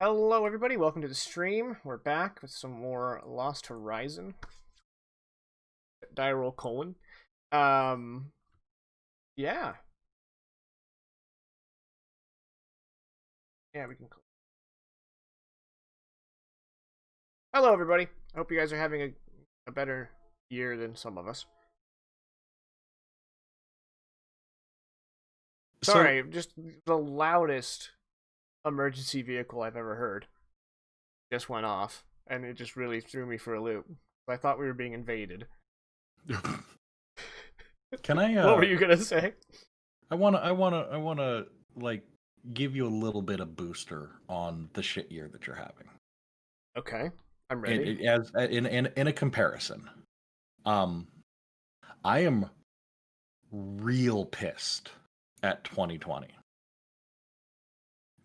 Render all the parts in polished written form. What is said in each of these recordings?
Hello, everybody. Welcome to the stream. We're back with some more Lost Horizon. Die roll colon. Um, yeah. Yeah, we can. Hello, everybody. I hope you guys are having a better year than some of us. So, Sorry, just the loudest emergency vehicle I've ever heard just went off, and it just really threw me for a loop. I thought we were being invaded. can I What were you gonna say? I wanna like give you a little bit of booster on the shit year that you're having. Okay, I'm In, ready. as in a comparison. Um I am real pissed at 2020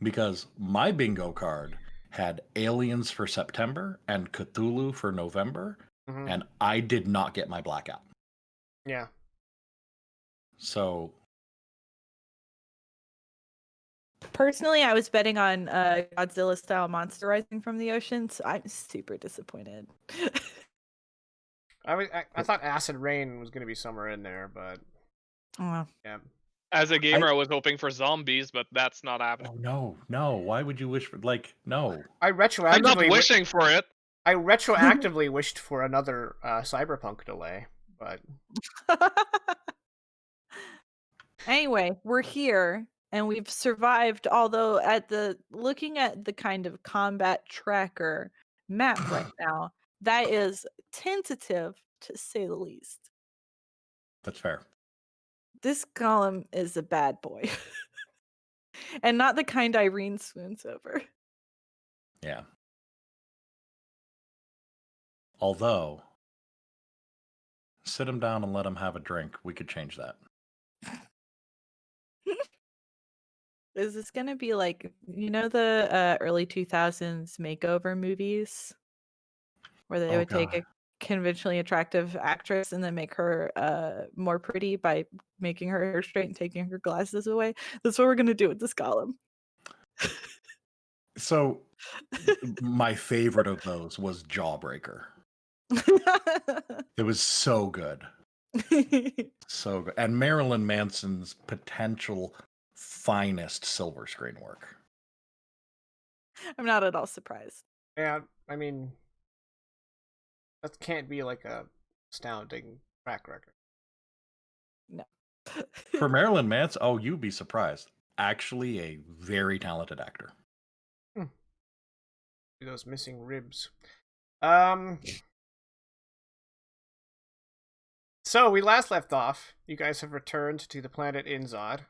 because my bingo card had Aliens for September and Cthulhu for November, Mm-hmm. and I did not get my blackout. Yeah. So Personally, I was betting on Godzilla-style monster rising from the ocean, so I'm super disappointed. I thought Acid Rain was gonna be somewhere in there, but Oh. yeah. As a gamer, I was hoping for zombies, but that's not happening. no. Why would you wish for no? I I'm not retroactively wishing for it. I retroactively wished for another Cyberpunk delay, but Anyway, we're here and we've survived. Although, looking at the kind of combat tracker map right now, that is tentative to say the least. That's fair. This column is a bad boy, and not the kind Irene swoons over. Yeah. Although, sit him down and let him have a drink. We could change that. Is this gonna be like, the early 2000s makeover movies where they Oh, would take God. a conventionally attractive actress and then make her more pretty by making her hair straight and taking her glasses away? That's what we're gonna do with this column. So, my favorite of those was Jawbreaker. It was so good. So good. And Marilyn Manson's potential finest silver screen work. I'm not at all surprised. yeah, I mean that can't be like a astounding track record. No. For Marilyn Manson, oh, you'd be surprised. Actually, a very talented actor. Those missing ribs. So we last left off. You guys have returned to the planet Inzad.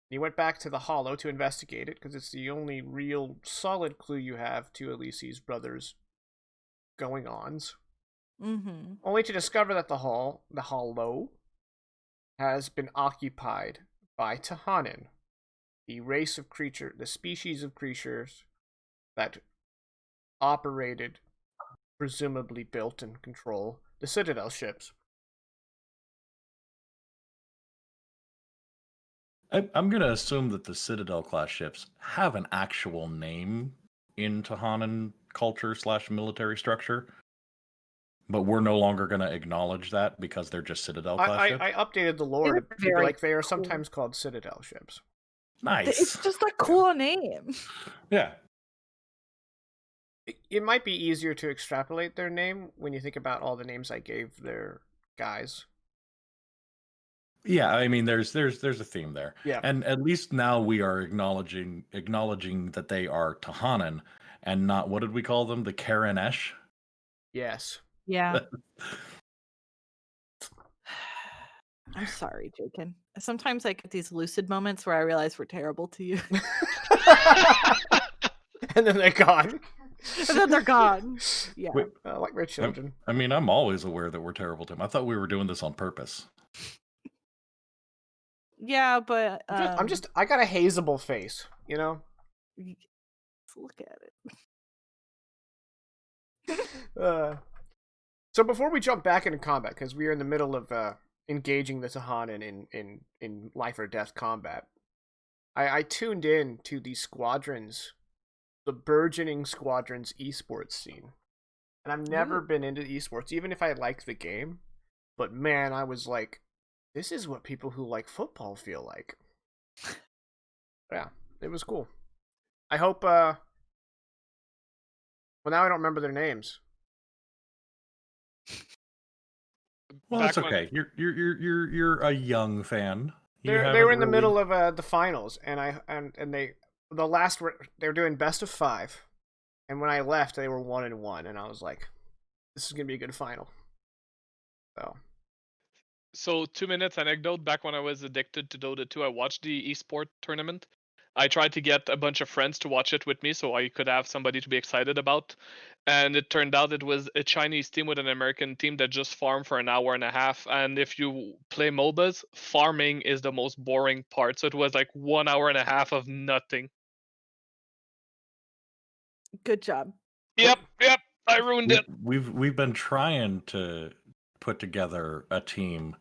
You went back to the Hollow to investigate it because it's the only real solid clue you have to Elise's brothers' going-ons. Mm-hmm. Only to discover that the Hollow, has been occupied by Tahanin, the species of creatures that operated, presumably built and control the Citadel ships. I'm going to assume that the Citadel class ships have an actual name in Tahanan culture / military structure, but we're no longer going to acknowledge that because they're just Citadel class ships. I updated the lore to be like they are sometimes called Citadel ships. Nice. It's just a cool name. Yeah. It might be easier to extrapolate their name when you think about all the names I gave their guys. Yeah, I mean, there's a theme there. Yeah. And at least now we are acknowledging that they are Tahanan and not, what did we call them? The Karanesh? Yes. Yeah. I'm sorry, Jakin. Sometimes I get these lucid moments where I realize we're terrible to you. And then they're gone. And then they're gone. Yeah. Wait, like we're children. I mean, I'm always aware that we're terrible to him. I thought we were doing this on purpose. Yeah, but I got a hazeable face, you know? Let's look at it. So before we jump back into combat, because we are in the middle of engaging the Tahanan in life or death combat, I tuned in to the squadrons the burgeoning Squadrons esports scene. And I've never been into esports, even if I like the game. But man, I was like, this is what people who like football feel like. Yeah, it was cool. I hope, well, now I don't remember their names. Well, Back that's okay. You're a young fan. They were in the middle of the finals, and they were doing best of 5, and when I left, they were 1-1, and I was like, this is gonna be a good final. So 2 minutes anecdote. Back when I was addicted to Dota 2, I watched the esport tournament. I tried to get a bunch of friends to watch it with me so I could have somebody to be excited about. And it turned out it was a Chinese team with an American team that just farmed for an hour and a half. And if you play MOBAs, farming is the most boring part. So it was like 1 hour and a half of nothing. Good job. Yep. I ruined it. We've been trying to put together a team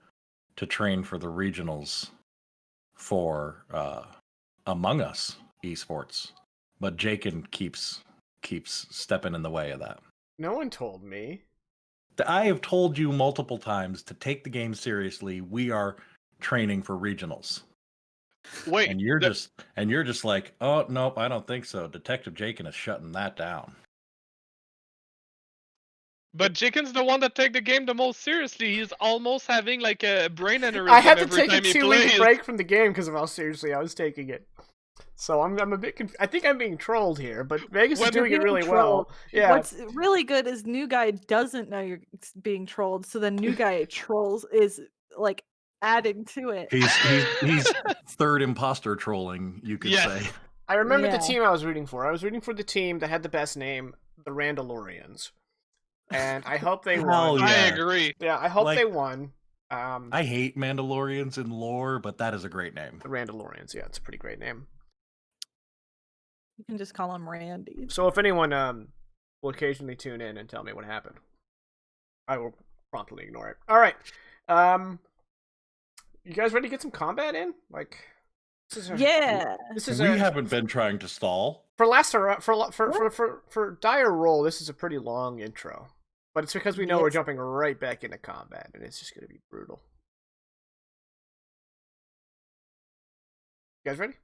to train for the regionals for Among Us esports, but Jakin keeps stepping in the way of that. No one told me. I have told you multiple times to take the game seriously. We are training for regionals. Wait. And you're just like, oh nope, I don't think so. Detective Jakin is shutting that down. But Jiken's the one that take the game the most seriously. He's almost having like a brain aneurysm I had to every take a time he 2-week plays. break from the game because of how seriously I was taking it. So I'm a bit I think I'm being trolled here, but Vegas is doing it really well. Yeah. What's really good is new guy doesn't know you're being trolled, so the new guy trolls is like adding to it. He's third imposter trolling, you could say. I remember the Yeah. team I was rooting for. I was rooting for the team that had the best name, the Randalorians. And I hope they Hell won. yeah. I agree. Yeah, I hope Like- they won. I hate Mandalorians in lore, but that is a great name. The Randalorians, yeah, it's a pretty great name. You can just call him Randy. So if anyone will occasionally tune in and tell me what happened, I will promptly ignore it. All right, you guys ready to get some combat in? Like, this is We haven't been trying to stall. for dire roll. This is a pretty long intro, but it's because we know we're jumping right back into combat, and it's just gonna be brutal. You guys ready?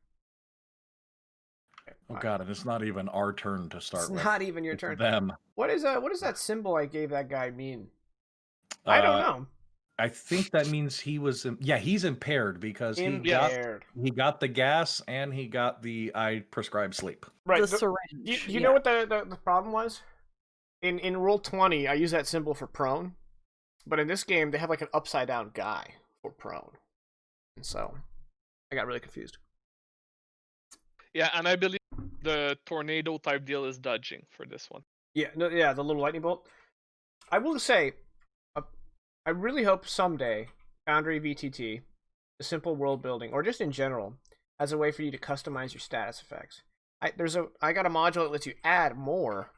Oh god, and it's not even our turn to start It's with. not even your It's turn. them. What does that symbol I gave that guy mean? I don't know. I think that means he's impaired because he got the gas and he got the I prescribe sleep. Right. The syringe. You know what the problem was? In roll 20, I use that symbol for prone, but in this game they have like an upside down guy for prone, and so I got really confused. Yeah, and I believe the tornado type deal is dodging for this one. Yeah, no, yeah, the little lightning bolt. I will say, I really hope someday Foundry VTT, the simple world building, or just in general, has a way for you to customize your status effects. I got a module that lets you add more,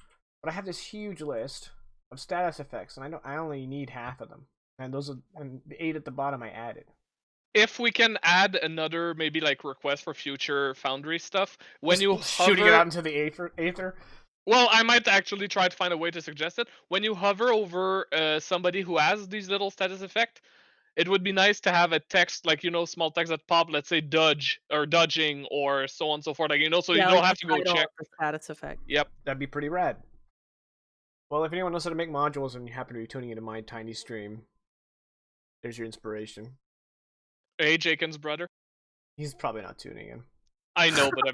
but I have this huge list of status effects, and I only need half of them, and the 8 at the bottom I added. If we can add another maybe like request for future Foundry stuff, when Just you shooting hover, it out into the aether. well, I might actually try to find a way to suggest it. When you hover over somebody who has these little status effect, it would be nice to have a text, like, small text that pop, let's say dodge or dodging or so on and so forth, like, so you don't have to go check. The status effect. Yep. That'd be pretty rad. Well, if anyone knows how to make modules and you happen to be tuning into my tiny stream, there's your inspiration. Hey, Jaken's brother. He's probably not tuning in. I know, but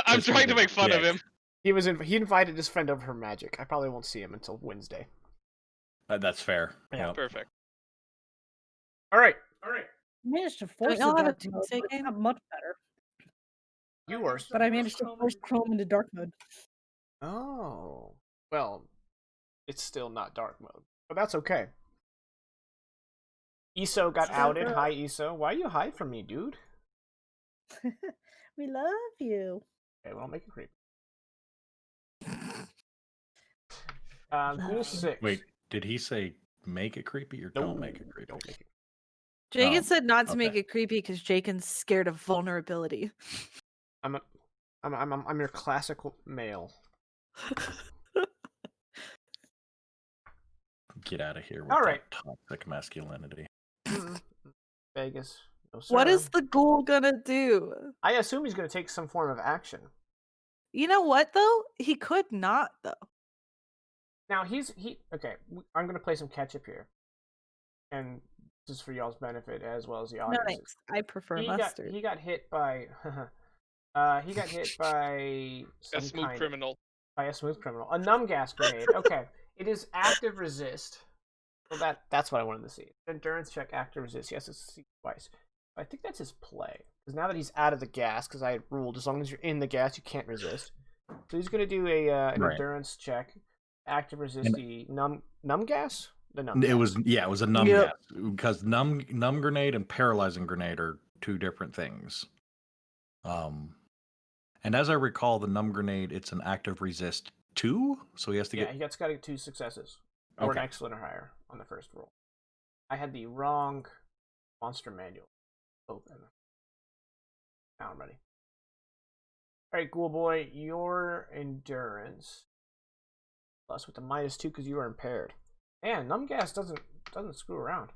I'm trying to make fun of him. He invited his friend over for Magic. I probably won't see him until Wednesday. That's fair. Yeah. Yep. Perfect. All right. I managed to force y'all the have a dark mode, Tuesday but it's game? not much better. You were. But I managed to force Chrome into dark mode. Oh. Well, it's still not dark mode, but that's okay. ESO got Still outed. good. Hi, ESO. Why you hide from me, dude? We love you. Okay, well, don't make it creepy. Ghoul 6. Wait, did he say make it creepy or don't make it creepy? Don't make it. Jaken Oh, said not to make okay. it creepy because Jaken's scared of vulnerability. I'm I'm your classical male. Get out of here with All that right. toxic masculinity. Vegas. No, sir. What is the ghoul gonna do? I assume he's going to take some form of action. You know what though? He could not though. Now okay. I'm going to play some catch up here, and this is for y'all's benefit as well as the No audience. thanks. I prefer mustard. He got hit by. He got hit by some A smooth kind criminal. by a smooth criminal. A numb gas grenade. Okay, it is active resist. Well, that's what I wanted to see. Endurance check, active resist. Yes, it's twice. I think that's his play. Because now that he's out of the gas, because I had ruled as long as you're in the gas, you can't resist. So he's going to do an endurance check. Active resist the numb gas? The numb gas. It was a numb gas. Because numb grenade and paralyzing grenade are two different things. And as I recall, the numb grenade, it's an active resist 2, so he has to get... Yeah, got to get 2 successes. Or an excellent or higher on the first roll. I had the wrong monster manual open. Now I'm ready. Alright, Ghoul Boy, your endurance. Plus with the -2 because you are impaired. And numb gas doesn't screw around.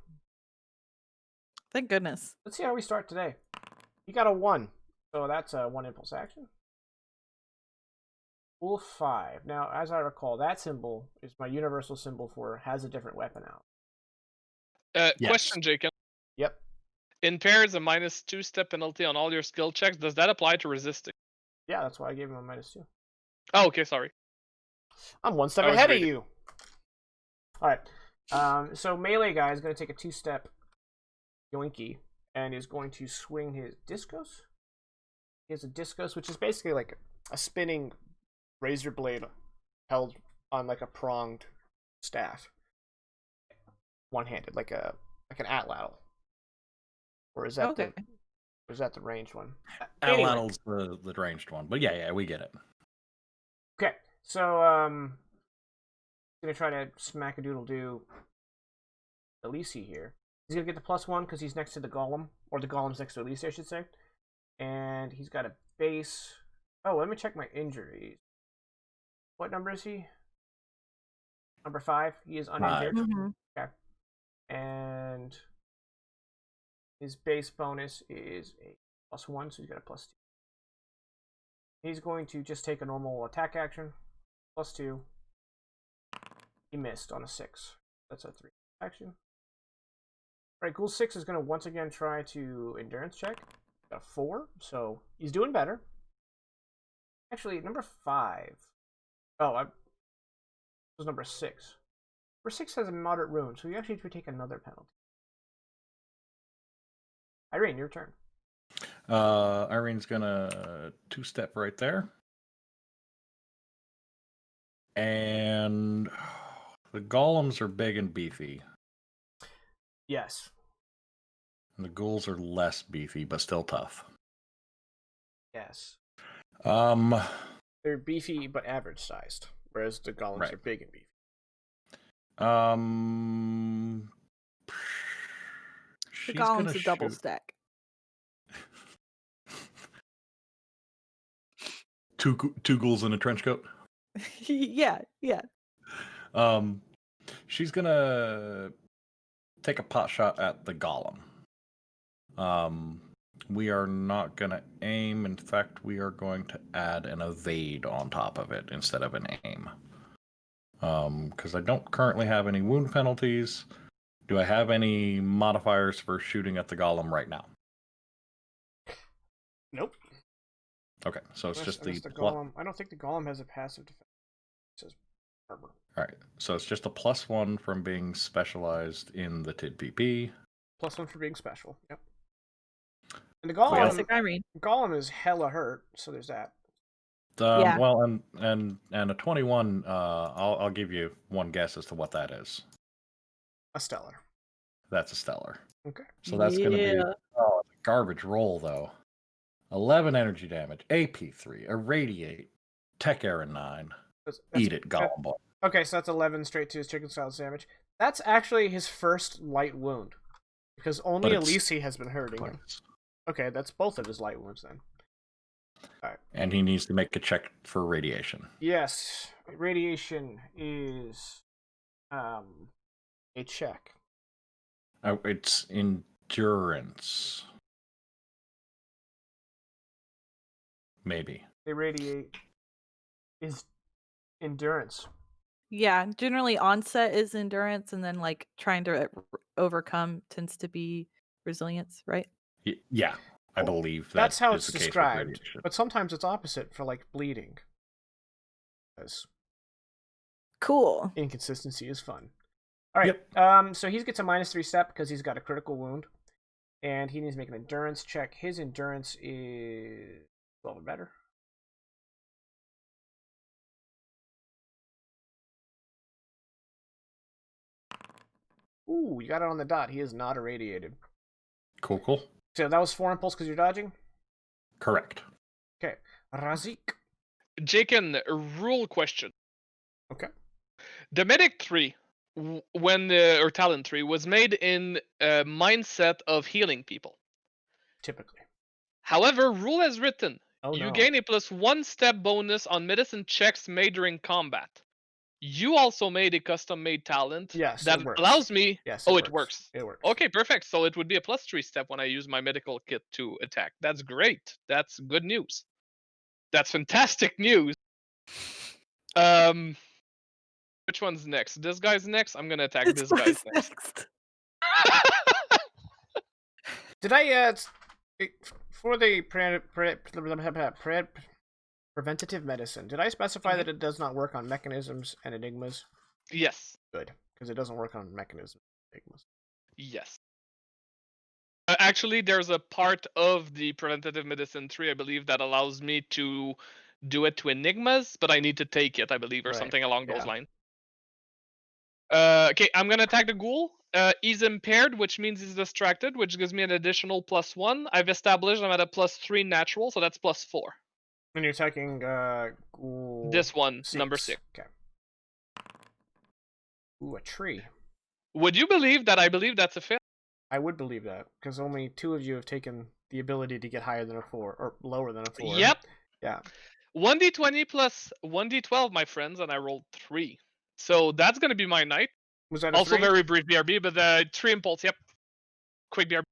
Thank goodness. Let's see how we start today. You got a 1. So that's a 1 impulse action. Wolf 5. Now, as I recall, that symbol is my universal symbol for has a different weapon out. Yes. Question, Jacob. Yep. Impairs a -2 step penalty on all your skill checks. Does that apply to resisting? Yeah, that's why I gave him a -2. Oh, okay, sorry. I'm 1 step ahead of you. Alright. So melee guy is going to take a 2-step yoinky and is going to swing his discos. He has a discos, which is basically like a spinning razor blade held on like a pronged staff, one-handed, like an atlatl. Or is that the ranged one? Atlatl's the ranged one, but yeah, we get it. Okay, so I'm gonna try to smack a doodle do Elise here. He's gonna get the +1 because he's next to the golem, or the golem's next to Elise, I should say. And he's got a base. Oh, let me check my injuries. What number is he? Number 5. He is uninjured. Okay. And his base bonus is a +1, so he's got a +2. He's going to just take a normal attack action. +2. He missed on a 6. That's a 3 action. Alright, Ghoul 6 is going to once again try to endurance check. Got a 4, so he's doing better. Actually, number 5. Oh, it was number 6. Number 6 has a moderate wound, so you actually have to take another penalty. Irene, your turn. Irene's gonna 2-step right there. And the golems are big and beefy. Yes. And the ghouls are less beefy, but still tough. Yes. They're beefy but average sized, whereas the golems are big and beefy. The golem's a double stack. Two ghouls in a trench coat. Yeah. She's gonna take a pot shot at the golem. We are not gonna aim. In fact, we are going to add an evade on top of it instead of an aim. Because I don't currently have any wound penalties. Do I have any modifiers for shooting at the golem right now? Nope. Okay, so it's just the golem. I don't think the golem has a passive defense. It says armor. All right, so it's just a +1 from being specialized in the TID PP. +1 for being special. Yep. And the golem, Irene. golem is hella hurt, so there's that. Well, and a 21. I'll give you one guess as to what that is. A stellar. That's a stellar. Okay. So that's going to be a garbage roll though. 11 energy damage, AP3, irradiate, tech error 9. Eat it, golem boy. Okay, so that's 11 straight to his chicken style damage. That's actually his first light wound, because only Elise has been hurting him. Okay, that's both of his light wounds then. Alright. And he needs to make a check for radiation. Yes, radiation is a check. Oh, it's endurance. Maybe. They radiate is endurance. Yeah, generally onset is endurance, and then like trying to overcome tends to be resilience, right? Yeah, I Well, believe that's how is it's the case with described. radiation. But sometimes it's opposite for like bleeding. Because Cool. inconsistency is fun. All right. So he gets a -3 step because he's got a critical wound, and he needs to make an endurance check. His endurance is 12 or better. Ooh, you got it on the dot. He is not irradiated. Cool. So that was 4 impulse because you're dodging? Correct. Okay. Razik. Jaken, a rule question. Okay. The Medic 3, or Talent 3, was made in a mindset of healing people. Typically. However, rule as written, Oh, you no. gain a +1 step bonus on medicine checks made during combat. You also made a custom-made talent Yes, that it works. allows me... Yes, it works. It works. Okay, perfect. So it would be a +3 step when I use my medical kit to attack. That's great. That's good news. That's fantastic news. Which one's next? This guy's next? I'm gonna attack this guy's next. Did I for the preventative medicine, did I specify that it does not work on mechanisms and enigmas? Yes. Good, because it doesn't work on mechanisms and enigmas. Yes. Actually, there's a part of the preventative medicine 3, I believe, that allows me to do it to enigmas, but I need to take it, I believe, or something along those lines. Okay, I'm gonna attack the ghoul. He's impaired, which means he's distracted, which gives me an additional +1. I've established I'm at a +3 natural, so that's +4. And you're attacking ghoul This one, 6. number 6. Okay. Ooh, a tree. Would you believe that I believe that's a fail? I would believe that, because only 2 of you have taken the ability to get higher than a 4, or lower than a 4. Yep. Yeah. 1d20 plus 1d12, my friends, and I rolled 3. So that's gonna be my night. Was that a Also 3? very brief BRB, but 3 impulse, yep. Quick BRB.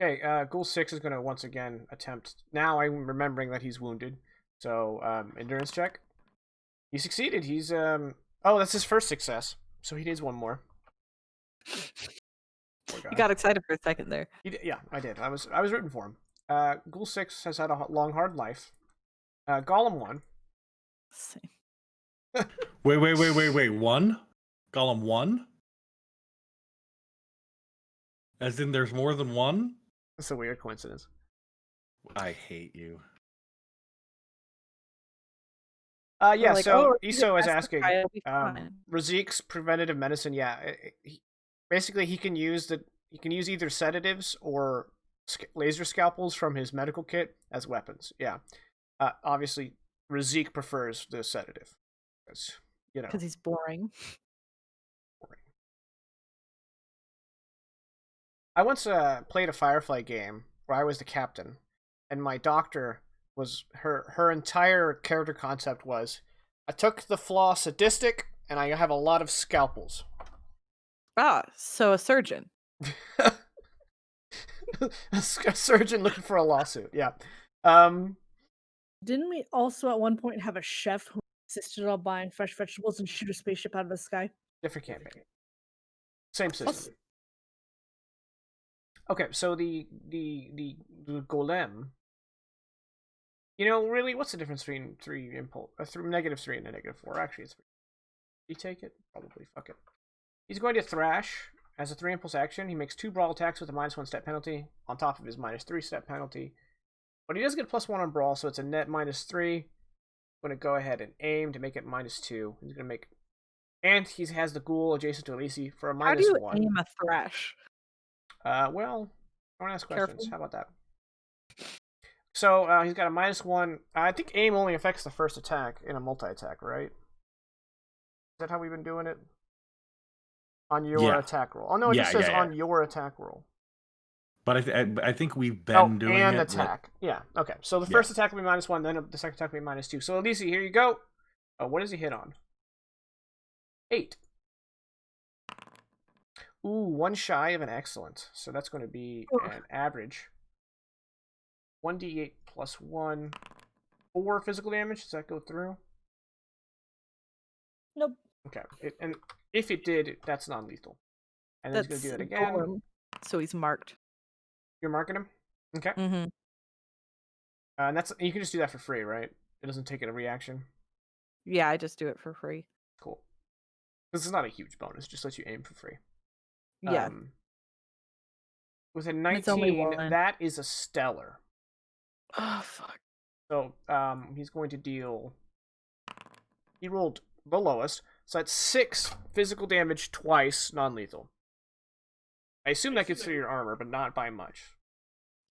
Okay, Ghoul 6 is going to once again attempt. Now I'm remembering that he's wounded. So, endurance check. He succeeded. He's, oh, that's his first success. So he needs one more. You got excited for a second there. Yeah, I did. I was rooting for him. Ghoul 6 has had a long, hard life. Golem 1. Same. Wait. 1? Golem 1? As in there's more than one? That's a weird coincidence. I hate you. Yeah, like, so oh, Iso is that's the asking, guy, it'll be fine. Razik's preventative medicine, yeah. Basically, he can use either sedatives or laser scalpels from his medical kit as weapons. Yeah. Obviously, Razik prefers the sedative. Because he's boring. I once played a Firefly game where I was the captain, and my doctor was her entire character concept was, I took the flaw sadistic, and I have a lot of scalpels. Ah, so a surgeon. A surgeon looking for a lawsuit. Yeah. Didn't we also at one point have a chef who insisted on buying fresh vegetables and shoot a spaceship out of the sky? Different campaign. Same system. Okay, so the golem. Really, what's the difference between -3 and -4? Actually, it's 3. You take it? Probably. Fuck it. He's going to thrash as a 3 impulse action. He makes 2 brawl attacks with a -1 step penalty on top of his -3 step penalty. But he does get +1 on brawl, so it's a net -3. I'm going to go ahead and aim to make it -2. He's going to make, and he has the ghoul adjacent to Elise for a -1. How do you aim a thrash? Well, don't ask questions. Careful. How about that? So he's got a -1. I think aim only affects the first attack in a multi-attack, right? Is that how we've been doing it? On your attack roll. Oh no, it just says on your attack roll. But I think we've been doing and it. attack. Yeah. Okay. So the Yeah. first attack will be -1, then the second attack will be -2. So Elise, here you go. What does he hit on? 8. Ooh, 1 shy of an excellent. So that's going to be an average. 1d8 plus 1. 4 physical damage. Does that go through? Nope. Okay. And if it did, that's non-lethal. And then he's going to do that again. Golem, so he's marked. You're marking him? Okay. Mm-hmm. And that's you can just do that for free, right? It doesn't take a reaction. Yeah, I just do it for free. Cool. This is not a huge bonus. Just lets you aim for free. Yeah. With a It's only 19, one. that is a stellar. Oh fuck. So he's going to deal. He rolled the lowest, so that's 6 physical damage twice, non-lethal. I assume that gets through your armor, but not by much.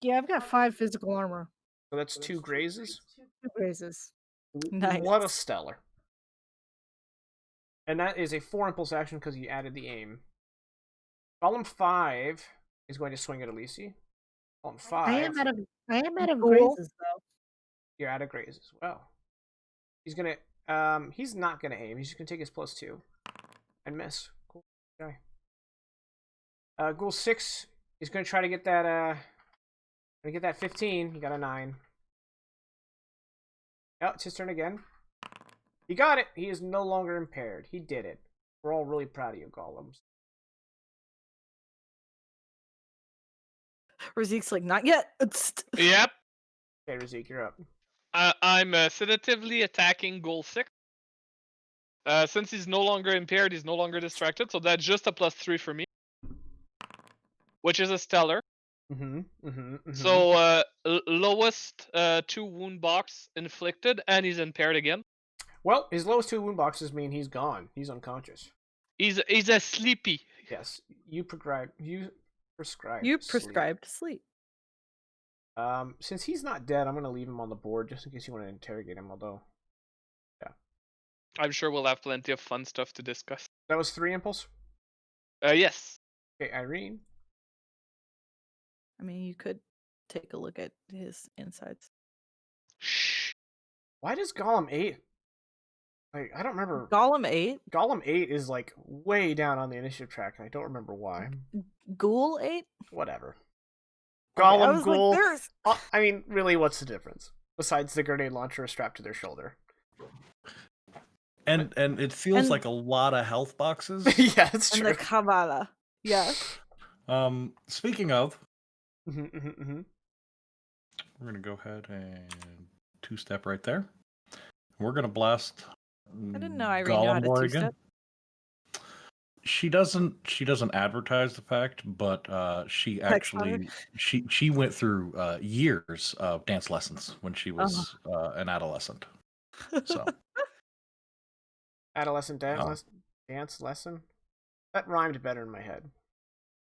Yeah, I've got 5 physical armor. So that's 2 grazes. 2 grazes. Nice. What a stellar. And that is a 4 impulse action because you added the aim. Column 5 is going to swing at Elise. Column 5. I am out of Cool. grazes though. You're out of graze as well. He's gonna he's not gonna aim, he's just gonna take his +2 and miss. Cool. Okay. Ghoul 6 is gonna try to get that 15. He got a 9. Oh, it's his turn again. He got it! He is no longer impaired. He did it. We're all really proud of you, golems. Razik's like, not yet. Yep. Okay, Razik, you're up. I'm sedatively attacking goal 6. Since he's no longer impaired, he's no longer distracted, so that's just a +3 for me, which is a stellar. So lowest 2 wound box inflicted, and he's impaired again. Well, his lowest 2 wound boxes mean he's gone. He's unconscious. He's a sleepy. Yes, you prescribed sleep. Since he's not dead, I'm gonna leave him on the board just in case you want to interrogate him. Although, yeah, I'm sure we'll have plenty of fun stuff to discuss. that was 3 impulse. Yes. Okay, Irene. I mean, you could take a look at his insides. Shh. Why does Golem 8? Like, I don't remember. Golem 8? Golem 8 is like way down on the initiative track, and I don't remember why. Ghoul 8? Whatever. Okay, I Golem, was Ghoul. like, there's... I mean, really, what's the difference? Besides the grenade launcher strapped to their shoulder. And it feels like a lot of health boxes. Yeah, it's true. And the Kabbalah. Yes. Speaking of, Mm-hmm. we're gonna go ahead and 2-step right there. We're gonna blast. I didn't know Irene knew how to Golem 2-step. She doesn't advertise the fact, but she actually she went through years of dance lessons when she was an adolescent. So Adolescent dance lesson? That rhymed better in my head.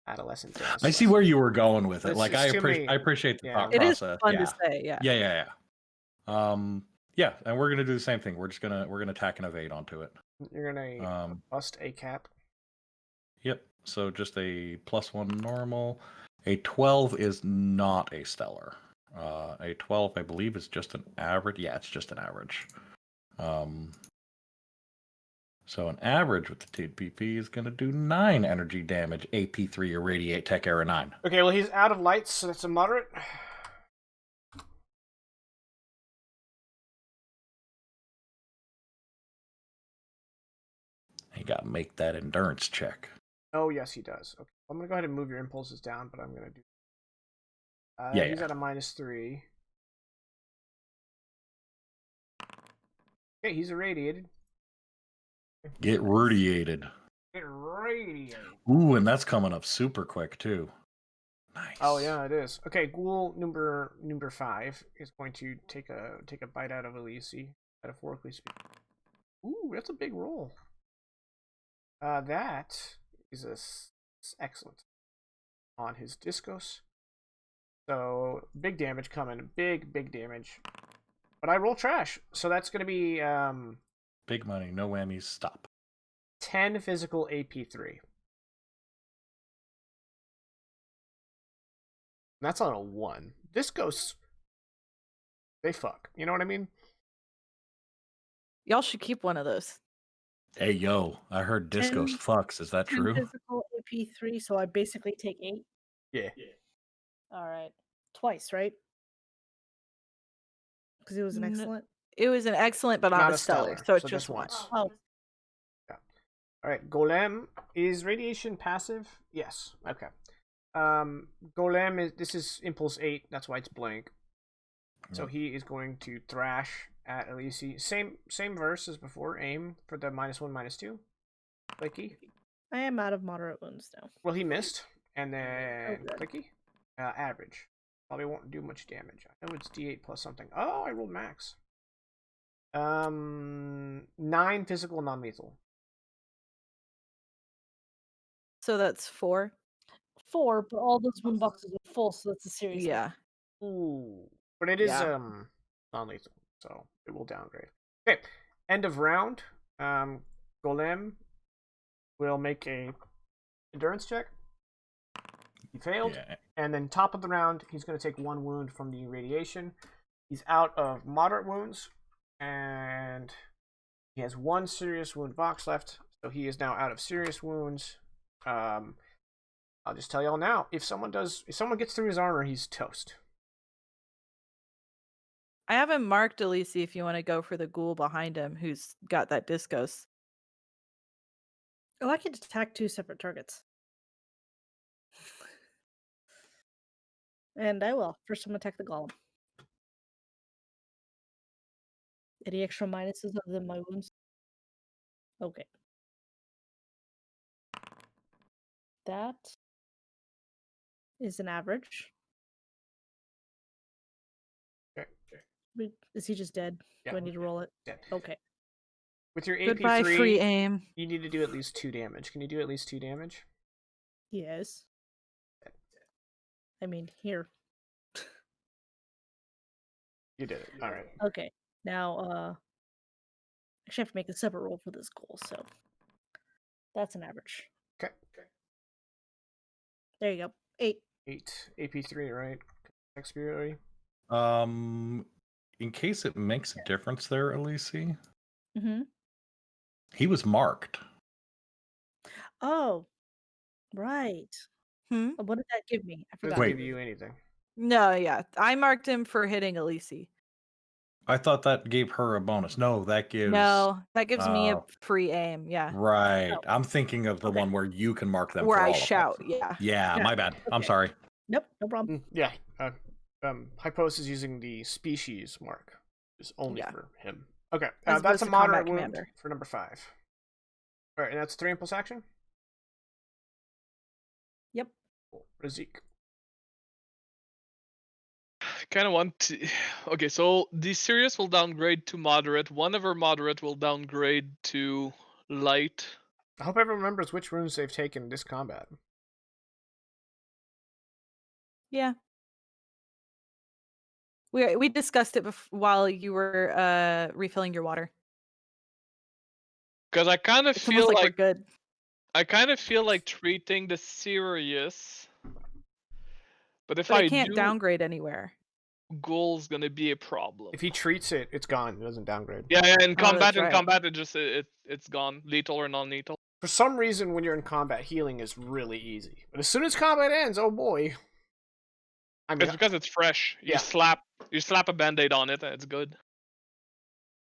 Adolescent dance. I see where you were going with it. It's Like I appreciate the thought It is process. fun to say, yeah. Yeah. Yeah, and we're gonna do the same thing. We're gonna attack and evade onto it. You're gonna bust a cap. Yep. So just a +1 normal. A 12 is not a stellar. A 12, I believe, is just an average. Yeah, it's just an average. So an average with the TPP is going to do 9 energy damage. AP3 irradiate tech error 9. Okay, well he's out of lights, so that's a moderate. You got to make that endurance check. Oh yes, he does. Okay, I'm gonna go ahead and move your impulses down, but I'm gonna do. He's at a -3. Okay, he's irradiated. Get radiated. Get radiated. Ooh, and that's coming up super quick too. Nice. Oh yeah, it is. Okay, Ghoul number 5 is going to take a bite out of Elise, metaphorically speaking. Ooh, that's a big roll. That is excellent on his discos. So big damage coming, big damage. But I roll trash, so that's gonna be big money, no whammies. Stop. 10 physical AP3. That's on a 1. Discos, they fuck. You know what I mean? Y'all should keep one of those. Hey, yo, I heard Discos 10 fucks. Is that 10 true? physical, AP 3, so I basically take 8. Yeah. All right. Twice, right? Because it was an N- excellent. It was an excellent, but not, a stellar. So it's so just just one. once. Oh, All right, Golem is radiation passive? Yes. Okay. Golem is impulse 8. That's why it's blank. So he is going to thrash at Elise. Same verse as before. Aim for the -1, -2. Clicky. I am out of moderate wounds now. Well, he missed, and then good. clicky. Average. Probably won't do much damage. I know it's D8 plus something. Oh, I rolled max. 9 physical, non-lethal. So that's 4. 4, but all those wound boxes are full, so that's a serious. Yeah. Ooh, but it is Yeah. non-lethal, so it will downgrade. Okay, end of round. Golem will make a endurance check. He failed, Yeah. and then top of the round, he's going to take 1 wound from the radiation. He's out of moderate wounds, and he has 1 serious wound box left, so he is now out of serious wounds. I'll just tell y'all now: if someone gets through his armor, he's toast. I haven't marked Elise if you want to go for the ghoul behind him who's got that discos. Oh, I can attack 2 separate targets. And I will. First, I'm going to attack the golem. Any extra minuses other than my wounds? Okay. That is an average. Okay. Is he just dead? Yeah. Do I need to roll it? Dead. Okay. With your Goodbye, AP3, free aim. you need to do at least 2 damage. Can you do at least 2 damage? Yes. I mean, here. You did it. All right. Okay. Now, actually, I have to make a separate roll for this goal, so that's an average. Okay. There you go. 8. 8 AP3, right? Experience. In case it makes a difference there, Elise, Mm-hmm. he was marked. Oh, right. What did that give me? I forgot. Doesn't Wait. give you anything. No, yeah. I marked him for hitting Elise. I thought that gave her a bonus. No, that gives. No, that gives me a free aim. Yeah. Right. Oh. I'm thinking of the Okay. one where you can mark them Where for I all shout. of us. Yeah. Yeah, my bad. I'm Okay. sorry. Nope, no problem. Yeah. Hypos is using the species mark. It's only Yeah. for him. Okay. As That's a opposed to moderate combat wound commander. for number 5. All right, and that's 3 impulse action. Yep. Cool. Razik. Kind of want to. Okay, so the serious will downgrade to moderate. One of our moderate will downgrade to light. I hope everyone remembers which runes they've taken this combat. Yeah. We discussed it while you were refilling your water. Because I kind of It's almost feel like like we're good. I kind of feel like treating the serious. But if But I it can't do, downgrade anywhere. ghoul's gonna be a problem. If he treats it, it's gone. It doesn't downgrade. Yeah, in combat, that's right. it's gone, lethal or non-lethal. For some reason, when you're in combat, healing is really easy. But as soon as combat ends, oh boy. I mean, It's because it's fresh. You Yeah. slap a band-aid on it, and it's good.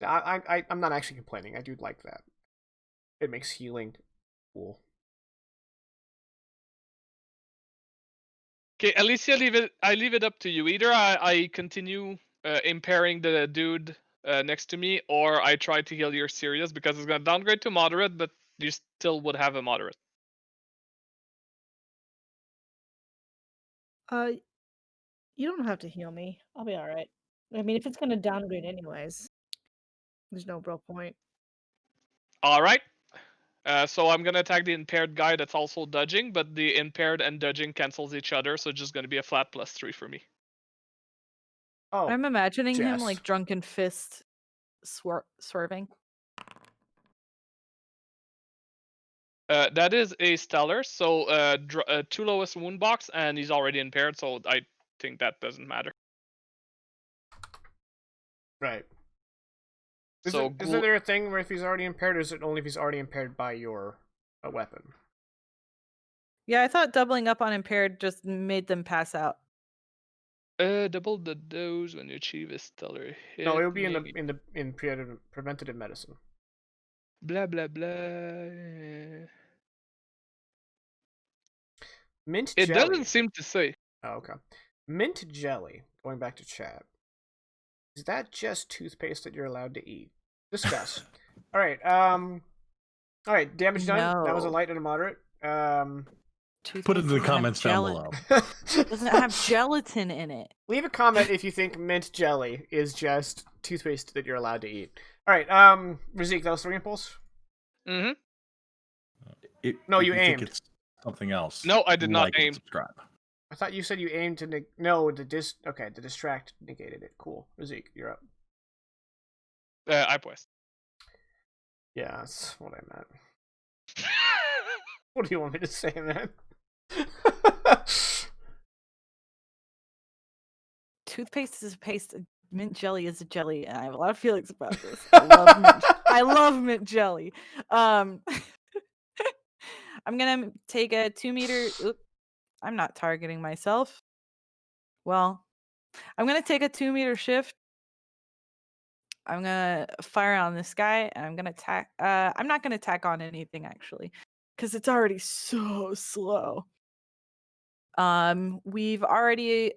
I'm not actually complaining. I do like that. It makes healing cool. Okay, Alicia, I leave it up to you. Either I continue impairing the dude next to me, or I try to heal your serious because it's gonna downgrade to moderate, but you still would have a moderate. You don't have to heal me. I'll be all right. I mean, if it's going to downgrade anyways, there's no real point. All right. So I'm gonna attack the impaired guy that's also dodging, but the impaired and dodging cancels each other, so it's just gonna be a flat +3 for me. Oh, I'm imagining him Jess. like drunken fist swerving. That is a stellar, so 2 lowest wound box, and he's already impaired, so I think that doesn't matter. Right. So Isn't there a thing where if he's already impaired, or is it only if he's already impaired by your weapon? Yeah, I thought doubling up on impaired just made them pass out. double the dose when you achieve a stellar hit. No, it would be in preventative medicine. Blah blah blah. Mint It jelly. doesn't seem to say. Oh, okay. Mint jelly. Going back to chat. Is that just toothpaste that you're allowed to eat? Discuss. All right. All right. Damage done. That was a No. light and a moderate. Put it in the comments down below. Doesn't have gelatin in it. Leave a comment if you think mint jelly is just toothpaste that you're allowed to eat. All right. Razik, that was 3 impulse. Mm-hmm. No, if you think aimed. it's something else. No, I did not like and aim. Subscribe. I thought you said you aimed to the distract negated it. Cool. Razik, you're up. I pues. Yeah, that's what I meant. What do you want me to say, man? Toothpaste is a paste. Mint jelly is a jelly, and I have a lot of feelings about this. I love mint jelly. I'm gonna take a 2 meter. I'm not targeting myself. Well, I'm gonna take a 2 meter shift. I'm gonna fire on this guy, and I'm gonna tack. I'm not gonna tack on anything actually, because it's already so slow. We've already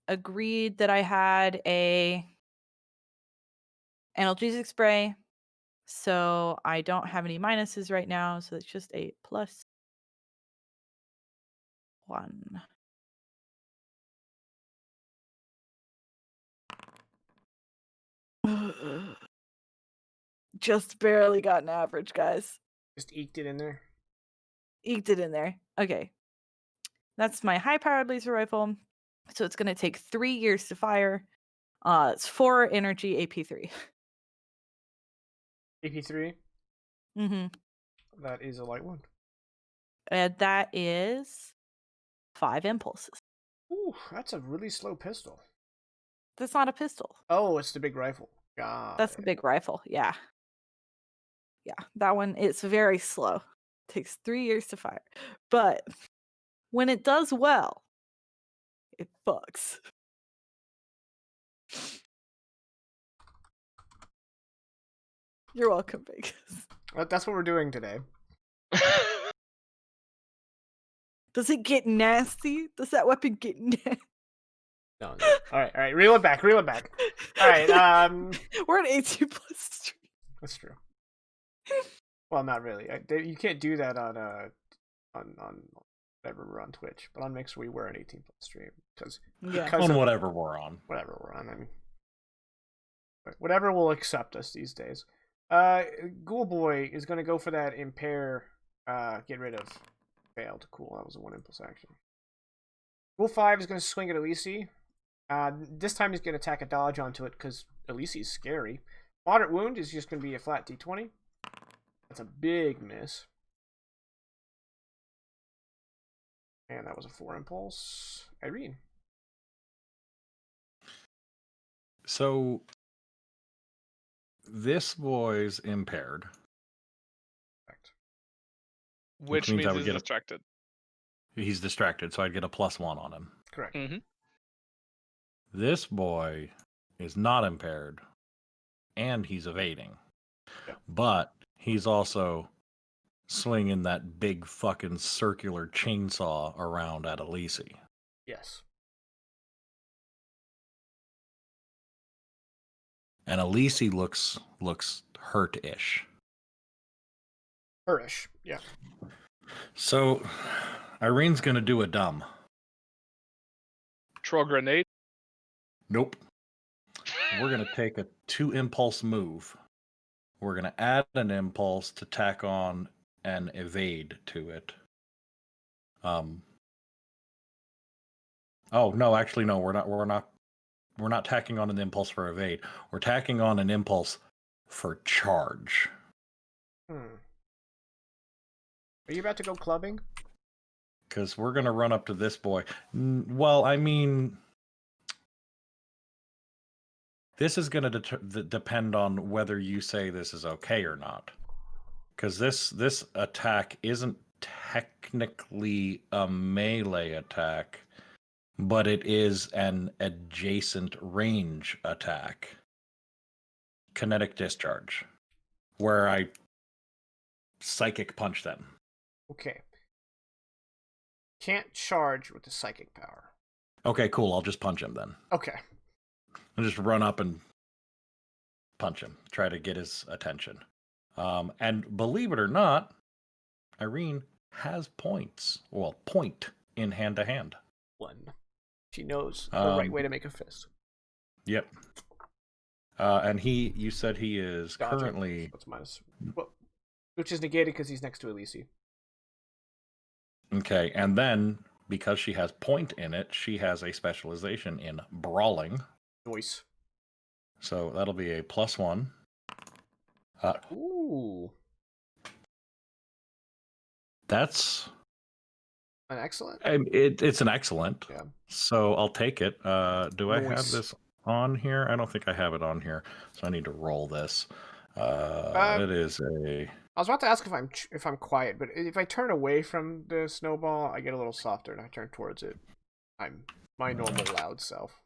agreed that I had a analgesic spray, so I don't have any minuses right now. So it's just a +1. Just barely got an average, guys. Just eked it in there. Eked it in there. Okay. That's my high-powered laser rifle. So it's going to take 3 years to fire. It's 4 energy AP3. AP3. Mm-hmm. That is a light one. And that is 5 impulses. Ooh, that's a really slow pistol. That's not a pistol. Oh, it's the big rifle. God. That's the big rifle. Yeah. Yeah. That one, it's very slow. Takes 3 years to fire. But when it does well, it fucks. You're welcome, Vegas. That's what we're doing today. Does it get nasty? Does that weapon get nasty? No. All right. Reel it back. All right. We're at 18+ stream. That's true. Well, not really. You can't do that on whatever we're on Twitch, but on Mixer we were an 18+ stream because on whatever we're on. Whatever we're on. I mean, whatever will accept us these days. Ghoul Boy is gonna go for that impair. Get rid of. Failed. Cool. That was a 1 impulse action. Ghoul 5 is gonna swing at Elise. This time he's gonna attack a dodge onto it because Elise is scary. Moderate wound is just gonna be a flat D20. That's a big miss. And that was a 4 impulse. Irene. So this boy's impaired. Correct. Which means I means would he's get distracted. He's distracted, so I'd get a +1 on him. Correct. Mm-hmm. This boy is not impaired, and he's evading. Yeah. But he's also swinging that big fucking circular chainsaw around at Elise. Yes. And Elise looks hurt-ish. Hurish. Yeah. So Irene's gonna do a dumb. Throw a grenade. Nope. We're gonna take a 2 impulse move. We're gonna add an impulse to tack on an evade to it. Oh no, actually no, we're not tacking on an impulse for evade. We're tacking on an impulse for charge. Are you about to go clubbing? Because we're going to run up to this boy. Well, I mean, this is going to depend on whether you say this is okay or not. Because this attack isn't technically a melee attack, but it is an adjacent range attack. Kinetic discharge, where I psychic punch them. Okay. Can't charge with the psychic power. Okay, cool. I'll just punch him then. Okay. I'll just run up and punch him. Try to get his attention. And believe it or not, Irene has points. Well, point in hand-to-hand. One. She knows the right way to make a fist. Yep. And you said he is Dodging. currently... What's minus? Well, which is negated because he's next to Elise. Okay, and then, because she has point in it, she has a specialization in brawling. Noise. So that'll be a +1. Ooh. That's... An excellent? It's an excellent. Yeah. So I'll take it. Do I have Noise. this on here? I don't think I have it on here. So I need to roll this. It is a... I was about to ask if I'm quiet, but if I turn away from the snowball, I get a little softer, and I turn towards it, I'm my normal loud self.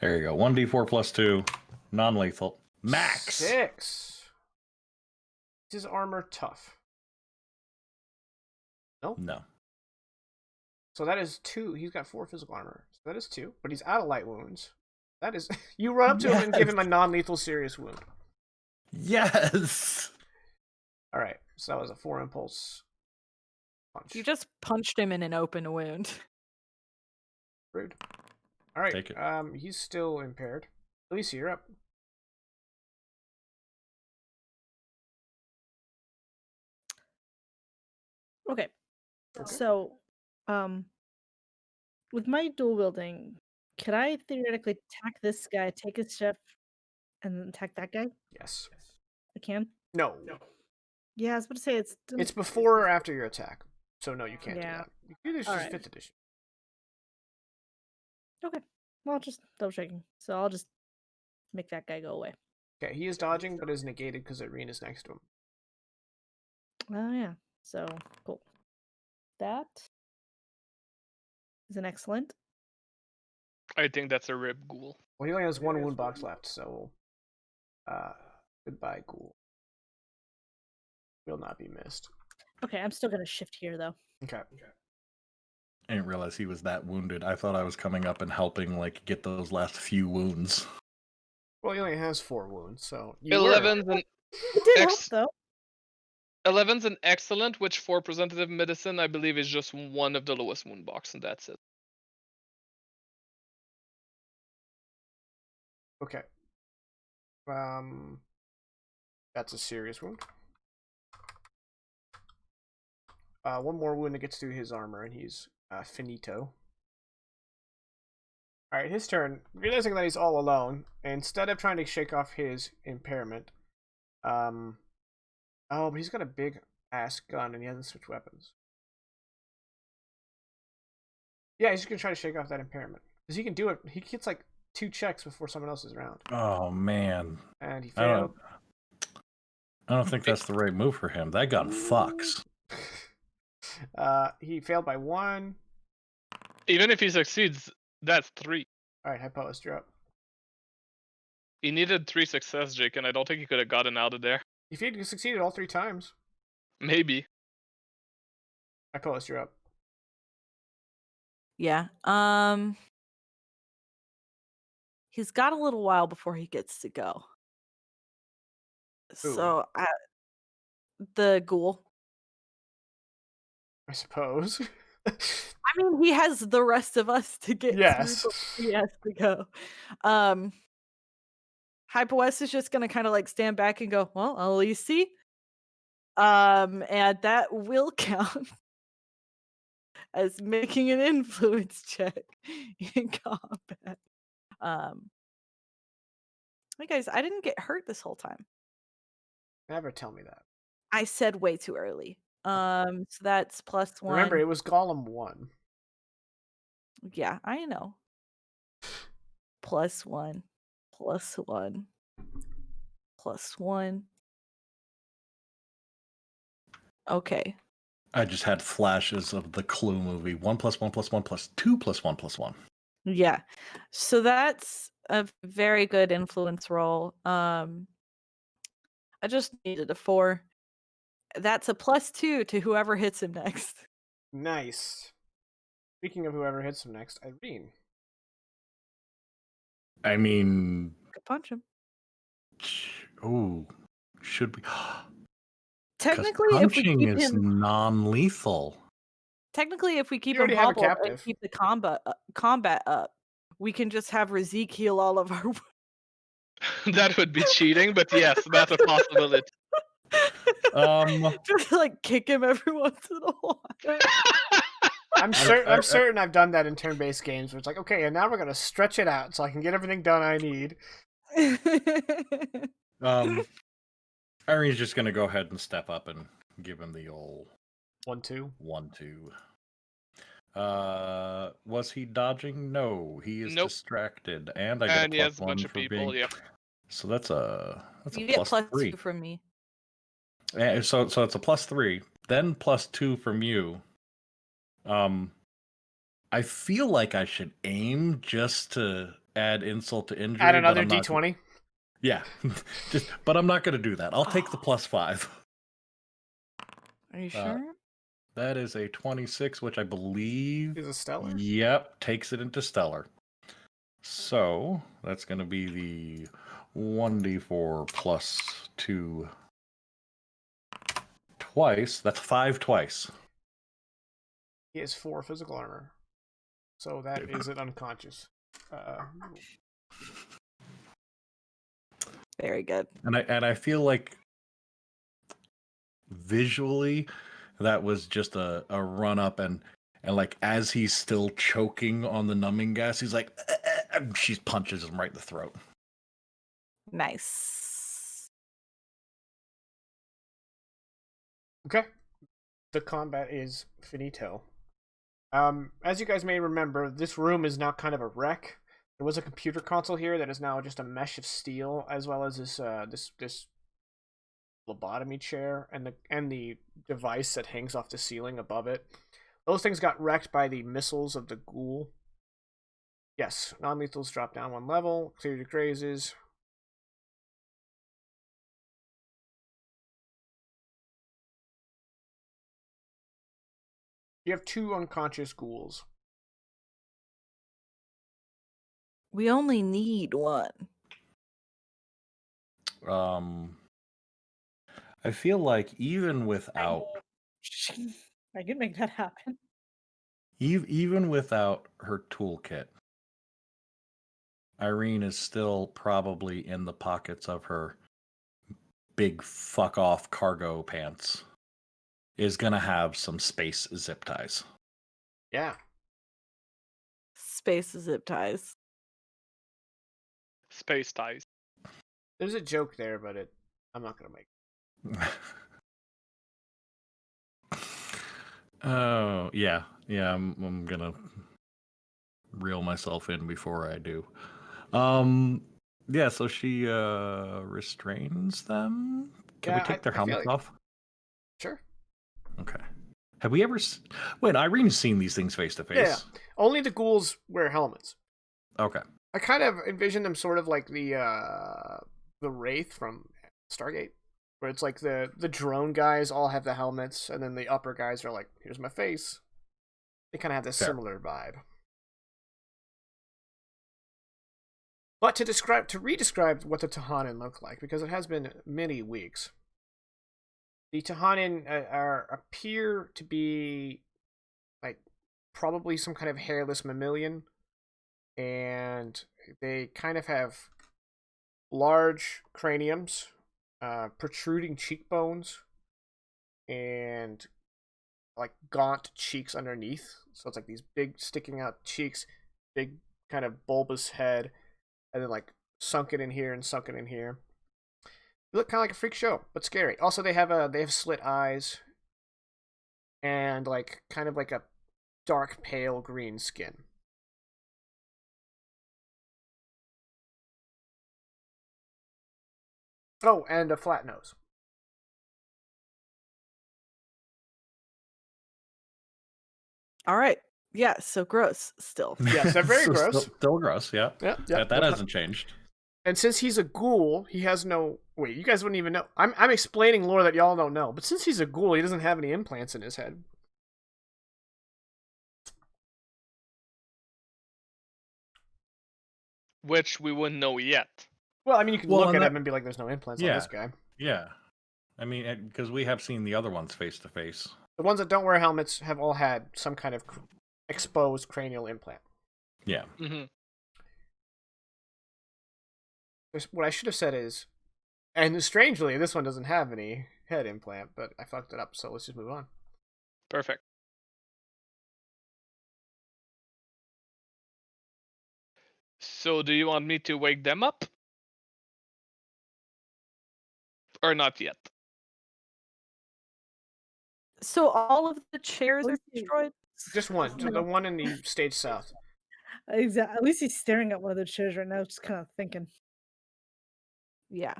There you go. 1d4 + 2. Non-lethal. Max! 6. Is his armor tough? No? No. So that is 2. He's got 4 physical armor. So that is 2. But he's out of light wounds. That is... You run up to him and give him a non-lethal serious wound. Yes! Alright, so that was a 4 impulse punch. You just punched him in an open wound. Rude. Alright, Take it. he's still impaired. Elise, you're up. Okay. So, with my dual wielding, could I theoretically attack this guy, take his stuff, and then attack that guy? Yes. I can. No. Yeah, I was about to say It's before or after your attack. So no, you can't do Yeah. that. You can do this Alright. 5th edition. Okay. Well, just double checking. So I'll just make that guy go away. Okay, he is dodging, but is negated because Irene is next to him. Oh yeah. So cool. That is an excellent. I think that's a rib ghoul. Well, he only has 1 wound box left, so goodbye, ghoul. Will not be missed. Okay, I'm still gonna shift here though. Okay. I didn't realize he was that wounded. I thought I was coming up and helping, like, get those last few wounds. Well, he only has 4 wounds, so... 11's an It did help though. 11's an excellent, which for preventative medicine, I believe, is just one of the lowest wound box, and that's it. Okay. That's a serious wound. 1 more wound that gets through his armor, and he's finito. Alright, his turn. Realizing that he's all alone, instead of trying to shake off his impairment, oh, but he's got a big ass gun and he hasn't switched weapons. Yeah, he's just gonna try to shake off that impairment. Because he can do it. He gets like 2 checks before someone else is around. Oh, man. And he failed. I don't think that's the right move for him. That gun fucks. He failed by 1. Even if he succeeds, that's 3. Alright, Hypoist, you're up. He needed 3 success, Jake, and I don't think he could have gotten out of there. If he had succeeded all 3 times. Maybe. Hypoist, you're up. Yeah. He's got a little while before he gets to go. Who? So the ghoul. I suppose. I mean, he has the rest of us to get Yes. through before he has to go. Hyperwest is just gonna kind of like stand back and go, well, I'll at least see. And that will count as making an influence check in combat. Hey guys, I didn't get hurt this whole time. Never tell me that. I said way too early. So that's +1. Remember, it was Golem 1. Yeah, I know. +1. +1. +1. Okay. I just had flashes of the Clue movie. 1 + 1 + 1 + 2 + 1 + 1. Yeah. So that's a very good influence roll. I just needed a 4. That's a +2 to whoever hits him next. Nice. Speaking of whoever hits him next, Irene. I mean, Could punch him. oh, should be. Because Technically, if we punching keep is him non-lethal. technically, if we keep You him already have a hobbled and captive. keep the combat up, we can just have Razik heal all of our That would be cheating, but yes, that's a possibility. just like kick him every once in a while. I'm certain I've done that in turn-based games where it's like, okay, and now we're gonna stretch it out so I can get everything done I need. Irene's just gonna go ahead and step up and give him the old 1-2. 1-2. Was he dodging? No, he is Nope. distracted, and I get And a he has a +1 bunch of for people, being. yep. So that's a You get +3. +2 from me. So it's a +3, then +2 from you. I feel like I should aim just to add insult to injury. Add but another I'm not D20. Yeah, but I'm not gonna do that. I'll take the +5. Are you sure? That is a 26, which I believe Is a stellar. Yep, takes it into stellar. So that's going to be the 1d4 +2 twice. That's 5 twice. He has 4 physical armor. So that is an unconscious. Very good. And I feel like visually that was just a run up and like as he's still choking on the numbing gas, he's like she punches him right in the throat. Nice. Okay. The combat is finito. As you guys may remember, this room is now kind of a wreck. There was a computer console here that is now just a mesh of steel, as well as this lobotomy chair and the device that hangs off the ceiling above it. Those things got wrecked by the missiles of the ghoul. Yes, non-lethals drop down 1 level. Clear your grazes. You have 2 unconscious ghouls. We only need 1. I feel like even without I can make that happen. even without her toolkit, Irene is still probably in the pockets of her big fuck off cargo pants. Is gonna have some space zip ties. Yeah. Space zip ties. Space ties. There's a joke there, but I'm not gonna make it. Oh yeah. I'm gonna reel myself in before I do. Yeah. So she restrains them. Can we take their helmets off? Sure. Okay. Have we ever? Wait, Irene's seen these things face to face. Yeah. Only the ghouls wear helmets. Okay. I kind of envision them sort of like the Wraith from Stargate, where it's like the drone guys all have the helmets, and then the upper guys are like, "Here's my face." They kind of have this similar vibe. But to re-describe what the Tahanin look like, because it has been many weeks. The Tahanin appear to be like probably some kind of hairless mammalian, and they kind of have large craniums, protruding cheekbones, and like gaunt cheeks underneath. So it's like these big sticking out cheeks, big kind of bulbous head, and then like sunken in here and sunken in here. They look kind of like a freak show, but scary. Also, they have slit eyes, and like kind of like a dark pale green skin. Oh, and a flat nose. All right. Yeah, so gross still. Yes, they're very So gross. Still gross, yeah. Yeah, That hasn't changed. And since he's a ghoul, he has no... Wait, you guys wouldn't even know. I'm explaining lore that y'all don't know. But since he's a ghoul, he doesn't have any implants in his head. Which we wouldn't know yet. Well, I mean, you can Well, look and at that- him and be like, there's no implants on Yeah. this guy. Yeah. I mean, because we have seen the other ones face to face. The ones that don't wear helmets have all had some kind of exposed cranial implant. Yeah. Mm-hmm. What I should have said is... And strangely, this one doesn't have any head implant, but I fucked it up, so let's just move on. Perfect. So do you want me to wake them up? Or not yet? So all of the chairs Let's are see. destroyed? Just one. The one in the stage south. Exactly. At least he's staring at one of the chairs right now, just kind of thinking. Yeah.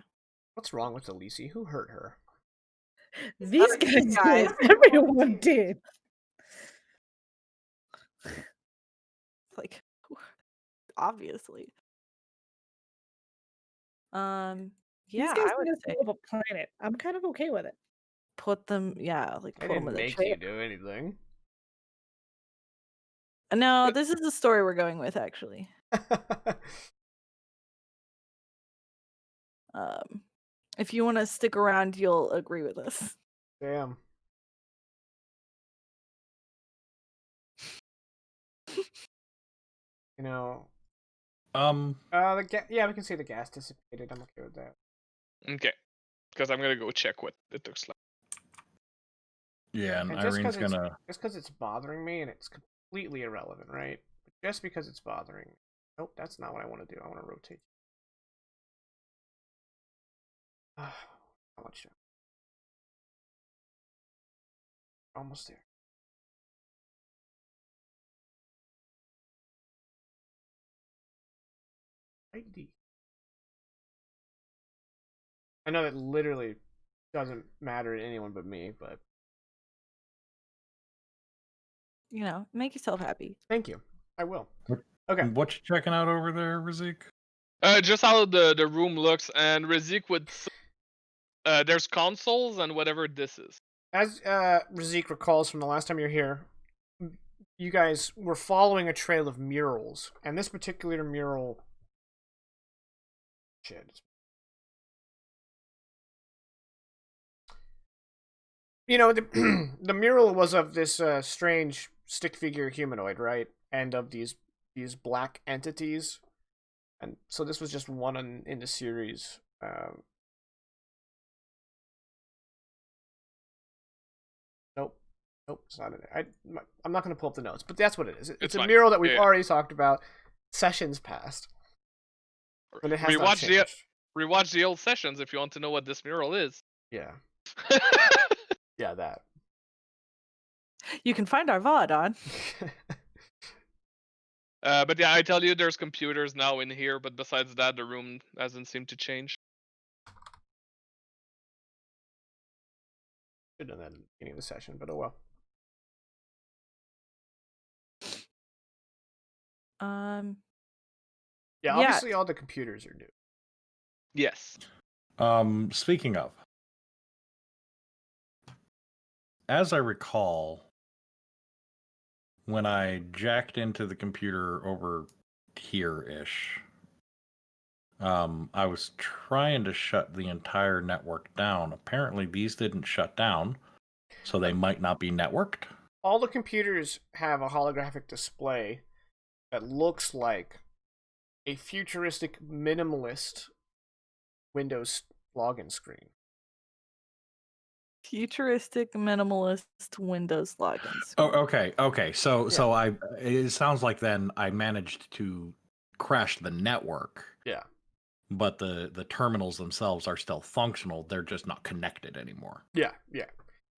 What's wrong with Elise? Who hurt her? These other guys guys. did. Everyone did. Like, obviously. Yeah, These guys I would made us say blow up a planet. I'm kind of okay with it. put them, like I put them didn't in the make chair. you do anything. No, this is the story we're going with, actually. If you want to stick around, you'll agree with us. Damn. You know, yeah, we can see the gas dissipated. I'm okay with that. Okay. Because I'm gonna go check what it looks like. Yeah, and And just Irene's because gonna. it's bothering me, and it's completely irrelevant, right? But just because it's bothering me. Nope, that's not what I want to do. I want to rotate. How much? Almost there. ID. I know that literally doesn't matter to anyone but me, but You know, make yourself happy. thank you. I will. What- Okay. What you checking out over there, Razik? Just how the room looks, and Razik would. There's consoles and whatever this is. As Razik recalls from the last time you're here, you guys were following a trail of murals, and this particular mural. Shit. You know, the mural was of this strange stick figure humanoid, right? And of these black entities, and so this was just one in the series. Nope, it's not in it. I'm not going to pull up the notes, but that's what it is. It's a fine. mural that we've Yeah. already talked about sessions past, but it has not changed. Rewatch the old sessions if you want to know what this mural is. Yeah, yeah, that. You can find our VOD on. But yeah, I tell you, there's computers now in here, but besides that, the room hasn't seemed to change. Should have done that at the beginning of the session, but oh well. Yeah, obviously all the computers are new. Yes. Speaking of, as I recall, when I jacked into the computer over here-ish, I was trying to shut the entire network down. Apparently, these didn't shut down, so they might not be networked. All the computers have a holographic display that looks like a futuristic minimalist Windows login screen. Futuristic minimalist Windows login Oh, screen. okay. So it sounds like then I managed to crash the network. Yeah. But the terminals themselves are still functional. They're just not connected anymore. Yeah.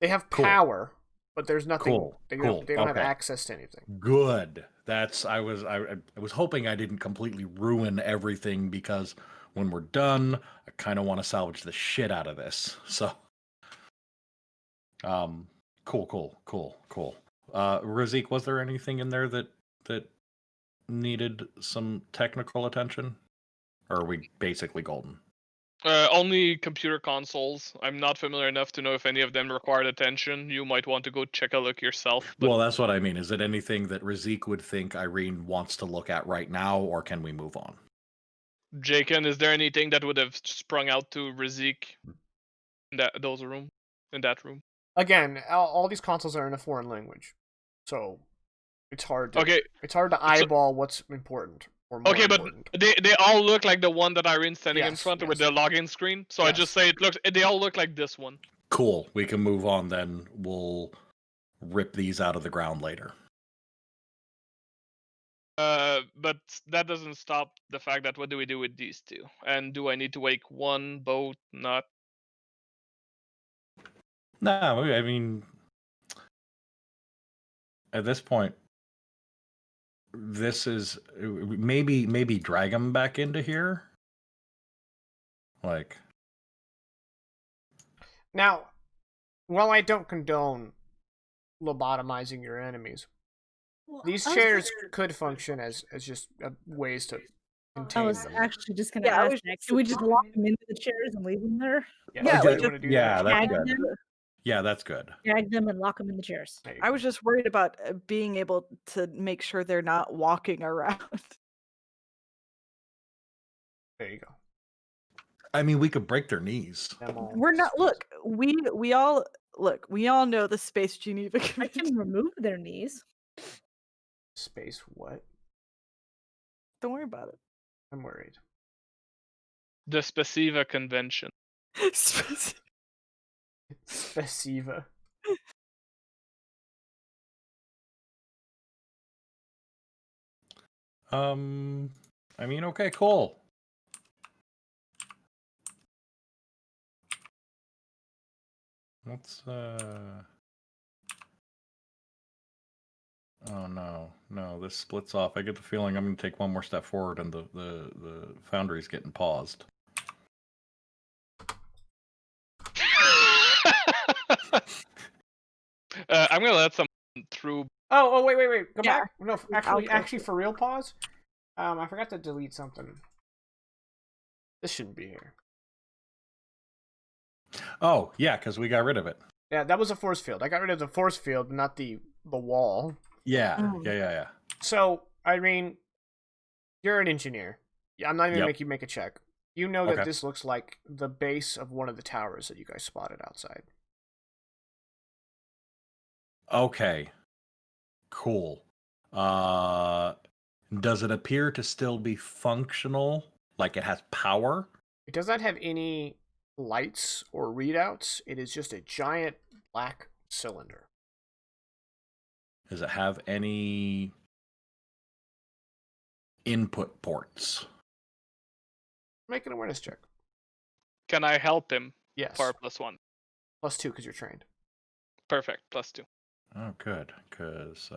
They have Cool. power, but there's nothing. Cool. They Cool. don't have Okay. access to anything. Good. I was hoping I didn't completely ruin everything because when we're done, I kind of want to salvage the shit out of this. So, cool. Razik, was there anything in there that needed some technical attention, or are we basically golden? Only computer consoles. I'm not familiar enough to know if any of them required attention. You might want to go check a look yourself. But Well, that's what I mean. Is it anything that Razik would think Irene wants to look at right now, or can we move on? Jaken, is there anything that would have sprung out to Razik in that room? Again, all these consoles are in a foreign language, so it's hard to Okay. it's hard to eyeball what's important or more Okay, but important. they all look like the one that Irene's standing in Yes, front with yes. the login screen. So I Yes. just say they all look like this one. Cool. We can move on then. We'll rip these out of the ground later. But that doesn't stop the fact that what do we do with these two? And do I need to wake one, both, not? No, I mean, at this point, this is maybe drag them back into here. Like, Now, while I don't condone lobotomizing your enemies, Well, these I was chairs gonna- could function as just ways to I contain was them. actually just going to Yeah, I ask was that. just Can we just thinking- lock them into the chairs and leave them there? Yeah, Yeah, do we you want to do yeah, that? that's Tag good. them, Yeah, that's good. tag them, and lock them in the chairs. There you I go. was just worried about being able to make sure they're not walking around. There you go. I mean, we could break their knees. Them all We're not. disposed. Look, we all know the Space Geneva I Committee. can remove their knees. Space what? Don't worry about I'm worried. The Spasiva Convention. it. Spasiva. I mean, okay, cool. Let's oh no, this splits off. I get the feeling I'm gonna take one more step forward and the foundry's getting paused. I'm gonna let someone through. Oh, wait. Go Yeah. back. No, I'll go actually, for real, pause. I forgot to delete something. This shouldn't be here. Oh, yeah, because we got rid of it. Yeah, that was a force field. I got rid of the force field, not the wall. Yeah, Mm. yeah. So, Irene, you're an engineer. Yeah, I'm not even Yep. gonna make you make a check. You know that Okay. this looks like the base of one of the towers that you guys spotted outside. Okay. Cool. Does it appear to still be functional? Like it has power? It does not have any lights or readouts. It is just a giant black cylinder. Does it have any input ports? Make an awareness check. Can I help him Yes. for +1? +2 because you're trained. Perfect, +2. Oh, good. Because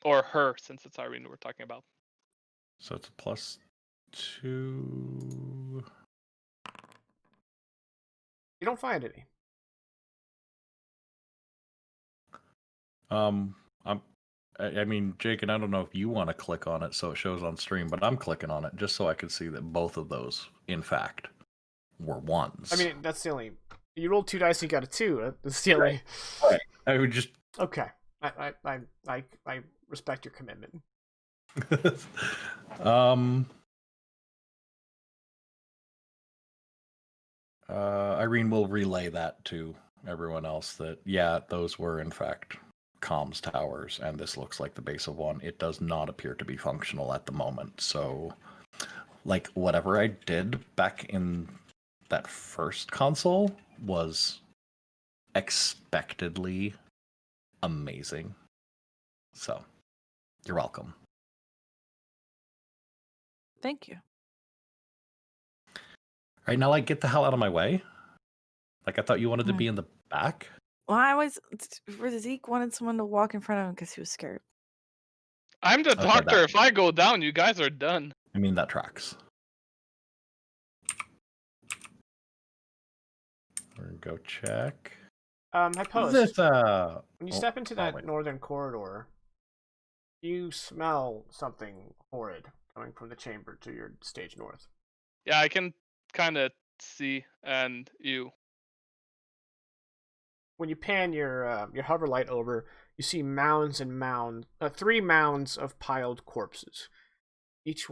Or her, since it's Irene we're talking about. so it's a +2. You don't find any. I mean, Jake, and I don't know if you want to click on it so it shows on stream, but I'm clicking on it just so I can see that both of those, in fact, were ones. I mean, that's the only. You rolled 2 dice and you got a 2. That's the only. I would just. Okay. I respect your commitment. Irene will relay that to everyone else that, yeah, those were in fact comms towers, and this looks like the base of one. It does not appear to be functional at the moment. So, like, whatever I did back in that first console was expectedly amazing. So, you're welcome. Thank you. Right now, like, get the hell out of my way. Like, I thought you wanted to be in the back. Well, I was Zeke wanted someone to walk in front of him because he was scared. I'm the Okay, doctor. that- If I go down, you guys are done. I mean, that tracks. We're gonna go check. I post. This, when you oh, step into oh, that wait. northern corridor, you smell something horrid coming from the chamber to your stage north. Yeah, I can kind of see, and you. When you pan your hover light over, you see mounds and mounds, 3 mounds of piled corpses, each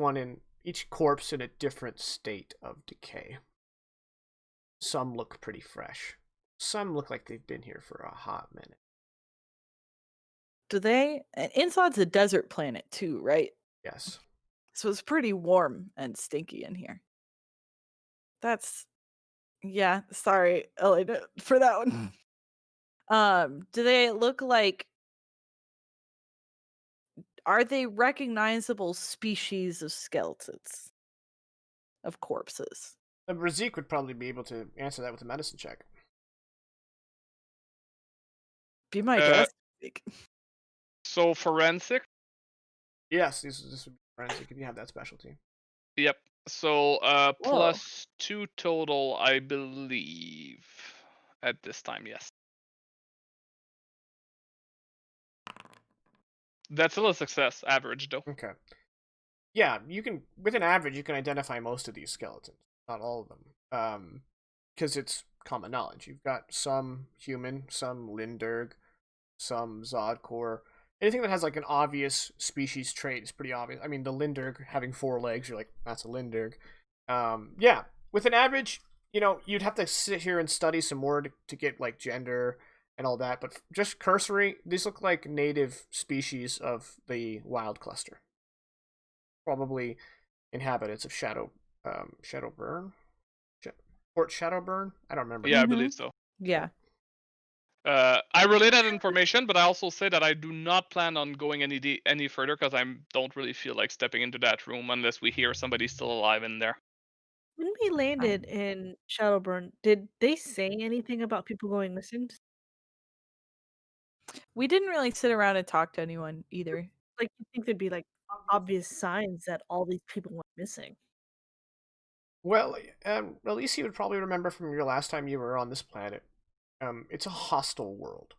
corpse in a different state of decay. Some look pretty fresh. Some look like they've been here for a hot minute. Do they? And Inzad's a desert planet too, right? Yes. So it's pretty warm and stinky in here. Yeah. Sorry, Elena, for that one. Do they look like? Are they recognizable species of skeletons? Of corpses? Razik would probably be able to answer that with a medicine check. Be my guest. So forensic. Yes, this would be forensic if you have that specialty. Yep. So +2 total, I believe, at this time. Yes. That's still a success, average though. Okay. Yeah, you can, with an average, you can identify most of these skeletons, not all of them. Because it's common knowledge. You've got some human, some Lindbergh, some Zodcore. Anything that has like an obvious species trait is pretty obvious. I mean, the Lindbergh having 4 legs, you're like, that's a Lindbergh. Yeah, with an average, you'd have to sit here and study some more to get like gender and all that. But just cursory, these look like native species of the wild cluster. Probably inhabitants of Shadowburn? Fort Shadowburn? I don't remember. Yeah, I believe so. Yeah. I relay that information, but I also say that I do not plan on going any further because I don't really feel like stepping into that room unless we hear somebody still alive in there. When we landed in Shadowburn, did they say anything about people going missing? We didn't really sit around and talk to anyone either. Like, you think there'd be like obvious signs that all these people went missing? Well, at least you would probably remember from your last time you were on this planet. It's a hostile world.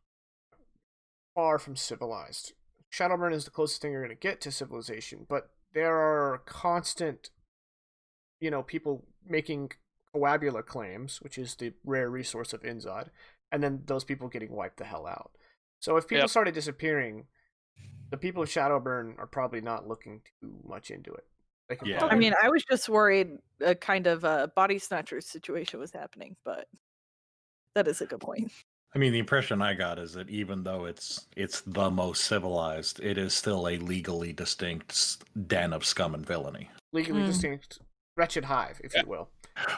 Far from civilized. Shadowburn is the closest thing you're going to get to civilization, but there are constant, people making coabula claims, which is the rare resource of Inzad, and then those people getting wiped the hell out. So if people started disappearing, the people of Shadowburn are probably not looking too much into it. Yeah. I mean, I was just worried a kind of a body snatcher situation was happening, but that is a good point. I mean, the impression I got is that even though it's the most civilized, it is still a legally distinct den of scum and villainy. Legally distinct, wretched hive, if you will.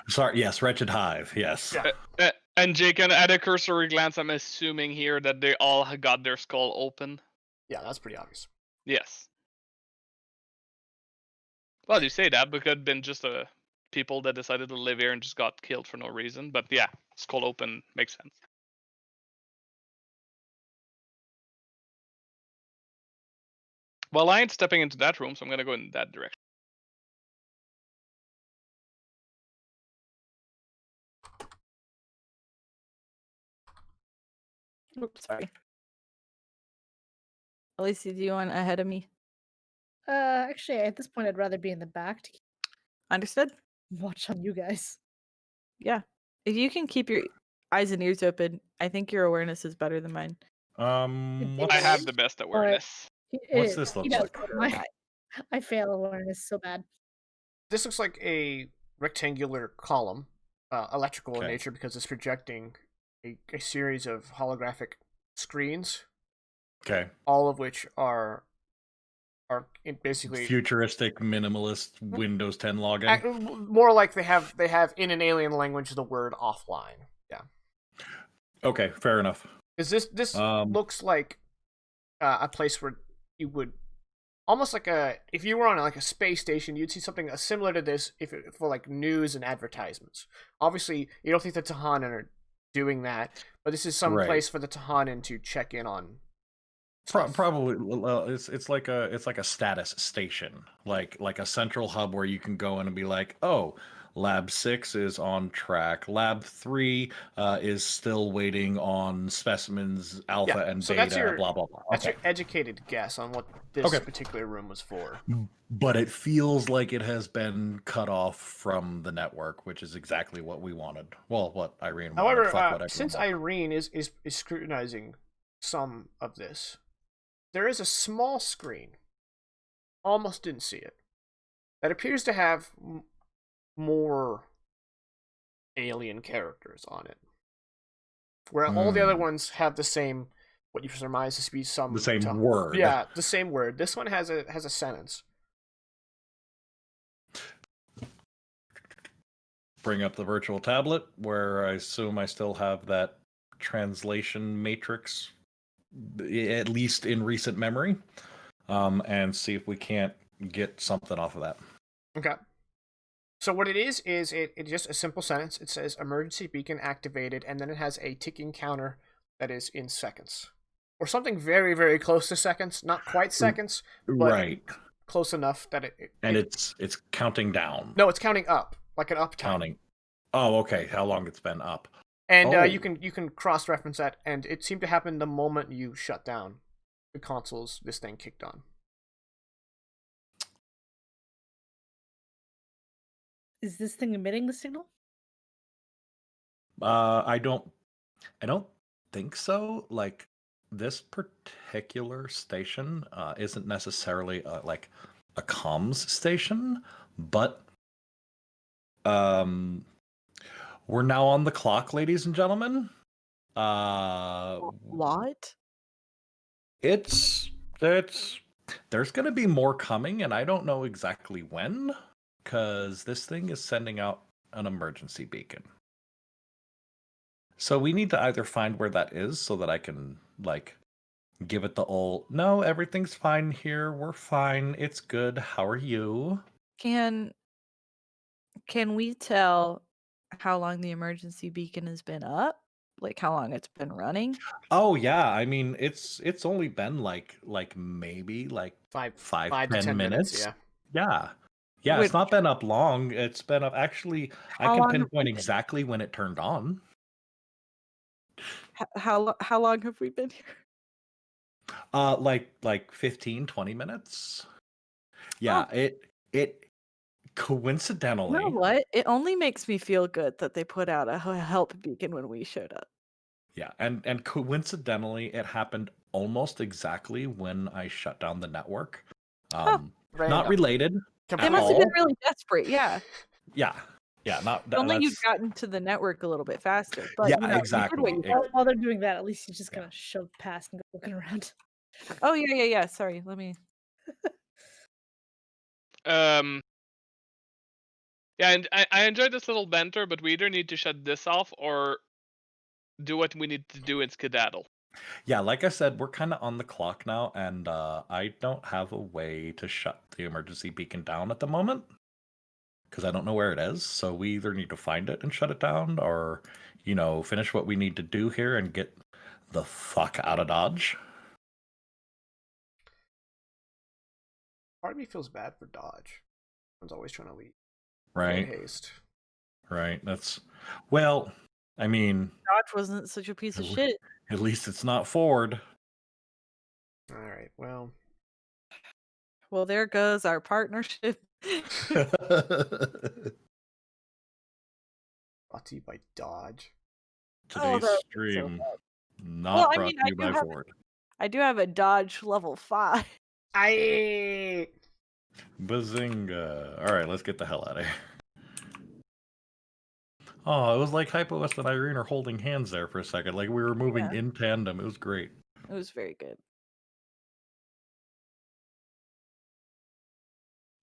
Sorry, yes, wretched hive, yes. Yeah. And Jake, at a cursory glance, I'm assuming here that they all got their skull open. Yeah, that's pretty obvious. Yes. Well, you say that, but it could have been just people that decided to live here and just got killed for no reason. But yeah, skull open makes sense. Well, I ain't stepping into that room, so I'm gonna go in that direction. Oops, sorry. Alicia, do you want ahead of me? Actually, at this point, I'd rather be in the back to Understood? watch on you guys. Yeah. If you can keep your eyes and ears open, I think your awareness is better than mine. What's, I have the best awareness. What's this look like? I fail awareness so bad. This looks like a rectangular column, electrical in nature, because it's projecting a series of holographic screens. Okay. All of which are basically futuristic, minimalist Windows 10 login. More like they have in an alien language the word offline. Yeah. Okay, fair enough. Is this looks like a place where you would almost like if you were on like a space station, you'd see something similar to this for like news and advertisements. Obviously, you don't think the Tahanan doing that, but this is some Right. place for the Tahanan to check in on. stuff. Probably it's like a status station, like a central hub where you can go in and be like, oh, Lab 6 is on track. Lab 3 is still waiting on specimens alpha and so beta. that's your blah blah blah. That's Okay. your educated guess on what this Okay. particular room was for. But it feels like it has been cut off from the network, which is exactly what we wanted. Well, what Irene wanted. However, Fuck what since everyone Irene is scrutinizing some of this, there is a small screen. Almost didn't see it. That appears to have more alien characters on it, where all the other ones have the same, what you surmise to be some the same word. Yeah, the same word. This one has a sentence. Bring up the virtual tablet, where I assume I still have that translation matrix, at least in recent memory, and see if we can't get something off of that. Okay. So what it is it's just a simple sentence. It says emergency beacon activated, and then it has a ticking counter that is in seconds. Or something very, very close to seconds. Not quite seconds, but Right. close enough that it's counting down. No, it's counting up, like an up time. Counting. Oh, okay. How long it's been up? And you can cross-reference that, and it seemed to happen the moment you shut down the consoles. This thing kicked on. Is this thing emitting the signal? I don't think so. Like, this particular station isn't necessarily like a comms station, but we're now on the clock, ladies and gentlemen. What? There's going to be more coming, and I don't know exactly when, because this thing is sending out an emergency beacon. So we need to either find where that is so that I can, like, give it the old, no, everything's fine here, we're fine, it's good, how are you? Can we tell how long the emergency beacon has been up? Like how long it's been running? Oh yeah, I mean it's only been like maybe like 5 to 10 10 minutes. Yeah. Yeah, it's not been up long. It's been up, actually, I How can long have we pinpoint been- exactly when it turned on. How long have we been here? Like 15, 20 minutes. Yeah, it coincidentally. You know what? It only makes me feel good that they put out a help beacon when we showed up. Yeah, and coincidentally, it happened almost exactly when I shut down the network. Not related. They must have been really desperate. Yeah. Yeah. Not only you'd gotten to the network a little bit faster. But yeah, you know, exactly. While they're doing that, at least you just kind of shove past and go looking around. Oh yeah. Sorry, let me. Yeah, and I enjoyed this little banter, but we either need to shut this off or do what we need to do in skedaddle. Yeah, like I said, we're kind of on the clock now, and I don't have a way to shut the emergency beacon down at the moment because I don't know where it is. So we either need to find it and shut it down, or finish what we need to do here and get the fuck out of Dodge. Part of me feels bad for Dodge. Everyone's always trying to leave. Right. Haste. Right. Well, I mean, Dodge wasn't such a piece of shit. At least it's not Ford. All right. Well, there goes our partnership. Brought to you by Dodge. Today's stream not brought to you by Ford. I do have a Dodge level 5. Bazinga. All right, let's get the hell out of here. Oh, it was like Hypoest and Irene are holding hands there for a second. Like we were moving in tandem. It was great. It was very good.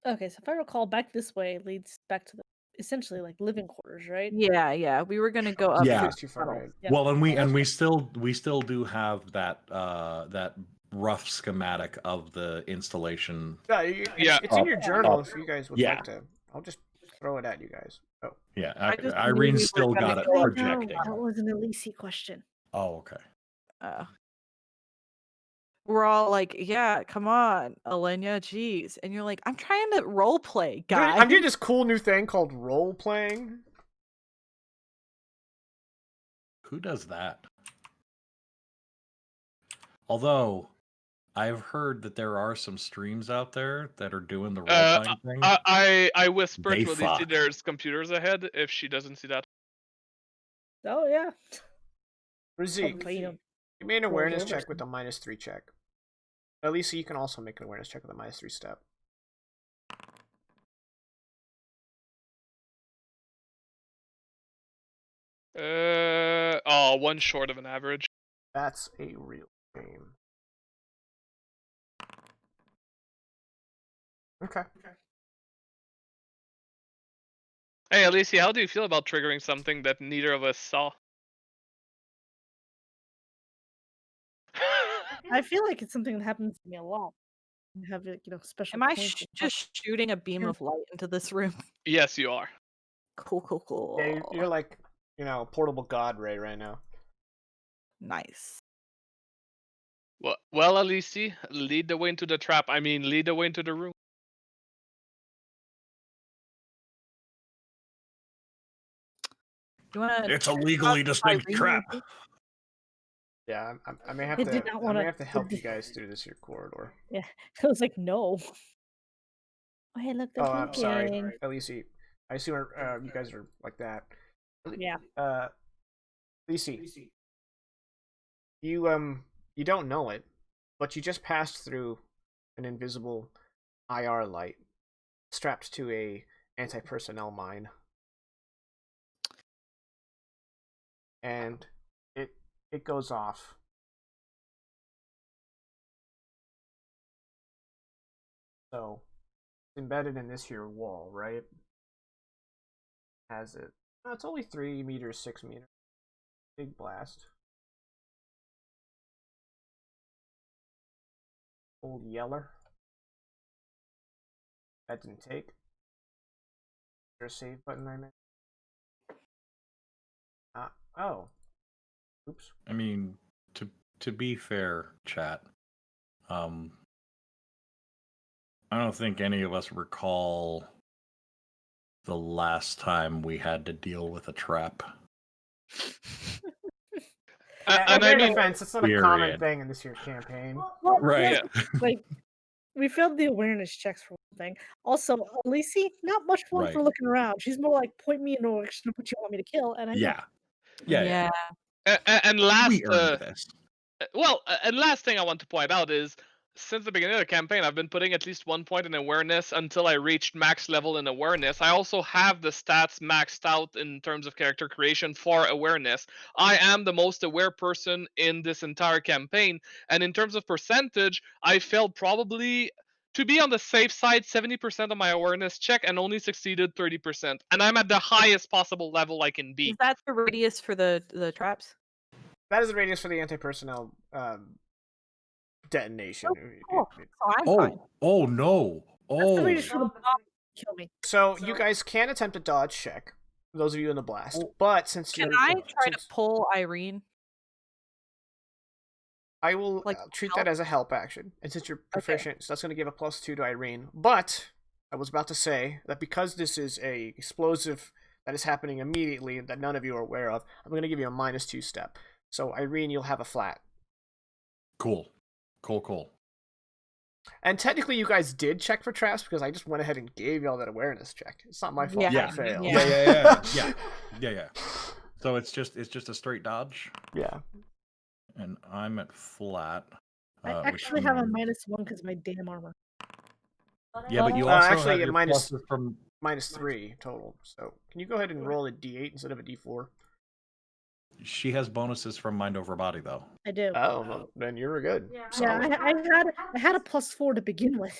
Okay, so if I recall, back this way leads back to the essentially like living quarters, right? Yeah. We were gonna go up. Yeah. Too far right. Yeah. Well, and we still do have that rough schematic of the installation. It's in your journal if you guys would like to. I'll just throw it at you guys. Yeah, I just knew we Irene were still gonna got it go up projecting. That was an Elise question. Oh, okay. We're all like, yeah, come on, Alenia, jeez. And you're like, I'm trying to role play, guys. I'm doing this cool new thing called role playing. Who does that? Although, I've heard that there are some streams out there that are doing the role-playing thing. I whispered They to Alicia fuck. there's computers ahead if she doesn't see that. Oh yeah. Razik, Hopefully, you don't you made an roll awareness over check with a -3 check. Elisa, you can also make an awareness check with a -3 step. One short of an average. That's a real shame. Okay. Hey, Alicia, how do you feel about triggering something that neither of us saw? I feel like it's something that happens to me a lot. I have special Am I points. of just shooting a beam of light into this room? Yes, you are. Cool. Yeah, you're like, portable god ray right now. Nice. Well, Alicia, lead the way into the trap. I mean, lead the way into the room. You wanna It's a legally distinct Irene trap. with me? Yeah, I may have I to. did not I wanna- may have to help you guys through this here corridor. Yeah, I was like, no. Oh, hey, look, they're Oh, I'm sorry, blinking. Elise. I assume you guys are like that. Yeah. Elise, you don't know it, but you just passed through an invisible IR light strapped to a anti-personnel mine, and it goes off. So it's embedded in this here wall, right? Has it? No, it's only 3 meters, 6 meters. Big blast. Old Yeller. That didn't take. Is there a save button I missed? Oh. Oops. I mean, to be fair, chat, I don't think any of us recall the last time we had to deal with a trap. And in I their mean, defense, it's not a common Period. thing in this year's campaign. Well, Right. yeah, like, we failed the awareness checks for one thing. Also, Elise, not much fun for Right. looking around. She's more like, point me in the direction of what you want me to kill, and I go, Yeah. and last, We earned this. and last thing I want to point out is, since the beginning of the campaign, I've been putting at least 1 point in awareness until I reached max level in awareness. I also have the stats maxed out in terms of character creation for awareness. I am the most aware person in this entire campaign, and in terms of percentage, I failed probably, to be on the safe side, 70% of my awareness check and only succeeded 30%. And I'm at the highest possible level I can be. Is that the radius for the traps? That is the radius for the anti-personnel detonation. cool. So I'm fine. Oh no. That's the Oh. way to shoot him. Kill me. So you guys can attempt a dodge check, those of you in the blast. Oh. But since Can you're, I try to since- pull Irene? I will like, treat help? that as a help action, and since you're proficient, so that's going to give a +2 to Irene. But I was about to say that because this is a explosive that is happening immediately that none of you are aware of, I'm going to give you a -2 step. So Irene, you'll have a flat. Cool. And technically, you guys did check for traps because I just went ahead and gave y'all that awareness check. It's not my fault. Yeah. I failed. Yeah. So it's just a straight dodge, Yeah. and I'm at flat. I which actually have a means- -1 because of my damn armor. Yeah, but you Uh, also actually, have your minus- pluses from. -3 total. So can you go ahead and roll a d8 instead of a d4? She has bonuses from mind over body, though. I do. Oh, well, then you're good. Yeah, Solid. I had a +4 to begin with,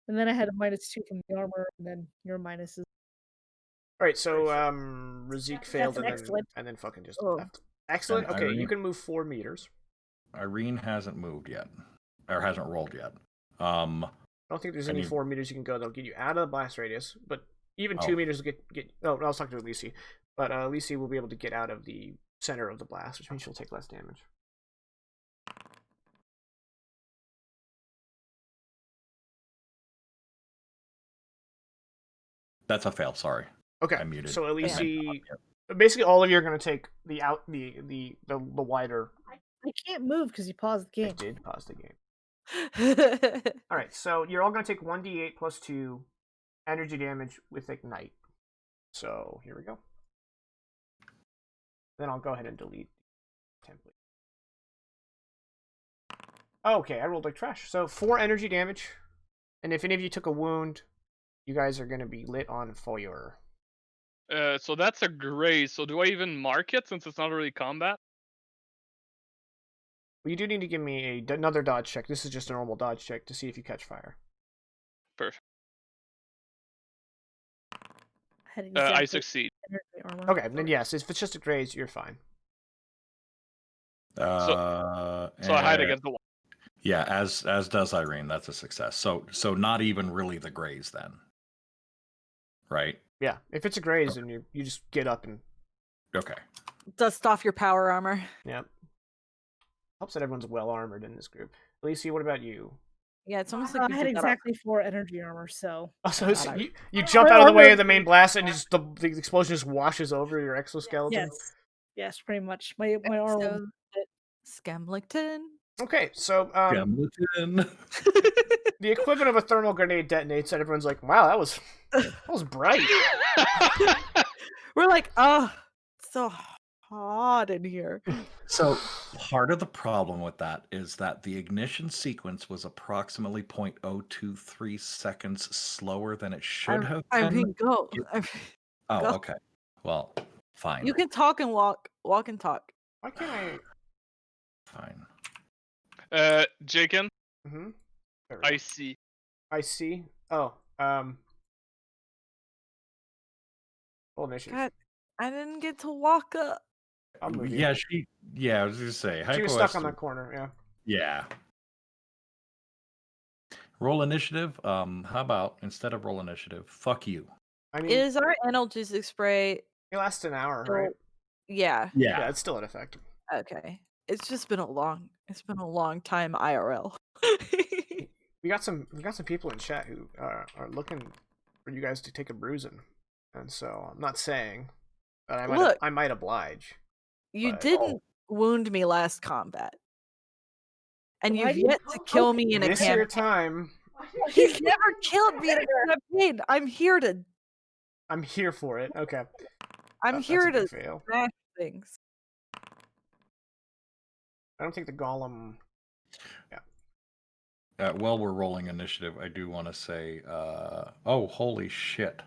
and then I had a -2 from the armor, and then your minuses. All right, so Razik failed an and excellent. then fucking just Oh. left. Excellent. And Okay, you Irene- can move 4 meters. Irene hasn't moved yet, or hasn't rolled yet. I don't think there's I any mean- 4 meters you can go that'll get you out of the blast radius, but Even 2 meters will get. Oh, I was talking to Lisi, but Lisi will be able to get out of the center of the blast, which means she'll take less damage. That's a fail. Sorry. Okay. I muted. So I meant Lisi, not basically all of you are going to take the wider. I can't move because you paused the I game. did pause the game. All right. So you're all going to take 1d8 plus 2 energy damage with Ignite. So here we go. Then I'll go ahead and delete the template. Okay, I rolled like trash. So 4 energy damage. And if any of you took a wound, you guys are going to be lit on fire. So that's a graze. So do I even mark it since it's not really combat? Well, you do need to give me another dodge check. This is just a normal dodge check to see if you catch fire. Perfect. Had I exactly succeed. energy armor. Okay, then yes, if it's just a graze, you're fine. So I hide against the wall. Yeah, as does Irene. That's a success. So not even really the graze then, right? Yeah, if it's a graze, then you just get up and Okay. Dust off your power armor. yep. Helps that everyone's well armored in this group. Alicia, what about you? Yeah, it's almost like I you had did that on- exactly 4 energy armor, so Oh, so God, I- you jump out of the way of the main blast and just the explosion just washes over your exoskeleton. yes, pretty much. My armor. So, Scamlington. Okay, so Skeleton. the equivalent of a thermal grenade detonates, and everyone's like, "Wow, that was bright." We're like, oh, it's so hot in here. So part of the problem with that is that the ignition sequence was approximately 0.023 seconds slower than it should have been. I mean, go. Oh, go. okay. Well, fine. You can talk and walk and talk. Why can't I? Fine. Jaken, Mm-hmm. I see. I see. Oh, roll initiative. God, I didn't get to walk up. I'll move you. Yeah, I was gonna say She was Hypo stuck has on to- that corner. Yeah. Yeah. Roll initiative. How about instead of roll initiative, fuck you. I mean, Is our analgesic spray? it lasts an hour, still- right? Yeah. Yeah, it's still in effect. Okay. It's just been a long. It's been a long time IRL. We got some people in chat who are looking for you guys to take a bruising, and so I'm not saying that Look. I might oblige. You But- didn't wound me last combat, and Why you've do you- yet to kill me in a This your campaign. time. He's never killed me in a campaign. I'm here to. I'm here for it. Okay. I'm That's here a big to fail. smash things. I don't think the golem. While we're rolling initiative, I do want to say, oh, holy shit.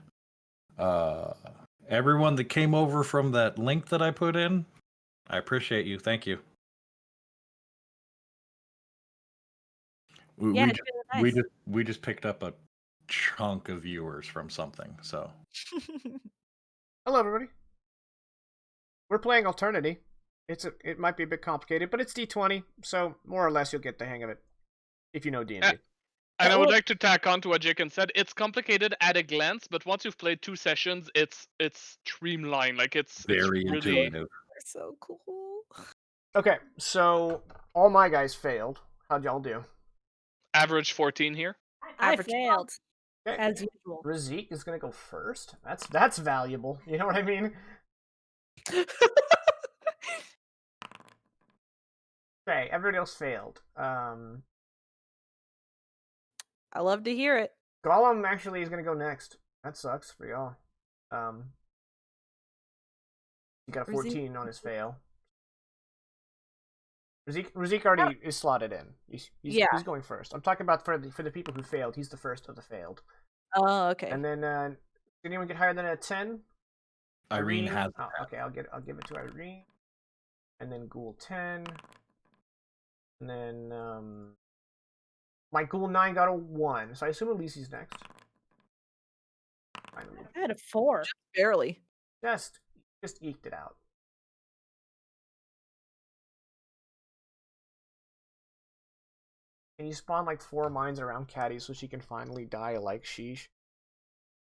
Everyone that came over from that link that I put in, I appreciate you. Thank you. Yeah, it's really nice. We just picked up a chunk of viewers from something. So Hello, everybody. We're playing Alternity. It might be a bit complicated, but it's D20, so more or less you'll get the hang of it if you know D&D. And I would like to tack on to what Jaken said. It's complicated at a glance, but once you've played 2 sessions, it's streamlined. Like it's very really intuitive. So cool. Okay, so all my guys failed. How'd y'all do? average 14 here. I Average failed Okay. as usual. Razik is gonna go first. That's valuable. You know what I mean? Okay, everybody else failed. I love to hear it. Gollum actually is gonna go next. That sucks for y'all. He got a 14 on his fail. Razik already is slotted in. He's going first. I'm talking about for the people who failed. He's the first of the failed. Oh, okay. And then did anyone get higher than a 10? Irene has Oh, okay, I'll give it to Irene. And then Ghoul 10. And then my Ghoul 9 got a 1. So I assume Elise's next. Finally. I had a 4. Barely. Just eked it out. Can you spawn like 4 mines around Caddy so she can finally die like sheesh?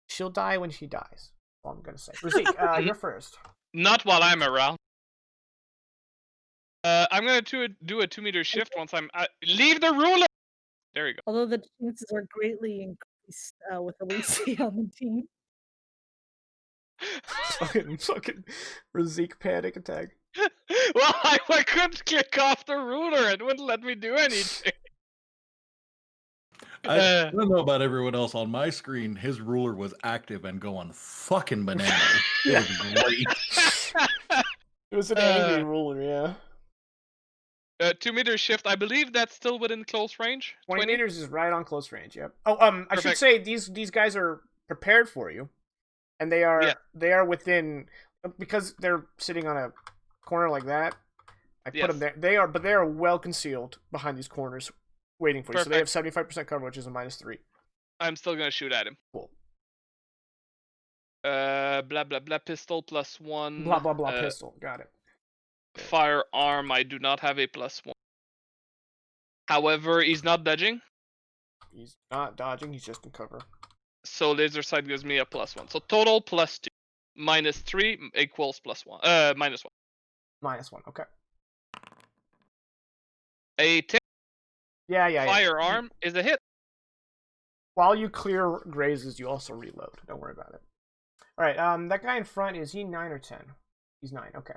She'll die when she dies. That's all I'm gonna say. Razik, you're first. Not while I'm around. I'm gonna do a 2-meter shift once I'm leave the ruler. There you go. Although the chances are greatly increased with Alicia on the team. fucking Razik panic attack. Well, I couldn't click off the ruler. It wouldn't let me do anything. I don't know about everyone else on my screen. His ruler was active and going fucking bananas. It was great. It was an angry ruler, yeah. 2-meter shift. I believe that's still within close range. 20 meters is right on close range. Yep. Oh, I should Perfect. say these guys are prepared for you, and they are within, because they're sitting on a corner like that. I put them there. They are well concealed behind these corners, waiting for you. So they have 75% cover, which is a -3. I'm still gonna shoot at him. Cool. Blah blah blah. Pistol +1. Blah blah blah. Pistol. Got it. Firearm. I do not have a +1. However, he's not dodging. He's not dodging. He's just in cover. So laser sight gives me a +1. So total +2. -3 equals +1. -1. -1. Okay. A 10 Yeah. firearm is a hit. While you clear grazes, you also reload. Don't worry about it. All right. That guy in front, is he 9 or 10? He's 9. Okay.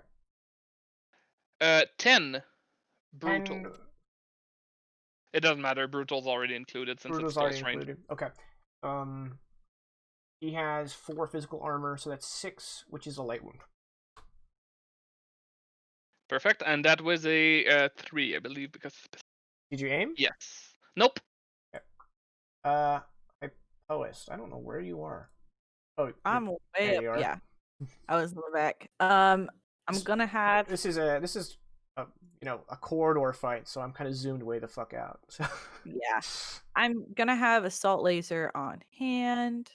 10. Brutal. 10, It doesn't matter. Brutal's already included since Brutal's it's already close range. included. Okay. He has 4 physical armor, so that's 6, which is a light wound. Perfect. And that was a 3, I believe, because. Did you aim? Yes. Nope. Okay. Poest. I don't know where you are. Oh, I'm way you up. are. Yeah, I was in the back. I'm gonna have. This is a a corridor fight, so I'm kind of zoomed way the fuck out. So. Yeah, I'm gonna have assault laser on hand.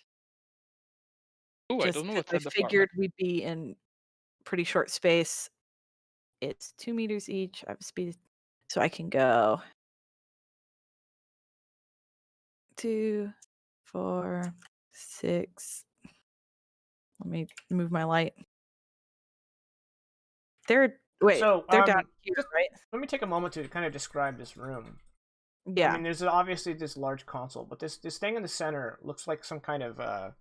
Ooh, I Just don't know 'cause what I the figured we'd be in pretty short space. It's 2 meters each. I have speed, so I can go 2, 4, 6. Let me move my light. They're So, they're down here, just- right? Let me take a moment to kind of describe this room. Yeah. I mean, there's obviously this large console, but this thing in the center looks like some kind of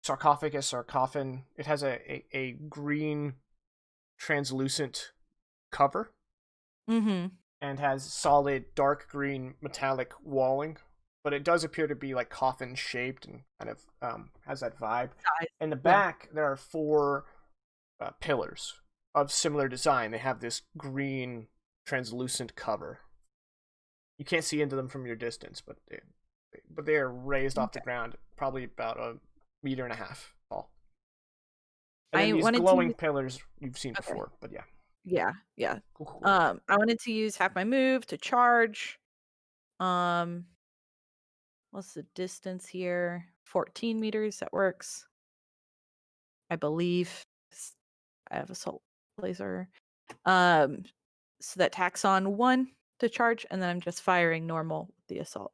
sarcophagus or coffin. It has a green translucent cover Mm-hmm. and has solid dark green metallic walling, but it does appear to be like coffin shaped and kind of has that vibe. In the back, there are 4 pillars of similar design. They have this green translucent cover. You can't see into them from your distance, but they are raised off the ground, probably about 1.5 meters tall. And then these glowing pillars you've seen before, but yeah. Yeah. Cool. I wanted to use half my move to charge. What's the distance here? 14 meters. That works, I believe. I have assault laser. So that tacks on 1 to charge, and then I'm just firing normal with the assault.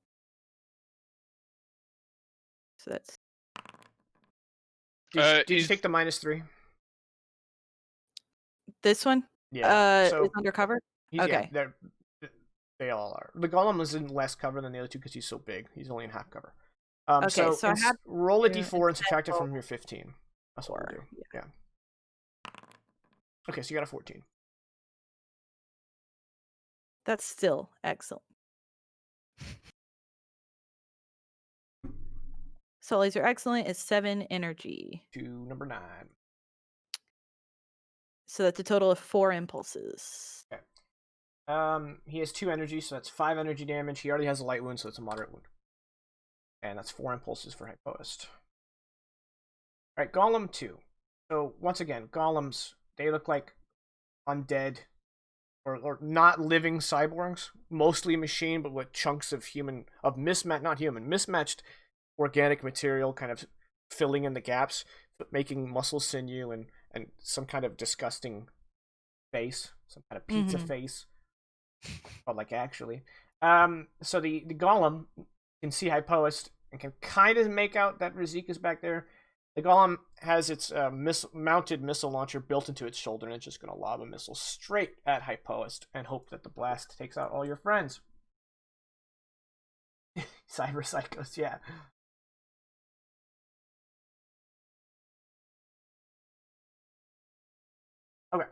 So that's. Did you take the -3? This one? Yeah. So is undercover? Okay. Yeah, they all are. The golem is in less cover than the other 2 because he's so big. He's only in half cover. Okay, so I have roll a to d4 and subtract it roll from your 15. That's what we'll do. Yeah. Okay, so you got a 14. That's still excellent. So laser excellent is 7 energy. To number 9. So that's a total of 4 impulses. Okay. He has 2 energy, so that's 5 energy damage. He already has a light wound, so it's a moderate wound. And that's 4 impulses for Hypoest. Alright, Golem 2. So, once again, Golems, they look like undead or not living cyborgs. Mostly machine, but with chunks of mismatched organic material kind of filling in the gaps, but making muscle sinew and some kind of disgusting face, some kind of pizza face. But like actually. So the golem can see Hypoest and can kind of make out that Razik is back there. The golem has its mounted missile launcher built into its shoulder, and it's just going to lob a missile straight at Hypoist and hope that the blast takes out all your friends. Cyber Psychos, yeah. Okay,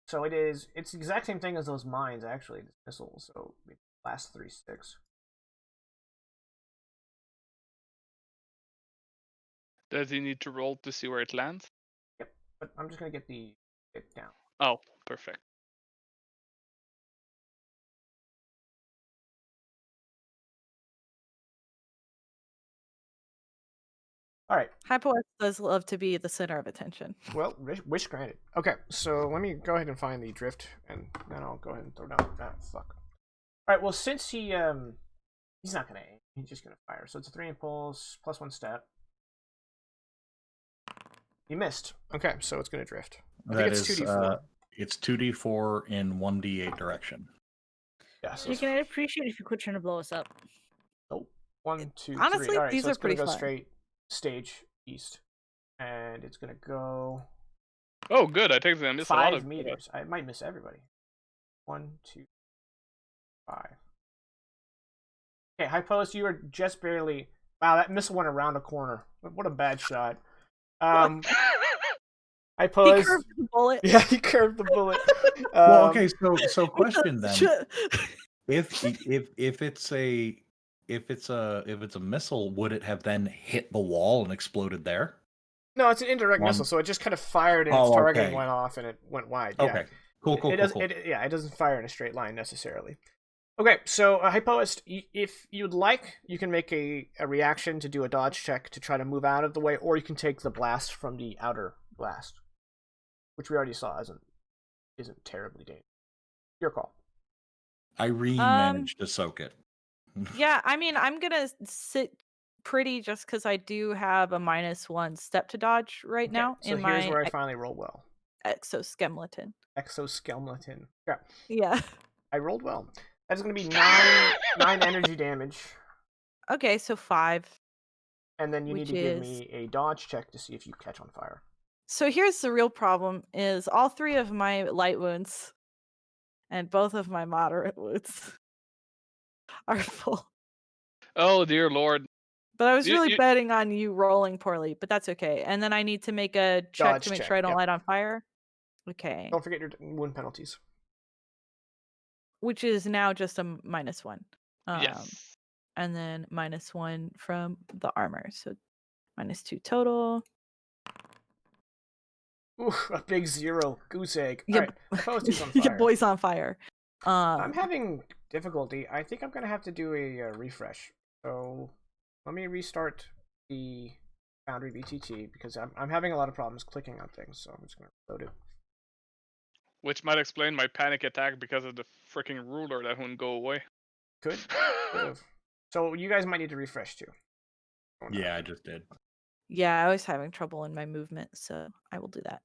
so it's the exact same thing as those mines, actually, this missile, so it lasts 3 sticks. Does he need to roll to see where it lands? Yep, but I'm just going to get the stick down. Oh, perfect. Alright. Hypox does love to be the center of attention. Well, wish granted. Okay, so let me go ahead and find the drift, and then I'll go ahead and throw down. Ah, fuck. Alright, well, since he's not going to aim, he's just going to fire. So it's a 3 impulse, plus 1 step. He missed. Okay, so it's going to drift. I think it's 2d4. It's 2d4 in 1d8 direction. Yeah, so Chicken, I'd appreciate if you quit trying to blow us up. oh, 1, 2, 3. Honestly, All right, these so are it's going to pretty go fun. straight stage east. And it's going to go Oh, good. I think I missed a lot 5 of meters. I might miss everybody. 1, 2, 5. Okay, Hypolis, you are just barely... Wow, that missile went around a corner. What a bad shot. He Hypolis... curved the bullet. Yeah, he curved the bullet. Well, okay, so question then: if it's a missile, would it have then hit the wall and exploded there? No, it's an indirect missile, so it just kind of fired and its targeting okay. went off and it went wide. Okay, Yeah. cool. It doesn't fire in a straight line necessarily. Okay, so Hypoist, if you'd like, you can make a reaction to do a dodge check to try to move out of the way, or you can take the blast from the outer blast, which we already saw isn't terribly dangerous. Your call. Irene managed to soak it. Yeah, I mean, I'm gonna sit pretty just because I do have a -1 step to dodge right Okay, now so in here's my where I finally roll well. exoskeleton. Exoskeleton. Yeah, Yeah. I rolled well. That's going to be 9 energy damage, Okay, so 5. and then you need Which to give is- me a dodge check to see if you catch on fire. So here's the real problem: is all 3 of my light wounds and both of my moderate wounds are full. Oh dear lord. But I was You- really you- betting on you rolling poorly, but that's okay. And then I need to make a check Dodge to make check, sure I don't yep. light on fire. Okay. Don't forget your wound penalties. Which is now just a -1. Yes. And then -1 from the armor. So -2 total. Ooh, a big 0. Goose egg. Yep. Alright, Hypoist is on Your fire. boy's on fire. I'm having difficulty. I think I'm going to have to do a refresh. So let me restart the Foundry BTT because I'm having a lot of problems clicking on things. So I'm just going to load it. Which might explain my panic attack because of the freaking ruler that wouldn't go away. Could have. So you guys might need to refresh too. Oh, no. Yeah, I just did. Yeah, I was having trouble in my movement, so I will do that.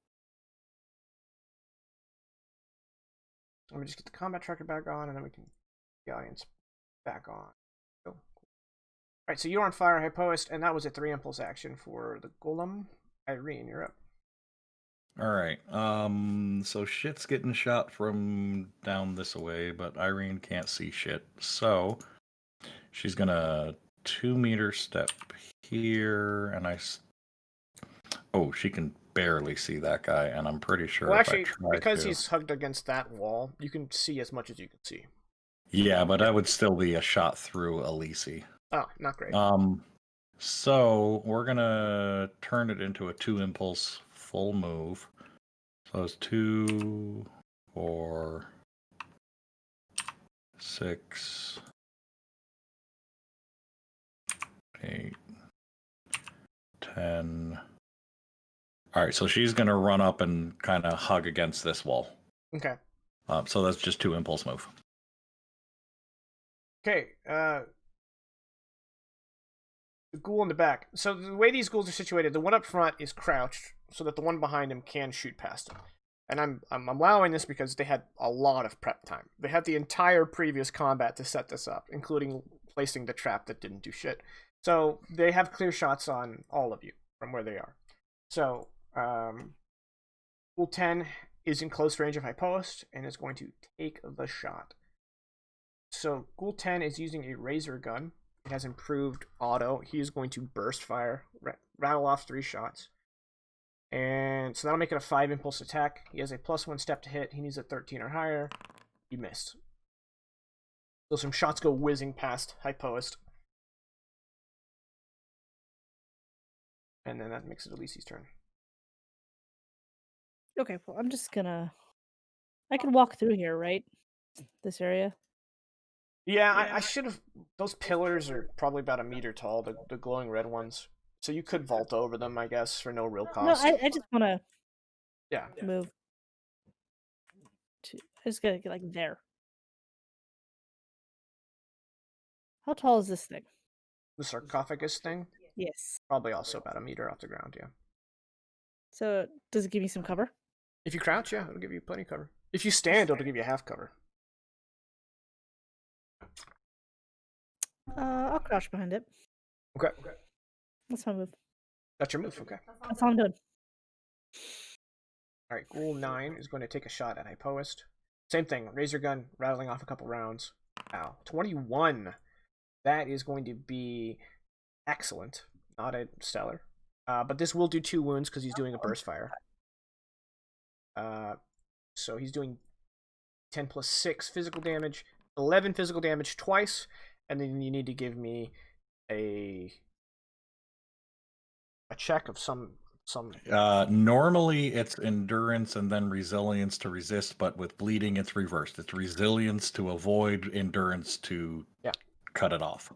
Let me just get the combat tracker back on, and then we can get the audience back on. Oh, cool. Alright, so you're on fire, Hypoist, and that was a 3 impulse action for the Golem. Irene, you're up. All right. So shit's getting shot from down this way, but Irene can't see shit. So she's gonna 2-meter step here, and oh, she can barely see that guy, and I'm pretty sure. Well, if actually, I try because to... he's hugged against that wall, you can see as much as you can see. Yeah, but that would still be a shot through Elise. Oh, not great. So we're gonna turn it into a 2-impulse full move. So it's 2, 4, 6, 8, 10. All right, so she's gonna run up and kind of hug against this wall. Okay. So that's just 2 impulse move. Okay, the ghoul in the back. So the way these ghouls are situated, the one up front is crouched, so that the one behind him can shoot past him. And I'm allowing this because they had a lot of prep time. They had the entire previous combat to set this up, including placing the trap that didn't do shit. So they have clear shots on all of you from where they are. So Pool 10 is in close range of Hypost and is going to take the shot. So Ghoul 10 is using a razor gun. It has improved auto. He is going to burst fire, rattle off 3 shots. And so that'll make it a 5 impulse attack. He has a +1 step to hit. He needs a 13 or higher. He missed. So some shots go whizzing past Hypost. And then that makes it Elise's turn. Okay, well, I'm just gonna. I can walk through here, right? This area. Yeah, I should have. Those pillars are probably about 1 meter tall, the glowing red ones. So you could vault over them, I guess, for no real No, cost. I just want to Yeah. move. I just gotta get like there. How tall is this thing? The sarcophagus thing? Yes. Probably also about 1 meter off the ground, yeah. So does it give me some cover? If you crouch, yeah, it'll give you plenty of cover. If you stand, it'll give you half cover. I'll crouch behind it. Okay. That's my move. That's your move, okay. That's all I'm doing. Alright, Ghoul 9 is going to take a shot at Hypoist. Same thing, razor gun, rattling off a couple rounds. Ow. 21. That is going to be excellent. Not a stellar. But this will do 2 wounds because he's doing a burst fire. So he's doing 10 plus 6 physical damage, 11 physical damage twice, and then you need to give me a check of some. Normally it's endurance and then resilience to resist, but with bleeding it's reversed. It's resilience to avoid, endurance to cut it off.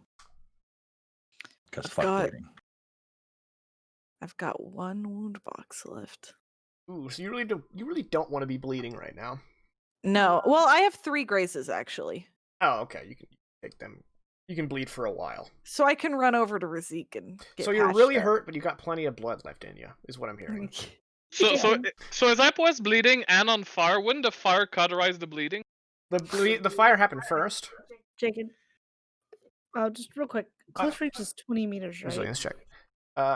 Because fuck bleeding. I've got 1 wound box left. Ooh, so you really don't want to be bleeding right now. No, well, I have 3 graces actually. Oh, okay. You can take them. You can bleed for a while. So I can run over to Razik and get So you're patched really up. hurt, but you got plenty of blood left in you, is what I'm hearing. So as Hypoist bleeding and on fire, wouldn't the fire cauterize the bleeding? The fire happened first. Jacob. Just real quick. Close range is 20 meters, right? Resilience check.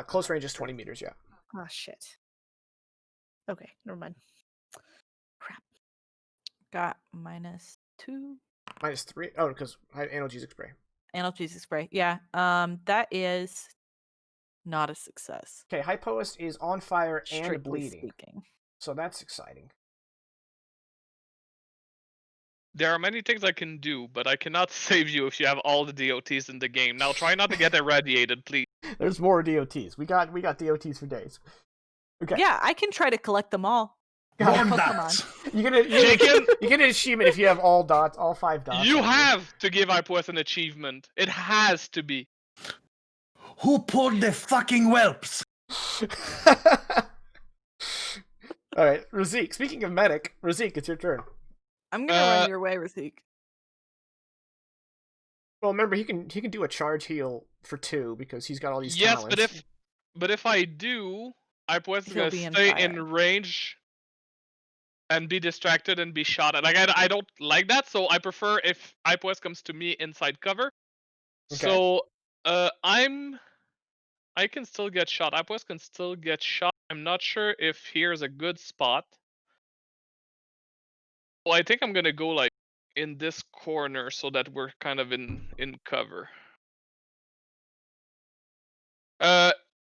Close range is 20 meters, yeah. Oh, shit. Okay, never mind. Crap. Got -2. -3. Oh, because I had analgesic spray. Analgesic spray. Yeah. That is not a success. Okay, Hypoist is on fire and Strictly bleeding. speaking. So that's exciting. There are many things I can do, but I cannot save you if you have all the DOTs in the game. Now try not to get irradiated, please. There's more DOTs. We got DOTs for days. Okay. Yeah, I can try to collect them all. God, More Pokemon. dots. you get an achievement if you have all 5 dots. You have to give Hypoist an achievement. It has to be. Who pulled the fucking whelps? Alright, Razik. Speaking of medic, Razik, it's your turn. I'm gonna run your way, Razik. Well, remember he can do a charge heal for 2 because he's got all these Yes, talents. but if I do, Hypoist is He'll gonna be in stay fire. in range and be distracted and be shot at. Like I don't like that, so I prefer if Hypoist comes to me inside cover. Okay. So I can still get shot. Hypoist can still get shot. I'm not sure if here's a good spot. Well, I think I'm gonna go like in this corner so that we're kind of in cover.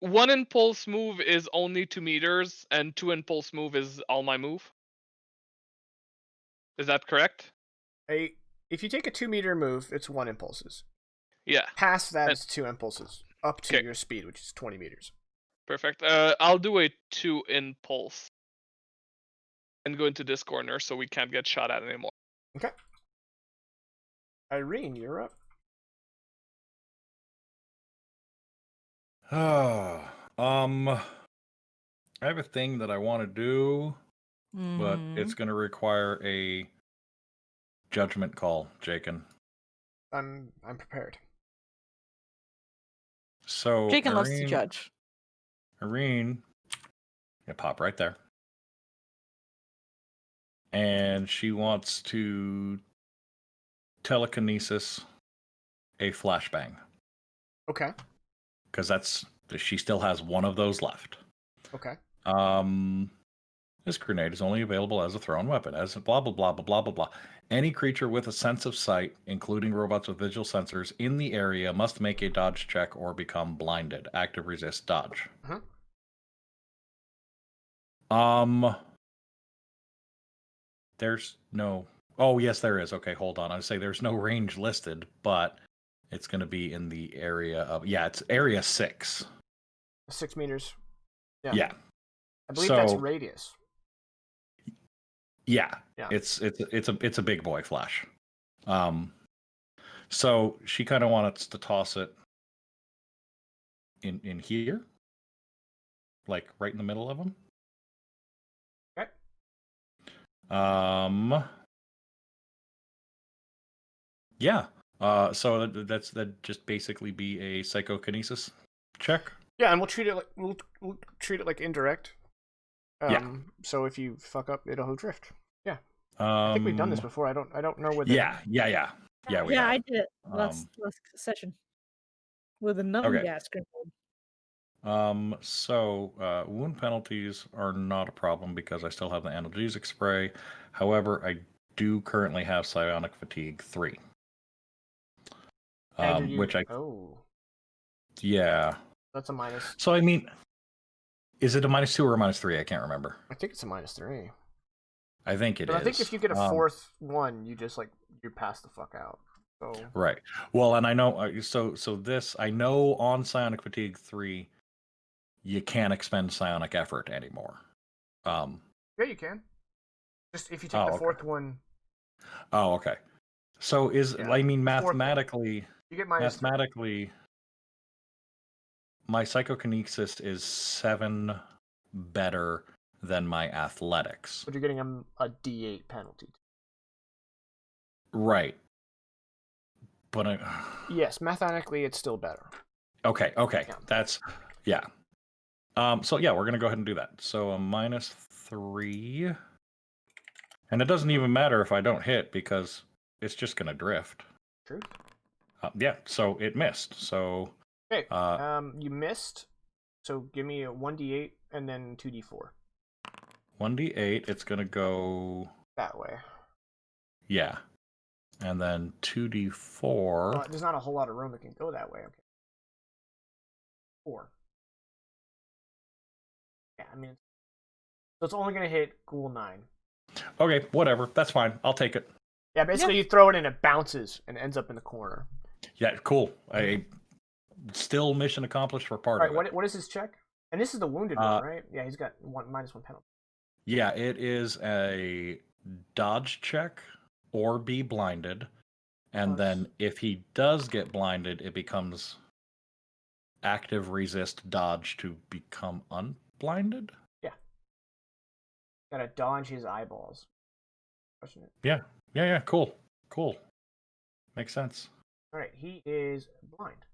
1 impulse move is only 2 meters, and 2 impulse move is all my move. Is that correct? If you take a 2-meter move, it's 1 impulses. Yeah. Past that, it's 2 impulses. Up to Okay. your speed, which is 20 meters. Perfect. I'll do a 2 impulse and go into this corner so we can't get shot at anymore. Okay. Irene, you're up. I have a thing that I want to do, but it's going to require a judgment call, Jakin. I'm prepared. So Jakin loves to judge. Irene, you pop right there. And she wants to telekinesis a flashbang. Okay. because she still has one of those left. Okay. This grenade is only available as a thrown weapon, as blah blah blah blah blah blah blah. Any creature with a sense of sight, including robots with visual sensors, in the area must make a dodge check or become blinded. Active resist dodge. There's no. Oh yes, there is. Okay, hold on. I say there's no range listed, but it's going to be in the area of it's area 6. 6 meters. Yeah. I believe that's radius. Yeah. Yeah. It's a big boy flash. So she kind of wants to toss it in here, like right in the middle of them. Okay. Yeah. So that just basically be a psychokinesis check. Yeah, and we'll treat it like indirect. So if you fuck up, it'll drift. Yeah. I think we've done this before. I don't know whether. Yeah. We have. I did it last session with a numbing gas grenade. So wound penalties are not a problem because I still have the analgesic spray. However, I do currently have psionic fatigue 3. Which yeah. That's a minus. So I mean, is it a -2 or a -3? I can't remember. I think it's a -3. I think it is. I think if you get a 4th one, you just you pass the fuck out. So right. Well, and I know so this I know on psionic fatigue 3, you can't expend psionic effort anymore. Yeah, you can. Just if you take the 4th one. Oh, okay. So I mean mathematically, you get mathematically, my psychokinesis is 7 better than my athletics. But you're getting a D8 penalty. Right. But yes, mathematically it's still better. Okay. That's so yeah, we're gonna go ahead and do that. So a -3, and it doesn't even matter if I don't hit because it's just gonna drift. True. Yeah. So it missed. So okay. You missed. So give me a 1d8 and then 2d4. 1d8. It's gonna go that way. Yeah. And then 2d4. Well, there's not a whole lot of room that can go that way. Okay. 4. Yeah, I mean, so it's only going to hit ghoul 9. Okay, whatever. That's fine. I'll take it. Yeah, basically you throw it and it bounces and ends up in the corner. Yeah, cool. Still mission accomplished for part of it. What is his check? And this is the wounded one, right? Yeah, he's got -1 penalty. Yeah, it is a dodge check or be blinded. And then if he does get blinded, it becomes active resist dodge to become unblinded. Yeah. Gotta dodge his eyeballs. Yeah. Cool. Makes sense. Alright, he is blind.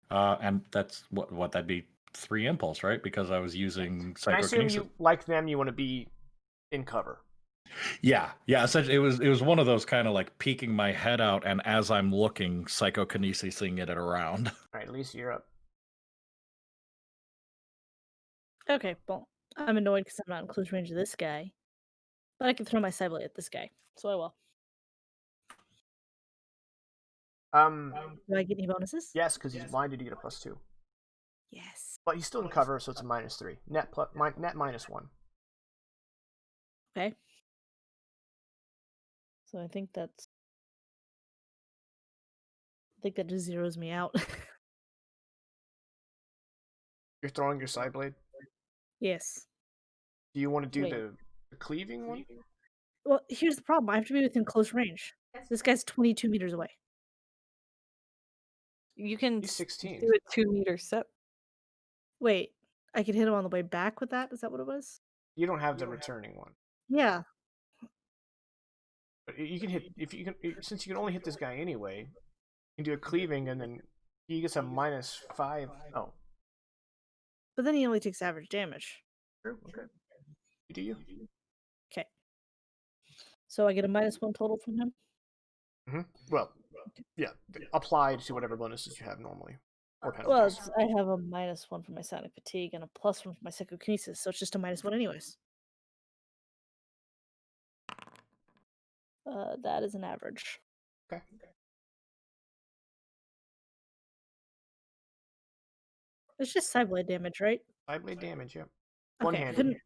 And that's what that'd be 3 impulse, right? Because I was using psychokinesis. I assume like them, you want to be in cover. Yeah. Essentially, it was one of those kind of like peeking my head out, and as I'm looking, psychokinesising it around. All right, at least you're up. Okay, well, I'm annoyed because I'm not in close range of this guy, but I can throw my cyblade at this guy, so I will. Do I get any bonuses? Yes, because he's blinded. You get a +2. Yes. But he's still in cover, so it's a -3. Net -1. Okay. So I think that just zeroes me out. You're throwing your side blade? Yes. Do you want to do the cleaving one? Well, here's the problem. I have to be within close range. This guy's 22 meters away. You can He's 16. do a 2-meter step. Wait, I could hit him on the way back with that? Is that what it was? You don't have the returning one. Yeah. But you can hit since you can only hit this guy anyway. You can do a cleaving and then he gets a -5. Oh. But then he only takes average damage. True. Okay. You do you? Okay. So I get a -1 total from him? Mm-hmm. Well, yeah. Applied to whatever bonuses you have normally. Or Well, penalties. I have a -1 for my psionic fatigue and a +1 for my psychokinesis, so it's just a -1 anyways. That is an average. Okay. It's just sideblade damage, right? Sideblade damage, yep. Okay, One-handed.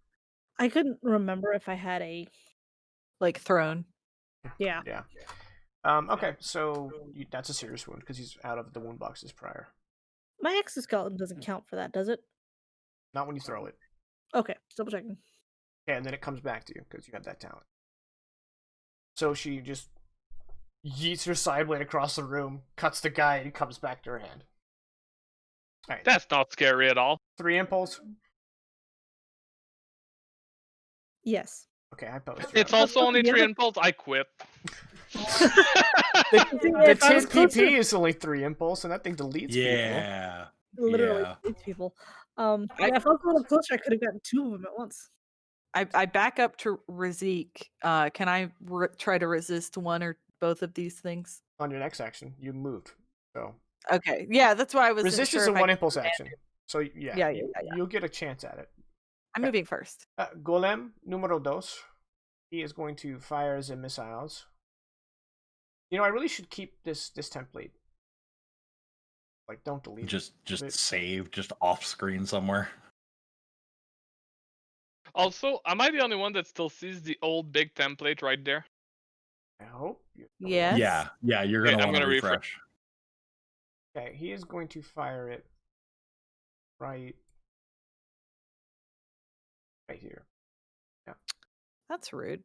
I couldn't remember if I had a Like thrown. yeah. Yeah. Okay, so that's a serious wound because he's out of the wound boxes prior. My exoskeleton doesn't count for that, does it? Not when you throw it. Okay, just double checking. Okay, and then it comes back to you because you have that talent. So she just yeets her sideblade across the room, cuts the guy, and it comes back to her hand. All right. That's not scary at all. 3 impulse. Yes. Okay, I posed. It's also only 3 impulse. I quit. The If I was TIS closer- PP is only 3 impulse, and that thing deletes people. Yeah. Literally, Yeah. these people. Yeah, if I was a little closer, I could have gotten 2 of them at once. I back up to Razik. Can I try to resist one or both of these things? On your next action, you moved. So Okay, yeah, that's why I was resist sure is a if I 1 could impulse command action. it. So yeah, Yeah. you'll get a chance at it. I'm moving first. Golem numero dos. He is going to fire his missiles. You know, I really should keep this template. Like, don't delete Just it. save, just off screen somewhere. Also, am I the only one that still sees the old big template right there? I hope. Yes. Yeah, you're Okay, gonna I'm want to gonna refresh. Okay, he is going to fire it right here. That's rude.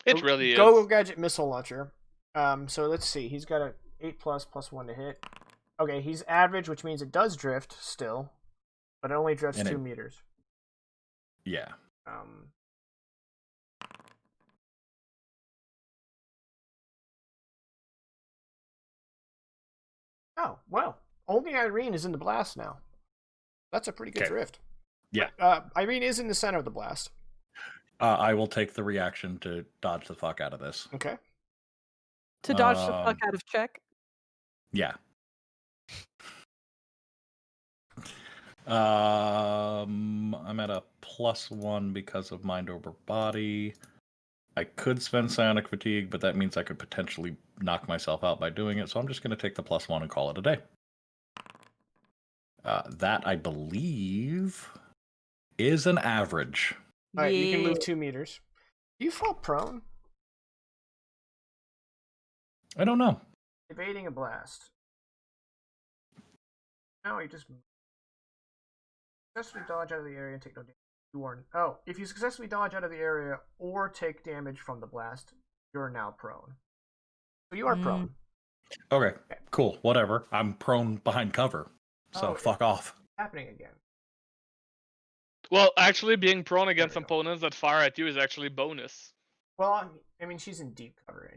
It really is. Go Gadget missile launcher. So let's see. He's got a 8+ +1 to hit. Okay, he's average, which means it does drift still, but it only drifts And 2 it- meters. Yeah. Oh, well. Only Irene is in the blast now. That's a pretty good Okay. drift. Yeah. But, Irene is in the center of the blast. I will take the reaction to dodge the fuck out of this. Okay. To dodge the fuck out of check. Yeah. I'm at a +1 because of mind over body. I could spend psionic fatigue, but that means I could potentially knock myself out by doing it. So I'm just going to take the +1 and call it a day. That I believe is an average. All right, you can Yeah. move 2 meters. Do you fall prone? I don't know. Evading a blast. No, you just successfully dodge out of the area and take no damage. If you successfully dodge out of the area or take damage from the blast, you're now prone. So you are prone. Okay, cool. Whatever. I'm prone behind cover. So fuck off. It's happening again. Well, actually, being prone against There we go. opponents that fire at you is actually bonus. Well, I mean, she's in deep cover.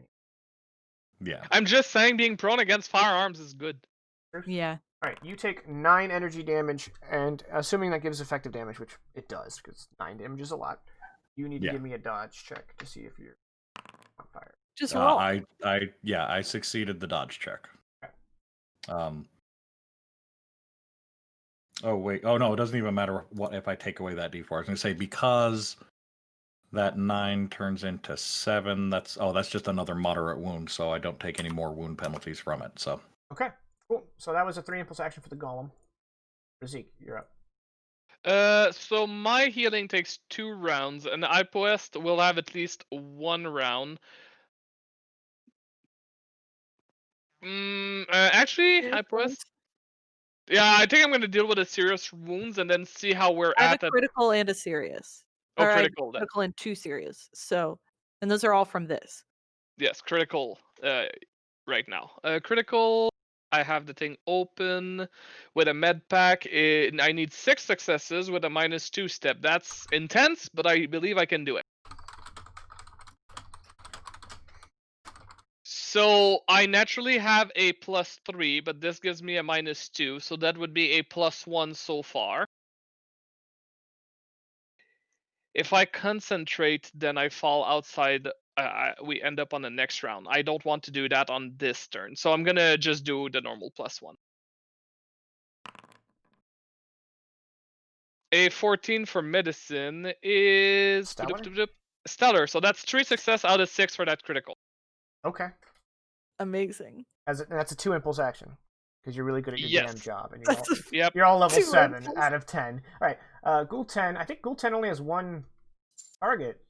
Yeah. I'm just saying being prone against firearms is good. Yeah. All right, you take 9 energy damage, and assuming that gives effective damage, which it does, because 9 damage is a lot, you need to Yeah. give me a dodge check to see if you're on fire. Just roll. I succeeded the dodge check. Okay. Oh wait. Oh no, it doesn't even matter what if I take away that D4. I was gonna say because that 9 turns into 7. That's just another moderate wound, so I don't take any more wound penalties from it. So Okay, cool. So that was a 3 impulse action for the golem. Razik, you're up. So my healing takes 2 rounds, and the Ipoest will have at least 1 round. Actually, Ipoest. Yeah, I think I'm gonna deal with the serious wounds and then see how we're I have at. a critical and a serious. Oh, Or I have critical then. critical and 2 serious. So, and those are all from this. Yes, critical. Right now. Critical. I have the thing open with a med pack. I need 6 successes with a -2 step. That's intense, but I believe I can do it. So I naturally have a +3, but this gives me a -2, so that would be a +1 so far. If I concentrate, then I fall outside. We end up on the next round. I don't want to do that on this turn, so I'm gonna just do the normal +1. A 14 for medicine is Stellar? stellar. So that's 3 success out of 6 for that critical. Okay. Amazing. That's a 2 impulse action because you're really good at your Yes. damn job, and That's Yep. you're all level 2 7 impulse. out of 10. All right. Ghoul 10. I think Ghoul 10 only has 1 target,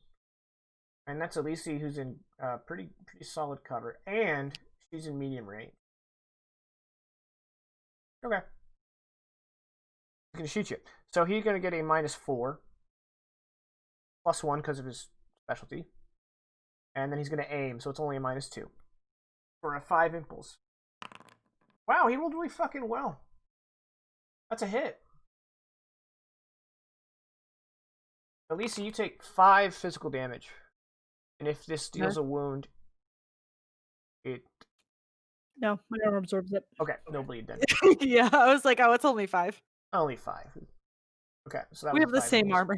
and that's Elise, who's in pretty solid cover, and she's in medium range. Okay. He's gonna shoot you. So he's gonna get a -4, +1 because of his specialty, and then he's gonna aim. So it's only a -2 for a 5 impulse. Wow, he rolled really fucking well. That's a hit. Elisa, you take 5 physical damage, and if this deals a wound, it. No, my armor absorbs it. Okay, no bleed then. Yeah, I was like, oh, it's only 5. Only 5. Okay, so that We was have the 5 same impulse. armor.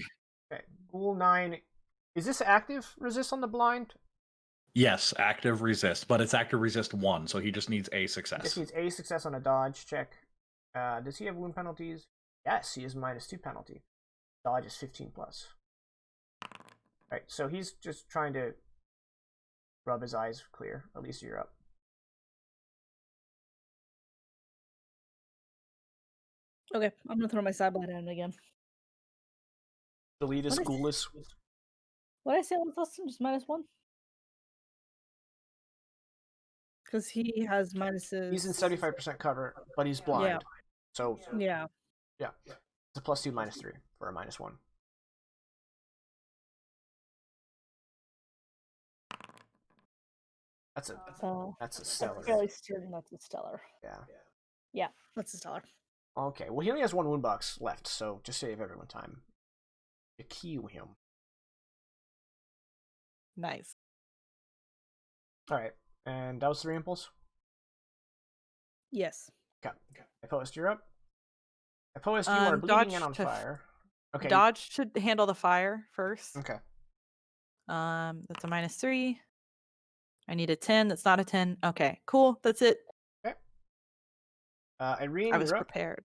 Okay, Ghoul 9. Is this active resist on the blind? Yes, active resist, but it's active resist 1, so he just needs a He success. just needs a success on a dodge check. Does he have wound penalties? Yes, he has -2 penalty. Dodge is 15+. Right, so he's just trying to rub his eyes clear. At least you're up. Okay, I'm gonna throw my sidelight at him again. Deletus, What is- Ghoulis. What did I say was less than just -1? Because he has minuses. He's in 75% cover, but he's blind. So, Yeah. yeah. It's a +2, -3 for a -1. That's a stellar. That's fairly certain that's a stellar. Yeah. Yeah, that's a stellar. Okay, well, he only has 1 wound box left, so just save everyone time. You kill him. Nice. Alright, and that was 3 impulse? Yes. Okay. Opposed, you're up. Opposed, you are bleeding and on fire. Okay. Dodge should handle the fire first. Okay. That's a -3. I need a 10. That's not a 10. Okay, cool. That's it. Okay. Irene, I was you're up. prepared.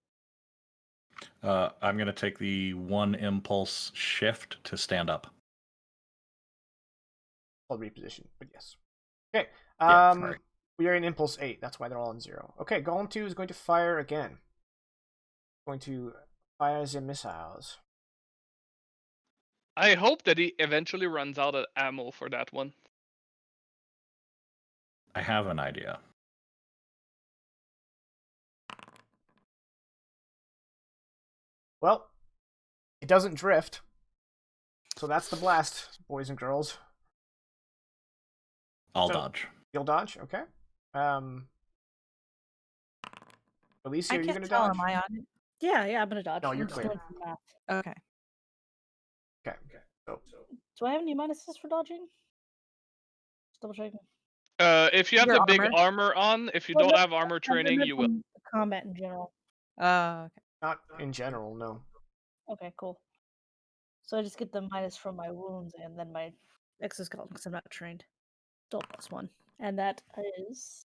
I'm going to take the 1 impulse shift to stand up. I'll reposition, but yes. Okay. Yeah, sorry. We are in impulse 8. That's why they're all in 0. Okay, Golem 2 is going to fire again. Going to fire the missiles. I hope that he eventually runs out of ammo for that one. I have an idea. Well, it doesn't drift. So that's the blast, boys and girls. I'll dodge. You'll dodge? Okay. Alicia, I are you can't going to tell. dodge? Am I on it? Yeah, I'm gonna dodge. No, you're I'm just clear. doing some math. Okay. Okay. So, Do I have any minuses for dodging? Just double checking. If you have Your the big armor? armor on, if you Well, don't no, have armor training, you will. Combat in general. Okay. not in general, no. Okay, cool. So I just get the minus from my wounds and then my exoskeleton because I'm not trained. Still +1. And that is.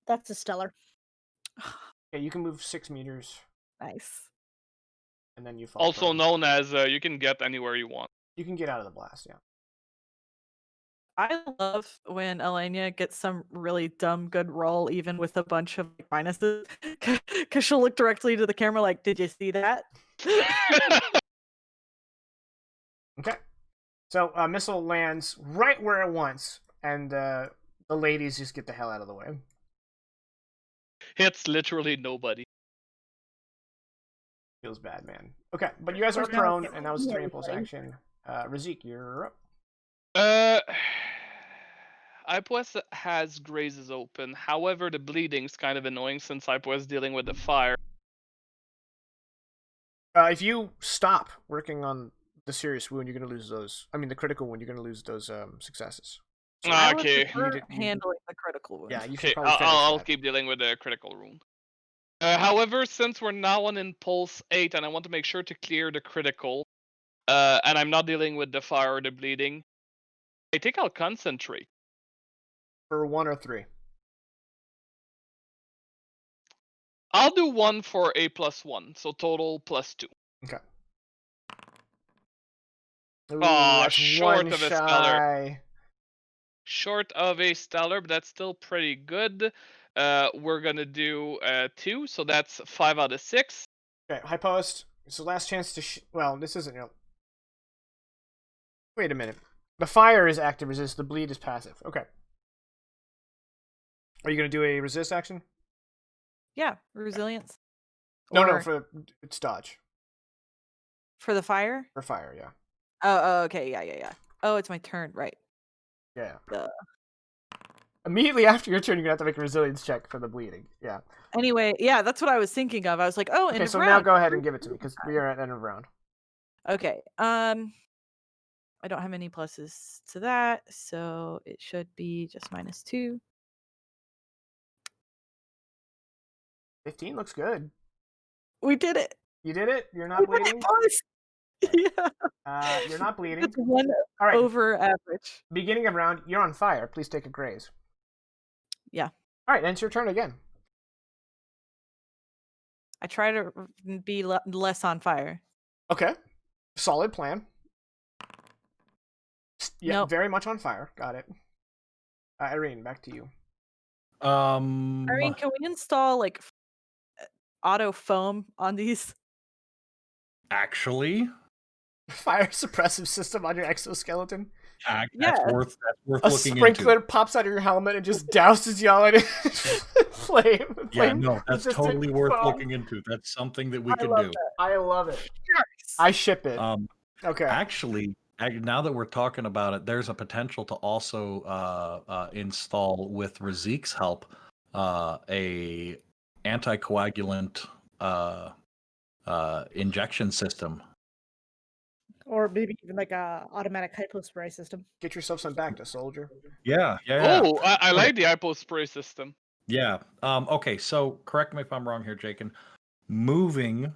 That's a stellar. Okay, you can move 6 meters, Nice. and then you fall. Also prone. known as you can get anywhere you want. You can get out of the blast, yeah. I love when Elena gets some really dumb good roll, even with a bunch of minuses, because she'll look directly to the camera like, "Did you see that?" Okay. So, missile lands right where it wants, and the ladies just get the hell out of the way. Hits literally nobody. Feels bad, man. Okay, but you guys are prone, and that was 3 impulse action. Razik, you're up. Ipoes has grazes open. However, the bleeding's kind of annoying since Ipoes dealing with the fire. If you stop working on the serious wound, you're going to lose those. I mean, the critical wound, you're going to lose those successes. So I would Okay. prefer You need- handling the critical wound. Yeah, you should Okay, probably finish I'll that. keep dealing with the critical wound. However, since we're now on impulse 8 and I want to make sure to clear the critical, and I'm not dealing with the fire or the bleeding, I think I'll concentrate. For 1 or 3. I'll do 1 for a +1, so total +2. Okay. Ooh, Aw, that's short one of a stellar. shy. Short of a stellar, but that's still pretty good. We're gonna do 2, so that's 5 out of 6. Okay, high post. It's the last chance to. Well, this isn't. Wait a minute. The fire is active resist. The bleed is passive. Okay. Are you gonna do a resist action? Yeah, resilience. No, Or it's dodge for the fire. for fire. Yeah. Oh, okay, yeah. Oh, it's my turn, right? Yeah. Duh. Immediately after your turn, you're gonna have to make a resilience check for the bleeding. Yeah. Anyway, yeah, that's what I was thinking of. I was like, oh, Okay, end of so round. now go ahead and give it to me because we are at end of round. Okay. I don't have any pluses to that, so it should be just -2. 15 looks good. We did it. You did it. You're We not did it, bleeding. boys. Yeah. You're not bleeding. It's 1 All right. over average. Beginning of round, you're on fire. Please take a graze. Yeah. All right, and it's your turn again. I try to be less on fire. Okay. Solid plan. Yeah, Nope. very much on fire. Got it. Irene, back to you. Irene, can we install like auto foam on these? Actually, Fire suppressive system on your exoskeleton. that's Yeah. worth A looking sprinkler into. pops out of your helmet and just douses y'all in flame. Yeah, no, that's resistant totally worth foam. looking into. That's something that we I could love do. that. I love it. Yes. I ship it. Okay. Actually, now that we're talking about it, there's a potential to also install, with Razik's help, a anticoagulant injection system. Or maybe even like a automatic hypo spray system. Get yourself some back to soldier. Yeah. Oh, I like the hypo spray system. Yeah. Okay, so correct me if I'm wrong here, Jakin. Moving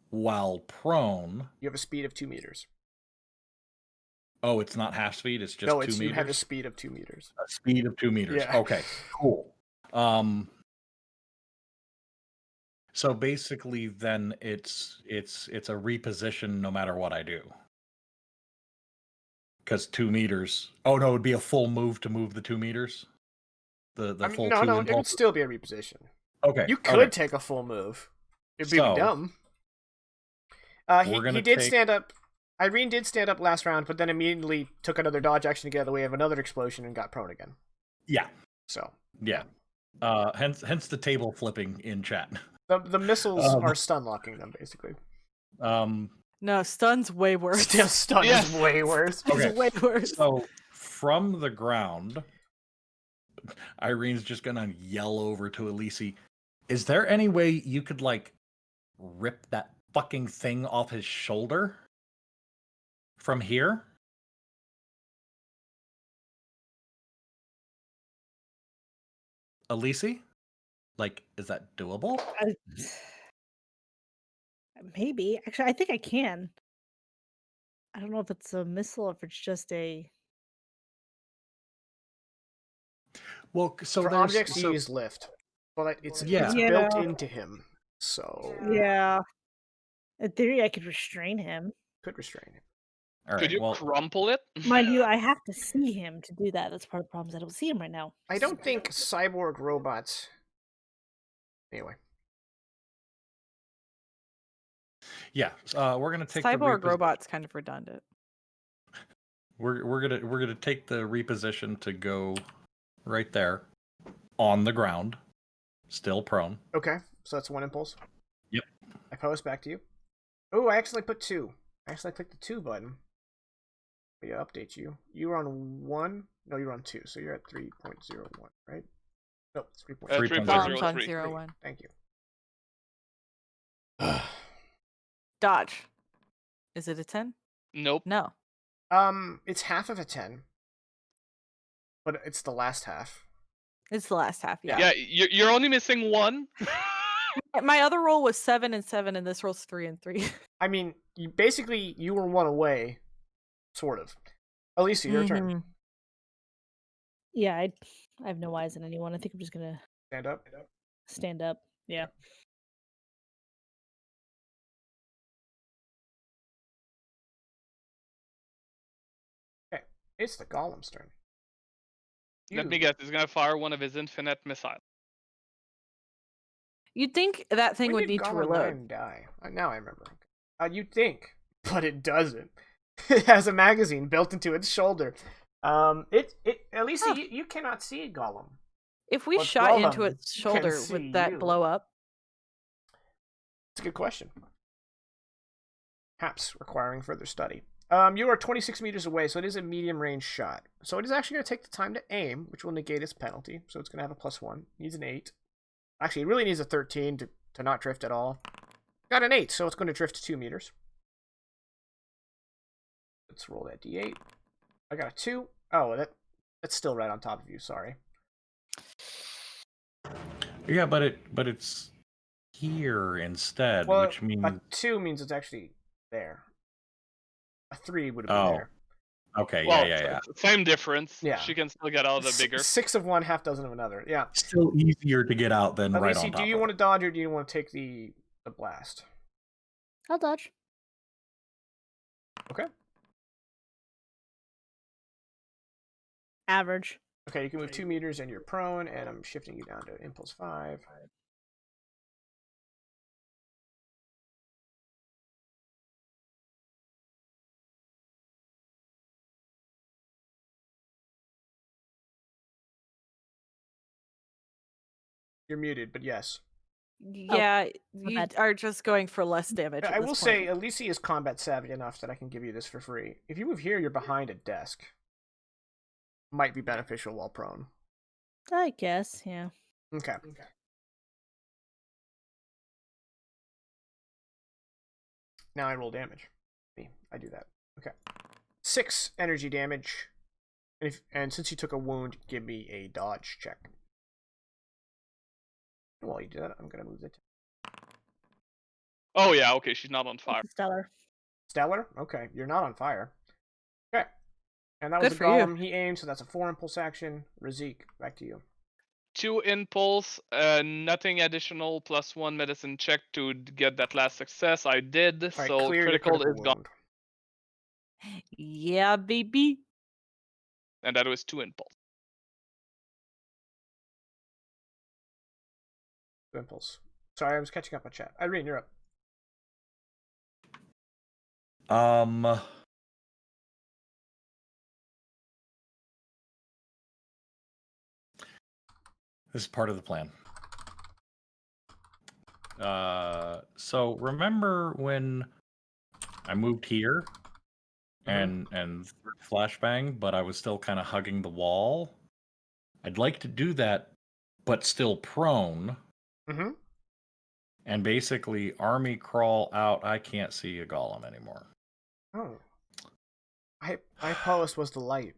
while prone. You have a speed of 2 meters. Oh, it's not half speed, it's just No, 2 meters? you have a speed of 2 meters. A speed of 2 meters. Yeah. Okay, cool. So basically then it's a reposition no matter what I do. Because 2 meters. Oh no, it would be a full move to move the 2 meters? The full 2 no, it would impulses? still be a reposition. Okay. You could take a full move. It'd be So, dumb. He did stand up. Irene did stand up last round, but then immediately took another dodge action to get out of the way of another explosion and got prone again. Yeah. So. Yeah. Hence the table flipping in chat. The missiles are stun locking them, basically. No, stun's way worse. Still, stun is way worse. Okay. It's way worse. So from the ground, Irene's just gonna yell over to Elise, is there any way you could like rip that fucking thing off his shoulder from here? Elise? Like, is that doable? Maybe. Actually, I think I can. I don't know if it's a missile or if it's just a. Well, so For there's objects, you use lift, but it's Yeah. built into him, so Yeah. In theory, I could restrain him. could restrain him. all right. Could you Well, crumple it? Mind you, I have to see him to do that. That's part of the problem is I don't see him right now. I don't think cyborg robots. Anyway, yeah. We're gonna take Cyborg the robot's kind of redundant. We're gonna take the reposition to go right there on the ground, still prone. okay. So that's one impulse. Yep. I pose back to you. Oh, I accidentally put 2. I accidentally clicked the 2 button. Yeah, update you. You were on 1. No, you were on 2. So you're at 3.01, right? No, it's 3.3. 3.03. Bombs on 3.03. 0-1. Thank you. Dodge. Is it a 10? Nope. No. It's half of a 10, but it's the last half. It's the last half. Yeah. Yeah, you're only missing 1. My other roll was 7 and 7, and this roll's 3 and 3. I mean, you were 1 away, sort of. Alicia, your turn. Mhm. Yeah, I have no eyes on anyone. I think I'm just gonna Stand up. stand up. Yeah. It's the golem's turn. Let me guess. He's gonna fire one of his infinite missiles. You'd think that thing When would did need to Golem reload. 9 die? Now I remember. You'd think, but it doesn't. It has a magazine built into its shoulder. At least you cannot see a golem. If we But shot into Golem its can shoulder, see would that you. blow up? It's a good question. Perhaps requiring further study. You are 26 meters away, so it is a medium range shot. So it is actually going to take the time to aim, which will negate its penalty. So it's going to have a +1. Needs an 8. Actually, it really needs a 13 to not drift at all. Got an 8, so it's going to drift 2 meters. Let's roll that d8. I got a 2. Oh, that's still right on top of you. Sorry. Yeah, but it's here instead, Well, which means a 2 means it's actually there. A 3 would have been there. Okay, Well, yeah. Same difference. Yeah. She can still get out of the bigger. 6 of one, half dozen of another. Yeah. Still easier to get out than right on top. Do you want to dodge or do you want to take the blast? I'll dodge. Okay. Average. Okay, you can move 2 meters and you're prone, and I'm shifting you down to impulse 5. You're muted, but yes. Yeah, you bad. are just going for less damage. I will say, Alicia is combat savvy enough that I can give you this for free. If you move here, you're behind a desk. Might be beneficial while prone. I guess, yeah. Okay. Now I roll damage. I do that. Okay. 6 energy damage. And since you took a wound, give me a dodge check. While you do that, I'm going to move it. Oh yeah, okay, she's not on fire. Stellar. Stellar? Okay, you're not on fire. Okay. And that Good was the for you. golem he aimed, so that's a 4 impulse action. Razik, back to you. 2 impulse, nothing additional, +1 medicine check to get that last success. I did, All right, so clear your critical is gone. wound. Yeah, baby. And that was 2 impulse. Impulse. Sorry, I was catching up on chat. Irene, you're up. This is part of the plan. So remember when I moved here and flashbang, but I was still kind of hugging the wall? I'd like to do that, but still prone. Mm-hmm. And basically army crawl out. I can't see a golem anymore. Oh. Hypolis was the light.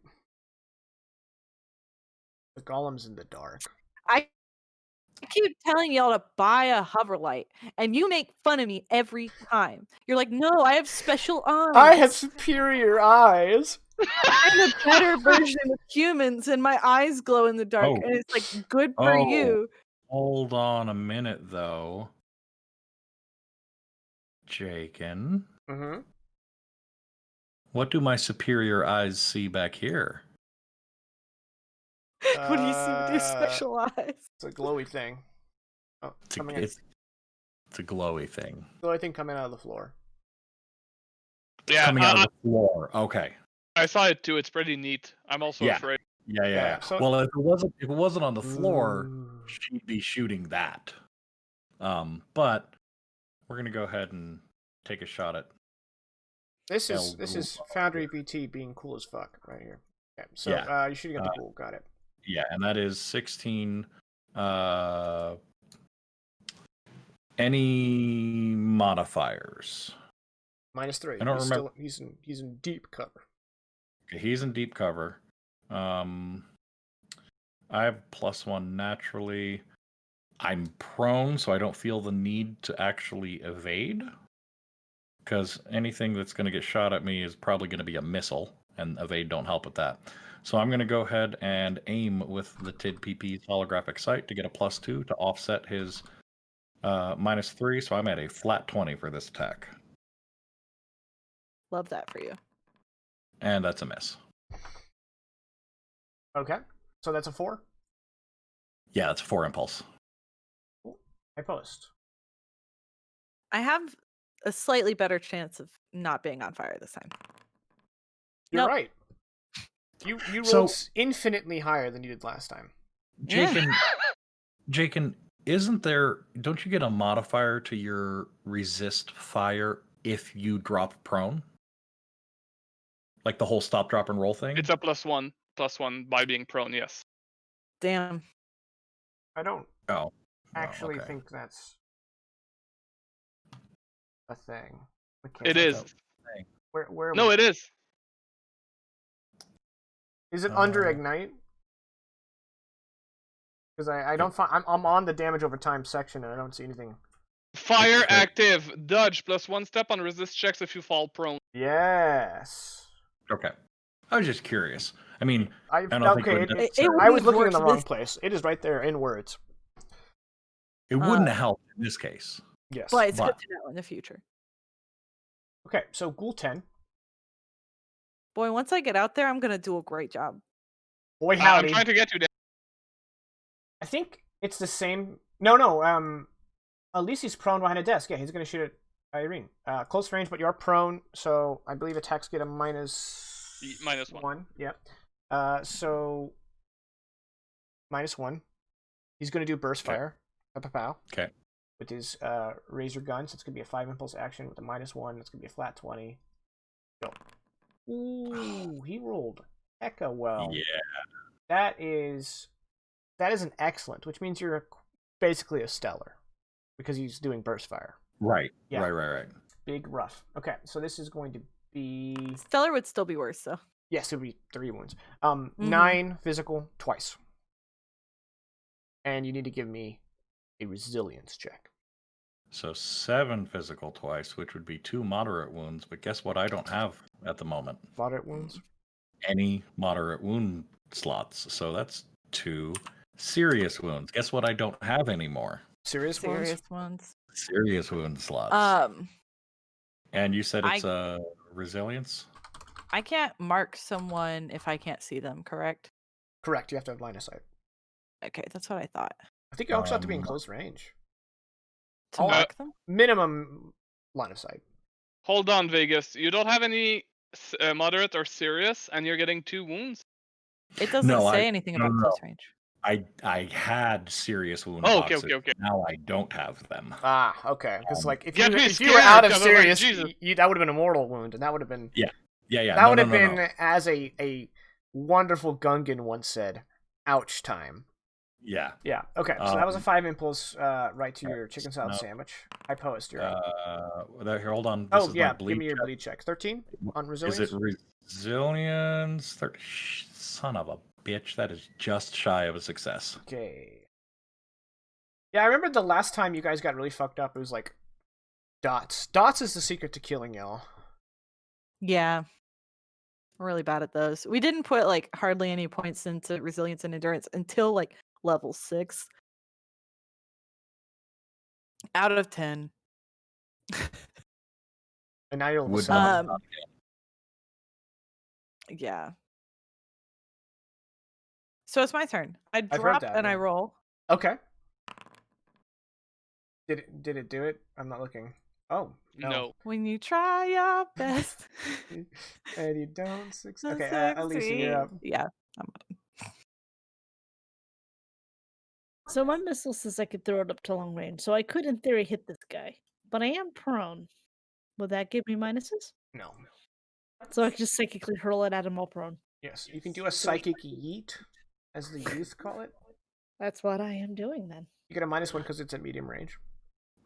The golem's in the dark. I keep telling y'all to buy a hover light, and you make fun of me every time. You're like, no, I have special eyes. I have superior eyes. I'm a better version of humans, and my eyes glow in the dark, and it's like good for you. Hold on a minute, though. Jaken. Mm-hmm. What do my superior eyes see back here? What do you see with your special eyes? It's a glowy thing. Oh, It's a glowy thing. Glowy thing coming out of the floor. Yeah, Coming out of the floor. Okay. I saw it too. It's pretty neat. I'm also afraid. Yeah. So, well, if it wasn't on the floor, she'd be shooting that. But we're gonna go ahead and take a shot at. This is Foundry BT being cool as fuck right here. Okay, so you're shooting at the ghoul. Got it. Yeah, and that is 16. Any modifiers? -3. I don't remember. He's in deep cover. Okay, he's in deep cover. I have +1 naturally. I'm prone, so I don't feel the need to actually evade. Because anything that's going to get shot at me is probably going to be a missile, and evade don't help with that. So I'm going to go ahead and aim with the TID PP's holographic sight to get a +2 to offset his -3. So I'm at a flat 20 for this attack. Love that for you. And that's a miss. Okay, so that's a 4. Yeah, it's 4 impulse. I post. I have a slightly better chance of not being on fire this time. You're Nope. right. You So- rolled infinitely higher than you did last time. Yeah. Jakin, don't you get a modifier to your resist fire if you drop prone? Like the whole stop, drop, and roll thing? It's a +1 by being prone. Yes. Damn. I don't Oh. actually okay. think that's a thing. It is. Where No, it is. Is it under Uh, ignite? Because I don't find I'm on the damage over time section and I don't see anything. Fire Okay. active. Dodge +1 step on resist checks if you fall prone. Yes. Okay. I was just curious. I mean, I don't think it okay. would It, necessarily- I was looking in the worked wrong this- place. It is right there in words. it wouldn't have helped in this case. Yes. But it's But- good to know in the future. Okay, so Ghoul 10. Boy, once I get out there, I'm gonna do a great job. Boy I'm howdy. trying to get you there. I think it's the same. No. Alisi's prone behind a desk. Yeah, he's gonna shoot at Irene. Close range, but you are prone, so I believe attacks get a -1. Yeah. So -1. He's gonna do burst Okay. fire. Pow. Okay. With his razor gun, so it's gonna be a 5 impulse action with a -1. It's gonna be a flat 20. Go. Ooh, he rolled hecka well. Yeah. That is an excellent, which means you're basically a stellar because he's doing burst fire. Right. Yeah. Right. Big rough. Okay, so this is going to be Stellar would still be worse, though. yes, it would be 3 wounds. Mm-hmm. 9 physical twice, and you need to give me a resilience check. So 7 physical twice, which would be 2 moderate wounds. But guess what? I don't have at the moment Moderate wounds. any moderate wound slots. So that's 2 serious wounds. Guess what? I don't have anymore. Serious Serious wounds. ones. Serious wound slots. And you said I- it's a resilience. I can't mark someone if I can't see them, correct? Correct. You have to have line of sight. Okay, that's what I thought. I think you also have to be in Um, close range. To Oh, mark them? Minimum line of sight. Hold on, Vegas. You don't have any moderate or serious, and you're getting 2 wounds. It doesn't No, say I- anything no, about no, close range. I had serious wound Oh, okay, boxes. okay. Now I don't have them. Okay. Because like if Get me you were out of scared, 'cause I was like, serious, Jesus. that would have been a mortal wound, and that would have been Yeah. that No, would no, have no, been no. as a wonderful Gungan once said, "Ouch time." Yeah. Yeah. Okay. So that was a 5 impulse right to yeah, your chicken salad no. sandwich. I post. You're up. Here, hold on. This Oh is yeah. my bleed Give me your check. bleed check. 13 on Is resilience. it resilience? Son of a bitch. That is just shy of a success. Okay. Yeah, I remember the last time you guys got really fucked up. It was like dots. Dots is the secret to killing y'all. Yeah. We're really bad at those. We didn't put like hardly any points into resilience and endurance until like level 6. Out of 10. And now you're level Would 7. not- Yeah. So it's my turn. I heard drop that, and I yeah. roll. Okay. Did it do it? I'm not looking. Oh No. When you try your best. And you don't succeed. to Okay, Alicia, you're up. succeed. Yeah. So my missile says I could throw it up to long range, so I could in theory hit this guy. But I am prone. Would that give me minuses? No. So I could just psychically hurl it at him while prone. Yes, you can do a psychic yeet, as the youth call it. That's what I am doing then. You get a -1 because it's at medium range.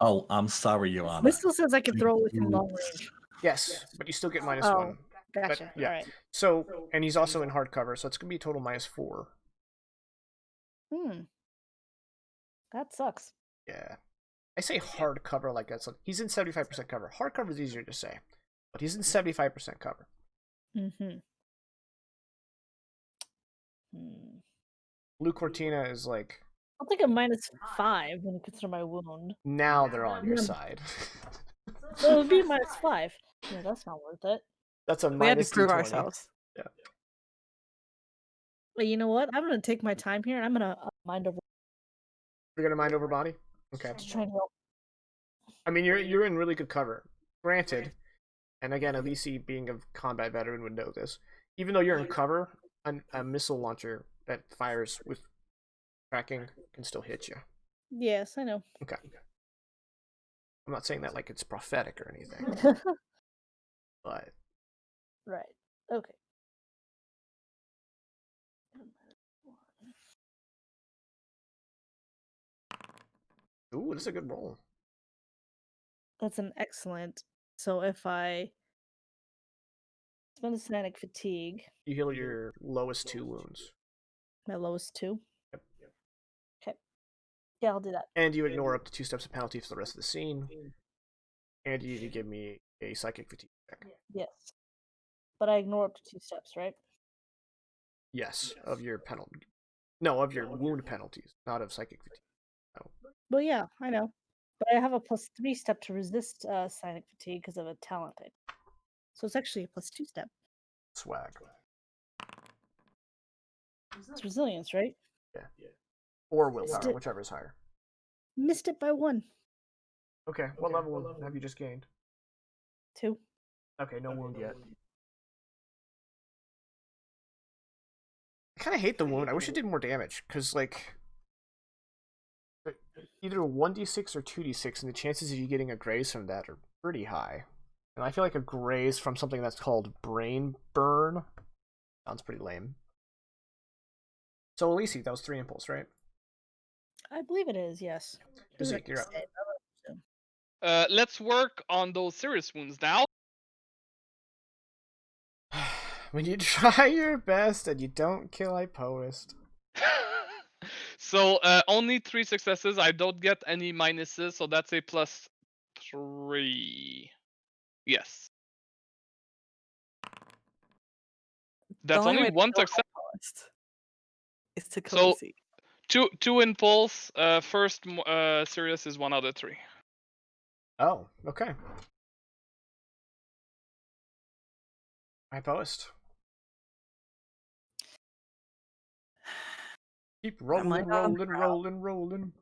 Oh, I'm sorry, Joanna. Missile says I could throw it within long range. Yes, but you still get -1. Oh, gotcha. yeah. Alright. So, and he's also in hard cover, so it's gonna be a total -4. That sucks. Yeah. I say hard cover like that's like he's in 75% cover. Hard cover is easier to say, but he's in 75% cover. Blue Cortina is like I'll take a -5 when you consider my wound. now they're on your Yeah. side. So it would be a -5. Yeah, that's not worth it. That's a We had to -D20. prove ourselves. But you know what? I'm gonna take my time here, and I'm gonna mind over You're gonna mind over body. Okay. to try and help. I mean, you're in really good cover. Granted, and again, Elise being a combat veteran would know this. Even though you're in cover, a missile launcher that fires with tracking can still hit you. Yes, I know. Okay. I'm not saying that like it's prophetic or anything, but Right. Okay. ooh, that's a good roll. That's an excellent. So if I spend a static fatigue, You heal your lowest 2 wounds. my lowest 2. Yep. Okay. Yeah, I'll do that. And you ignore up to 2 steps of penalty for the rest of the scene. And you need to give me a psychic fatigue check. Yes. But I ignore up to 2 steps, right? Yes, of your penalty. No, of your wound penalties, not of psychic fatigue. No. Well, yeah, I know. But I have a +3 step to resist static fatigue because of a talent thing. So it's actually a +2 step. Swag. It's resilience, right? Yeah. Or willpower, Still- whichever is higher. Missed it by 1. Okay, what level have you just gained? 2. Okay, no wound yet. I kind of hate the wound. I wish it did more damage, because, like, either 1d6 or 2d6, and the chances of you getting a graze from that are pretty high. And I feel like a graze from something that's called brain burn sounds pretty lame. So, Elise, that was 3 impulse, right? I believe it is, yes. Physique, you're up. Let's work on those serious wounds now. When you try your best and you don't kill a poist. So only 3 successes. I don't get any minuses, so that's a +3. Yes. The That's only way to 1 kill success. Alchemist is to So- kill the seed. Two impulse. First serious is 1 out of 3. Oh, okay. I post. Keep rolling, like, oh, rolling.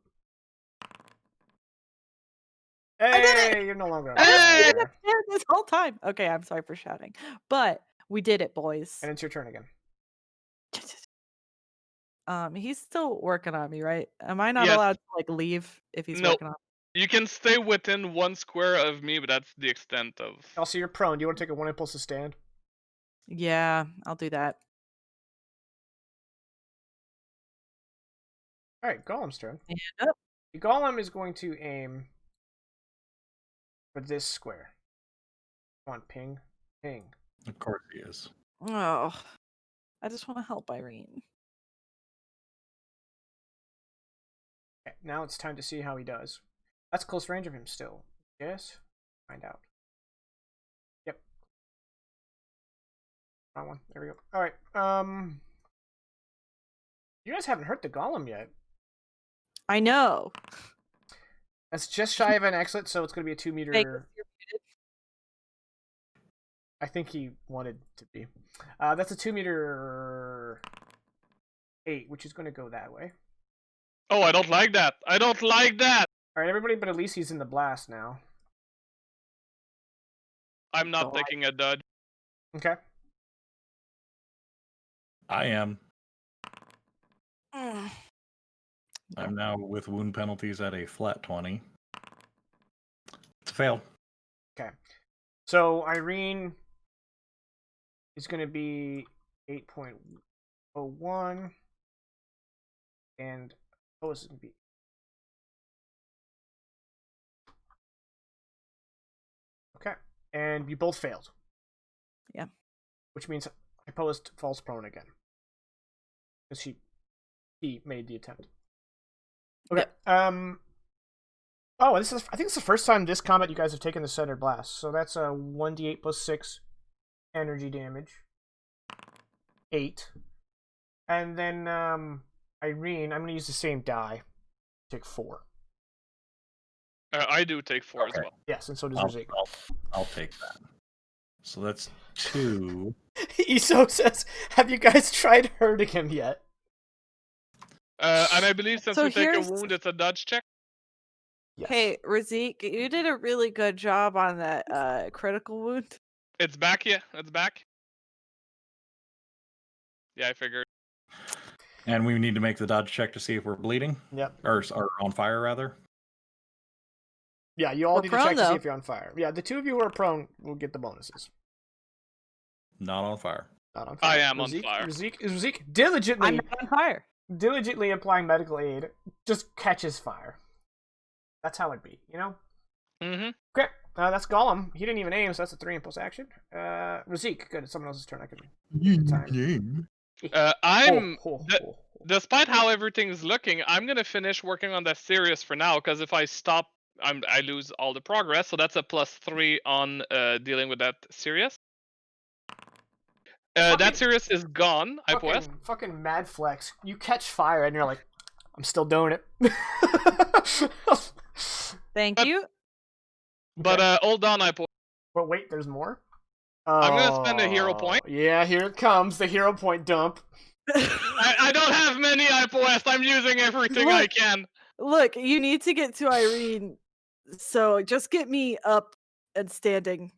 I did Hey, you're no longer on I was fire. sitting up there this whole time. Okay, I'm sorry for shouting, but we did it, boys. And it's your turn again. He's still working on me, right? Am I not Yes. allowed to like leave if he's No. working on me? You can stay within 1 square of me, but that's the extent of. Also, you're prone. Do you want to take a 1 impulse to stand? Yeah, I'll do that. Alright, Golem's turn. And up. The Golem is going to aim for this square. Come on, ping. Ping. Of course he is. Oh, I just want to help Irene. Okay, now it's time to see how he does. That's close range of him still. Yes? Find out. Yep. Wrong one. There we go. Alright, you guys haven't hurt the Golem yet. I know. That's just shy of an exit, so it's going to be a 2 meter. Vegas, you're muted. I think he wanted to be. That's a 2 meter 8, which is going to go that way. Oh, I don't like that. I don't like that. Alright, everybody but Elise's in the blast now. I'm not God. taking a dodge. Okay. I am. Mm. I'm now with wound penalties at a flat 20. It's a fail. Okay. So Irene is going to be 8.01. And Lois is going to be. Okay. And you both failed. Yeah. Which means Hippolyst falls prone again. Because he made the attempt. Okay. Oh, I think it's the first time this combat you guys have taken the center blast. So that's a 1d8 plus 6 energy damage. 8. And then Irene, I'm gonna use the same die. Take 4. I do take 4 as Okay. well. Yes, and so does I'll, Rizig. I'll take that. So that's 2. Iso says, "Have you guys tried hurting him yet?" And I believe since So we take a here's- wound, it's a dodge check. Yes. Hey, Razik, you did a really good job on that critical wound. It's back, yeah. It's back. Yeah, I figured. And we need to make the dodge check to see if we're bleeding. Yep. Or on fire, rather. Yeah, you all We're need prone, to check to see though. if you're on fire. Yeah, the 2 of you who are prone will get the bonuses. Not on fire. Not on fire. I am on fire. Razik I'm diligently not on fire. applying medical aid just catches fire. That's how it be, you know? Mm-hmm. Okay, that's Gollum. He didn't even aim, so that's a 3 impulse action. Razik, good. It's someone else's turn. I can. I'm... Ho. Despite how everything's looking, I'm gonna finish working on that Sirius for now, because if I stop, I lose all the progress, so that's a +3 on dealing with that Sirius. That Sirius is gone, I guess. Fucking mad flex. You catch fire and you're like, I'm still doing it. Thank you. But hold on, I But wait, there's more? I'm gonna spend a hero point. Yeah, here it comes, the hero point dump. I don't have many IPOS. I'm using everything I can. Look, you need to get to Irene, so just get me up and standing.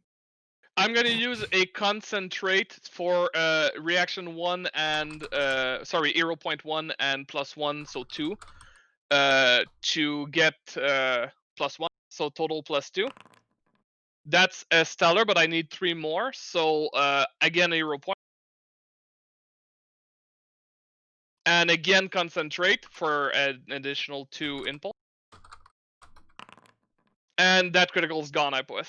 I'm gonna use a concentrate for reaction 1 and hero point 1 and +1, so 2. To get +1, so total +2. That's a stellar, but I need 3 more, so again a hero point. And again concentrate for an additional 2 impulse. And that critical is gone, I put.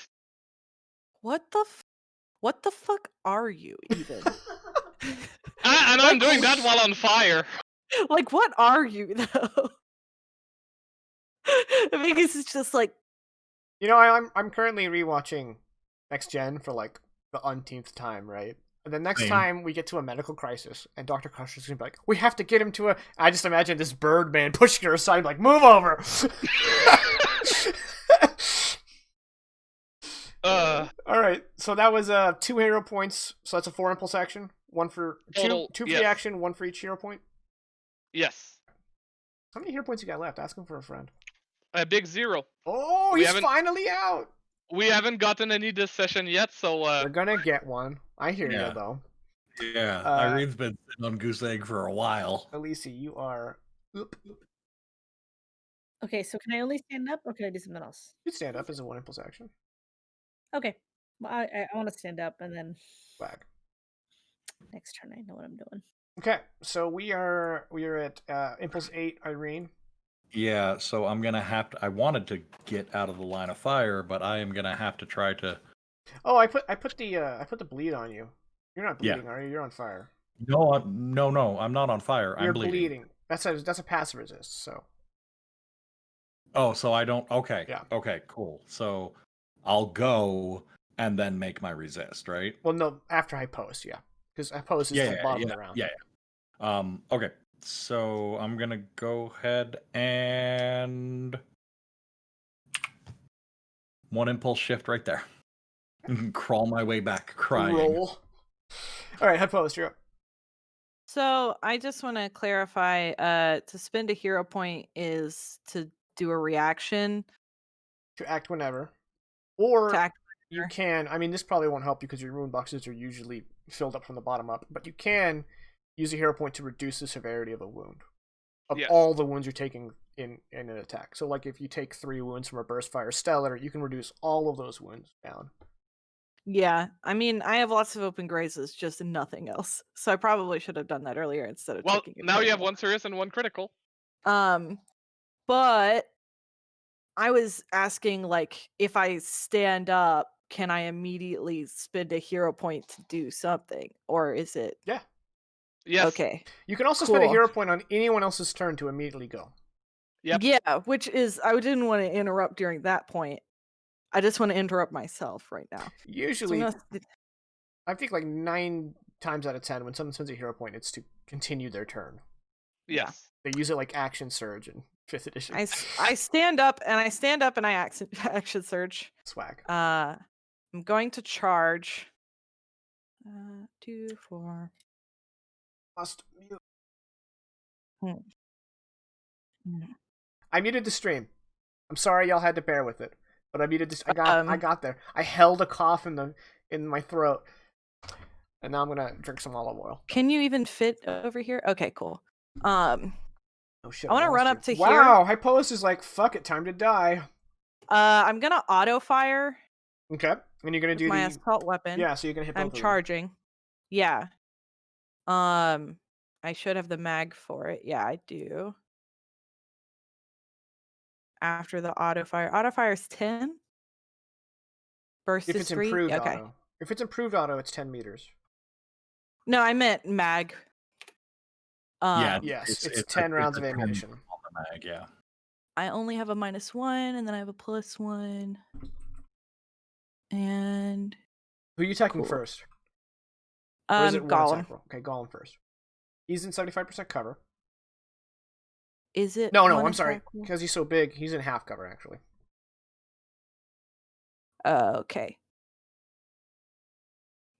What the fuck are you even? And I'm doing that while on fire. Like, what are you though? Because it's just like, You know, I'm currently rewatching Next Gen for like the umpteenth time, right? And the next Same. time we get to a medical crisis, and Dr. Crusher's gonna be like, "We have to get him to a." I just imagine this Birdman pushing her aside, like, "Move over." All right, so that was 2 hero points. So that's a 4 impulse action. 1 for Total, two for yes. the action, 1 for each hero point. Yes. How many hero points you got left? Ask him for a friend. A big 0. Oh, We he's haven't- finally out. We haven't gotten any this session yet, so We're gonna get one. I hear Yeah. you though. Yeah, Irene's been sitting on goose egg for a while. Elise, you are. Oop. Okay, so can I only stand up, or can I do something else? You stand up as a 1 impulse action. Okay, well, I want to stand up, and then Flag. next turn I know what I'm doing. Okay, so we are at impulse 8, Irene. Yeah, so I'm gonna have to. I wanted to get out of the line of fire, but I am gonna have to try to. Oh, I put the bleed on you. You're not Yeah. bleeding, are you? You're on fire. No, no, I'm not on fire. You're I'm bleeding. That's a passive resist. So Oh, so I don't. Okay. Yeah. Okay. Cool. So I'll go and then make my resist, right? well, no, after I post, yeah, because I post is the bottom of the round. Yeah. Okay. So I'm gonna go ahead and 1 impulse shift right there. Crawl my way back, crying. Roll. All right, head post. You're up. so I just want to clarify. To spend a hero point is to do a reaction. To act whenever, or To act you whenever. can. I mean, this probably won't help you because your wound boxes are usually filled up from the bottom up. But you can use a hero point to reduce the severity of a wound, of Yes. all the wounds you're taking in an attack. So, like, if you take 3 wounds from a burst fire stellar, you can reduce all of those wounds down. Yeah, I mean, I have lots of open grazes, just nothing else. So I probably should have done that earlier instead of well, taking a now you have critical. 1 serious and 1 critical. But I was asking, like, if I stand up, can I immediately spend a hero point to do something, or is it Yeah. Yes. okay? You can also spend a Cool. hero point on anyone else's turn to immediately go. Yep. Yeah, which is I didn't want to interrupt during that point. I just want to interrupt myself right now. So I'm Usually, gonna- I think like 9 times out of 10, when someone spends a hero point, it's to continue their turn. Yes. They use it like action surge in 5th edition. I stand up and I action surge. Swag. I'm going to charge. 2, 4. Must mute. Hmm. I muted the stream. I'm sorry y'all had to bear with it, but I muted this. I Um, got there. I held a cough in my throat, and now I'm gonna drink some olive oil. Can you even fit over here? Okay, cool. Oh shit! I want to run up to here. Wow, Hypolis is like, fuck it, time to die. I'm gonna auto fire. Okay, and you're gonna do my the assault weapon. Yeah, so you're gonna hit both I'm of them. charging. Yeah. I should have the mag for it. Yeah, I do. After the auto fire. Auto fire is 10. Burst If is it's 3. improved Okay. auto. If it's improved auto, it's 10 meters. No, I meant mag. Yeah, Yes, it's 10 rounds of ammunition. On the mag, yeah. I only have a -1, and then I have a +1. And Who are you attacking Cool. first? Or is it one Golem. attack roll? Okay, Golem first. He's in 75% cover. Is it? No, one I'm sorry. attack roll? Because he's so big, he's in half cover, actually. Okay.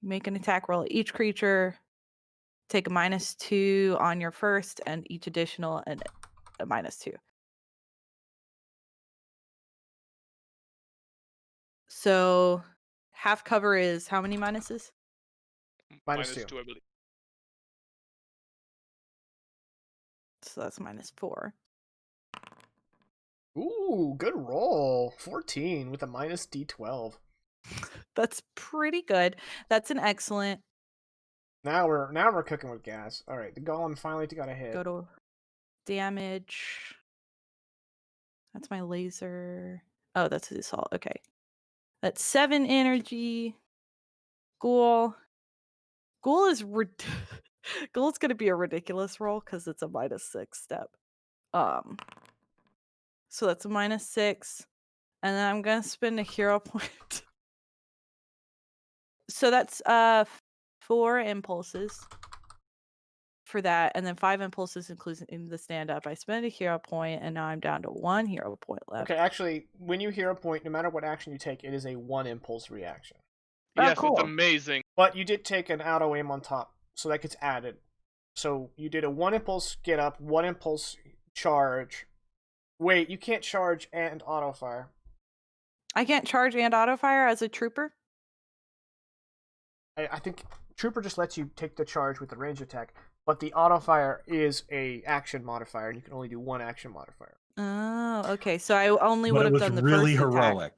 Make an attack roll. Each creature take a -2 on your first, and each additional and a -2. So half cover is how many minuses? -2. -2, I believe. So that's -4. Ooh, good roll. 14 with a -D12. That's pretty good. That's an excellent. Now we're cooking with gas. All right, the Golem finally got a hit. Go to damage. That's my laser. Oh, that's the assault. Okay. That's 7 energy. Ghoul. Ghoul is Ghoul's gonna be a ridiculous roll because it's a -6 step. So that's a -6. And then I'm gonna spend a hero point. So that's 4 impulses for that, and then 5 impulses including the stand up. I spend a hero point, and now I'm down to 1 hero point left. Okay, actually, when you hero point, no matter what action you take, it is a 1 impulse reaction. Oh, Yes, cool. it's amazing. But you did take an auto aim on top, so that gets added. So you did a 1 impulse get up, 1 impulse charge. Wait, you can't charge and auto fire. I can't charge and auto fire as a trooper. I think Trooper just lets you take the charge with the range attack, but the auto fire is a action modifier, and you can only do 1 action modifier. Oh, okay. So I only But would it have was done the really first attack. heroic.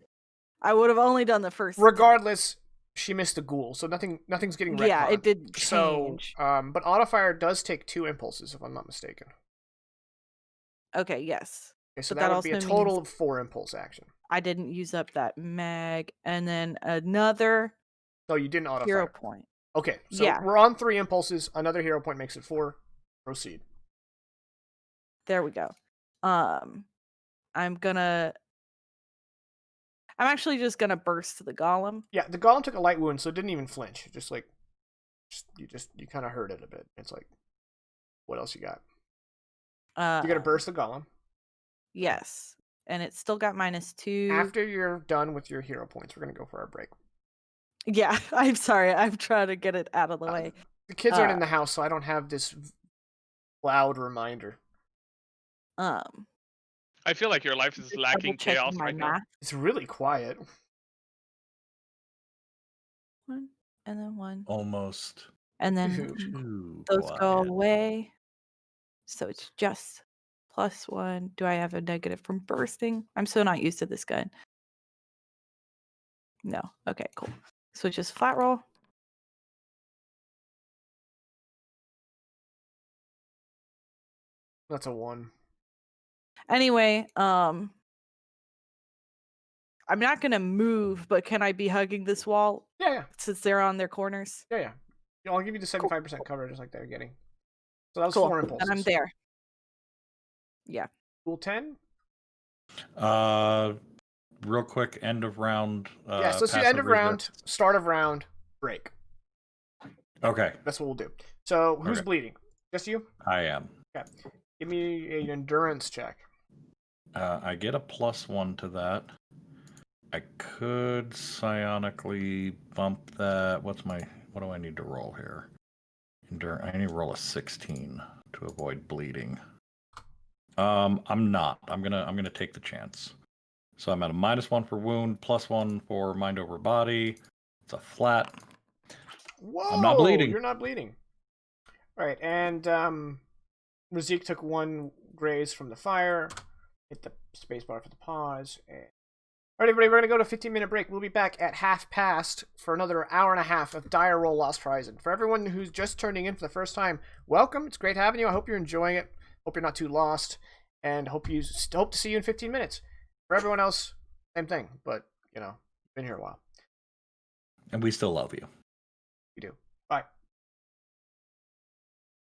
I would have only done the first. Regardless, she missed a ghoul, so nothing's getting retconned. Yeah, it did change. So, but auto fire does take 2 impulses, if I'm not mistaken. Okay, yes. Okay, so But that that would be a also total means- of 4 impulse action. I didn't use up that mag, and then another No, you didn't auto hero fire. point. Okay, so Yeah. we're on 3 impulses. Another hero point makes it 4. Proceed. There we go. I'm actually just gonna burst the golem. Yeah, the Golem took a light wound, so it didn't even flinch. You kind of hurt it a bit. It's like, what else you got? You gotta burst the Golem. Yes, and it's still got -2. After you're done with your hero points, we're gonna go for our break. Yeah, I'm sorry. I'm trying to get it out of the way. The kids aren't in the house, so I don't have this loud reminder. I feel like your life is Just lacking double-checking chaos my right now. math. It's really quiet. 1 and then 1 Almost and then too those go quiet. away. So it's just +1. Do I have a negative from bursting? I'm so not used to this gun. No. Okay, cool. So just flat roll. That's a 1. Anyway, I'm not gonna move, but can I be hugging this wall Yeah. since they're on their corners? Yeah. I'll give you the 75% cover, just like they're getting. So that was Cool. 4 impulses. And I'm there. Yeah. Cool 10. Real quick, end of round. Yeah, so let's do end of round, start of round, break. Okay, That's what we'll do. So who's Okay. bleeding? Just you? I am. Okay. Give me an endurance check. I get a +1 to that. I could psionically bump that. What's my what do I need to roll here? I need to roll a 16 to avoid bleeding. I'm not. I'm gonna take the chance. So I'm at a -1 for wound, +1 for mind over body. It's a flat. Whoa! I'm not bleeding. You're not bleeding. All right, and Razik took 1 graze from the fire. Hit the spacebar for the pause. And... All right, everybody, we're gonna go to a 15-minute break. We'll be back at 1/2 for another hour and a half of Dire Roll Lost Horizon. For everyone who's just turning in for the first time, welcome. It's great having you. I hope you're enjoying it. Hope you're not too lost, and hope to see you in 15 minutes. For everyone else, same thing. But been here a while, and we still love you. We do. Bye.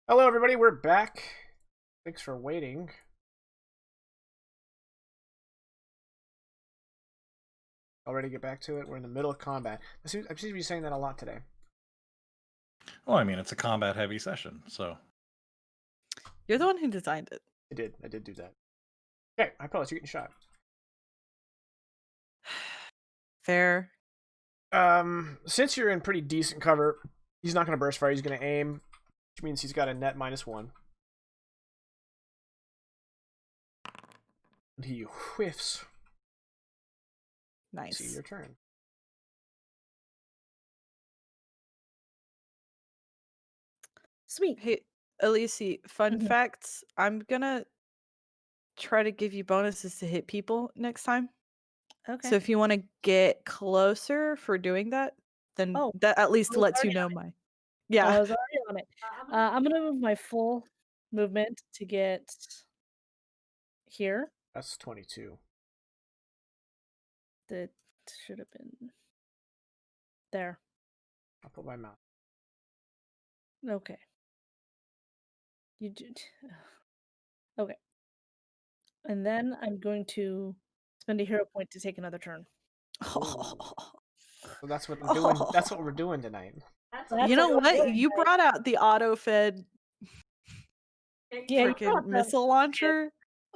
Hello, everybody. We're back. Thanks for waiting. Already get back to it. We're in the middle of combat. I seem to be saying that a lot today. Well, I mean, it's a combat-heavy session, so. You're the one who designed it. I did do that. Okay, I promise you're getting shot. Fair. Since you're in pretty decent cover, he's not going to burst fire. He's going to aim, which means he's got a net -1. And he whiffs. Nice. See your turn. Sweet. Hey, Elise, fun facts. I'm gonna try to give you bonuses to hit people next time. Okay. So if you want to get closer for doing that, then that at least lets you know my. Yeah. I was already on it. I'm gonna move my full movement to get here. That's 22. That should have been there. I'll put my mouth. Okay. You did. Okay. And then I'm going to spend a hero point to take another turn. So that's what I'm doing. That's what we're doing tonight. You know what? You brought out the auto-fed freaking missile launcher.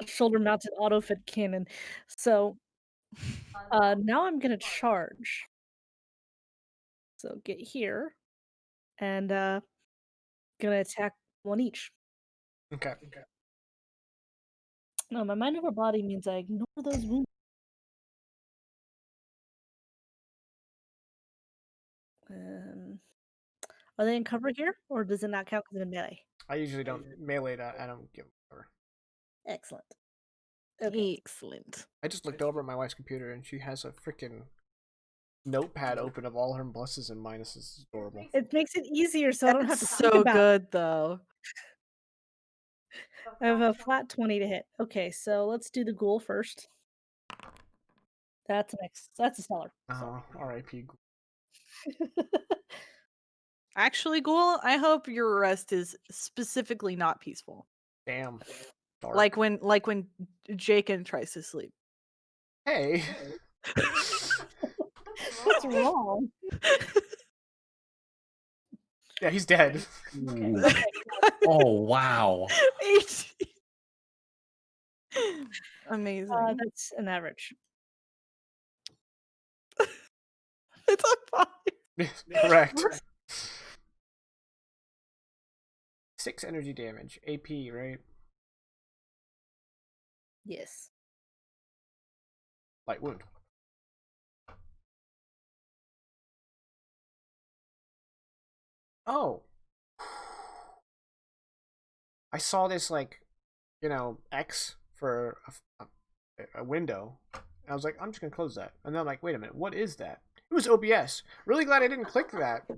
Shoulder-mounted auto-fed cannon. So now I'm going to charge. So get here. And going to attack 1 each. Okay. No, my mind over body means I ignore those wounds. Are they in cover here, or does it not count because it's in melee? I usually don't melee that. I don't give cover. Excellent. Okay. Excellent. I just looked over at my wife's computer and she has a freaking notepad open of all her pluses and minuses. It's adorable. It makes it easier, so I don't have to That's think so about good, though. I have a flat 20 to hit. Okay, so let's do the ghoul first. That's a stellar. Oh, R.I.P. Actually, Ghoul, I hope your arrest is specifically not peaceful. Damn. Dark. Like when Jacob tries to sleep. Hey. What's wrong? Yeah, he's dead. Oh, wow. Amazing. That's an average. It's a 5. Correct. 6 energy damage. AP, right? Yes. Light wound. Oh. I saw this, X for a window. And I was like, I'm just going to close that. And then I'm like, wait a minute, what is that? It was OBS. Really glad I didn't click that.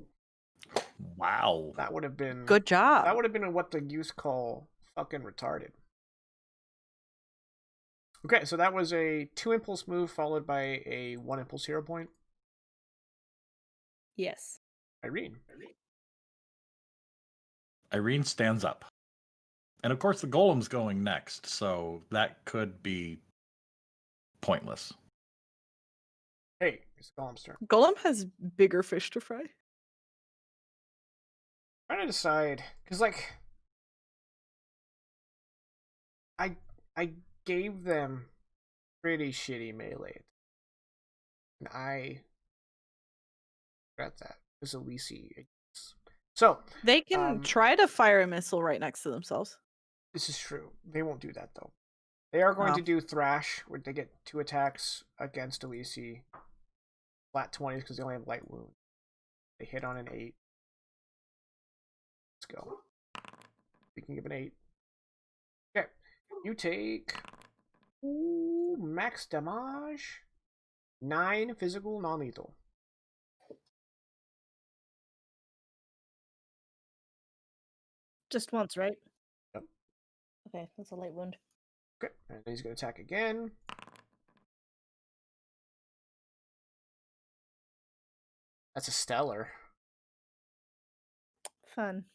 Wow. That would have been... Good job. That would have been what the youth call fucking retarded. Okay, so that was a 2 impulse move followed by a 1 impulse hero point. Yes. Irene. Irene stands up. And of course the golem's going next, so that could be pointless. Hey, it's the golem's turn. Golem has bigger fish to fry. I'm trying to decide, because I gave them pretty shitty melee, and I regret that. It was Elise So They can try to fire a missile right next to themselves. this is true. They won't do that though. They are going Oh. to do Thrash, where they get 2 attacks against Elise. Flat 20s because they only have light wound. They hit on an 8. Let's go. Speaking of an 8. Okay. You take max damage. 9 physical, non-lethal. Just once, right? Yep. Okay, that's a light wound. Okay, and then he's going to attack again. That's a stellar. Fun.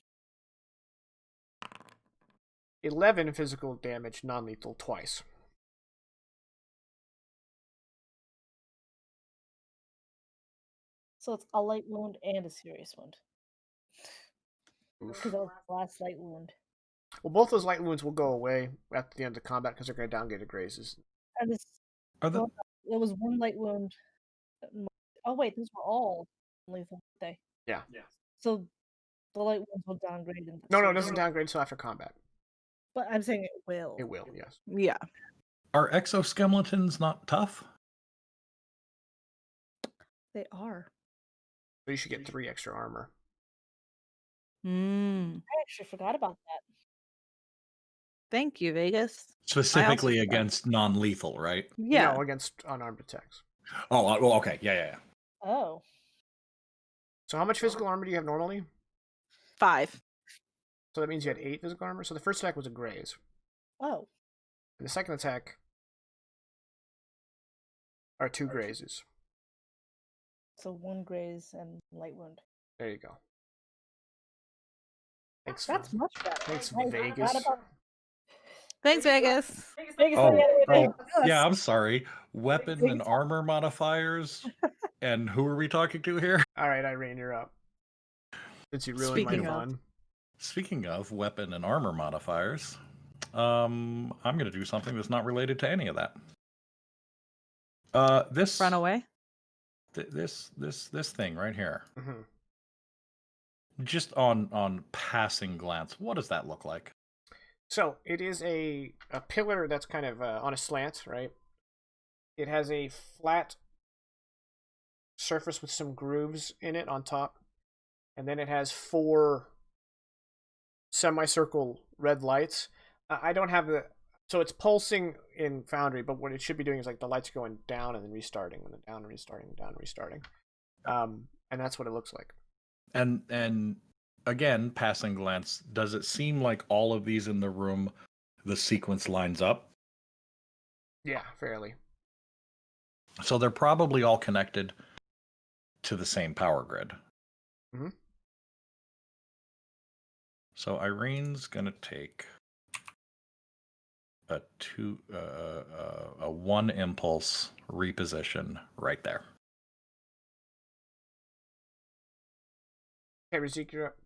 11 physical damage, non-lethal, twice. So it's a light wound and a serious wound. Oof. Because that was the last light wound. Well, both those light wounds will go away at the end of the combat because they're going to downgrade to grazes. And this, Are the well, there was one light wound. Oh wait, those were all lethal, weren't they? Yeah. So the light wounds will downgrade. And No, it doesn't downgrade until after combat. But I'm saying it will. It will, yes. Yeah. are exoskeletons not tough? They are. So you should get 3 extra armor. Mm. I actually forgot about that. Thank you, Vegas. Specifically forgot. against non-lethal, right? Yeah. No, against unarmed attacks. Oh, well, okay. Yeah. Oh. So how much physical armor do you have normally? 5. So that means you had 8 physical armor. So the first attack was a graze. Oh. And the second attack are 2 grazes. So 1 graze and light wound. There you go. Thanks, That's much better. thanks I forgot Vegas. about- Thanks, Vegas. Vegas Oh, said the other day, yeah, I'm sorry. Weapon and armor modifiers. And who are we talking to here? All right, Irene, you're up. Since you ruined Speaking my of. fun. Speaking of weapon and armor modifiers, I'm going to do something that's not related to any of that. This Run away. this thing right here. Mm-hmm. Just on passing glance, what does that look like? So it is a pillar that's kind of on a slant, right? It has a flat surface with some grooves in it on top, and then it has 4 semicircle red lights. I don't have the, so it's pulsing in Foundry, but what it should be doing is like the lights going down and then restarting, and then down and restarting, down and restarting, and that's what it looks like. And again, passing glance, does it seem like all of these in the room, the sequence lines up? Yeah, fairly. So they're probably all connected to the same power grid. Mm-hmm. So Irene's gonna take a 1 impulse reposition right there. Okay, Razik, you're up.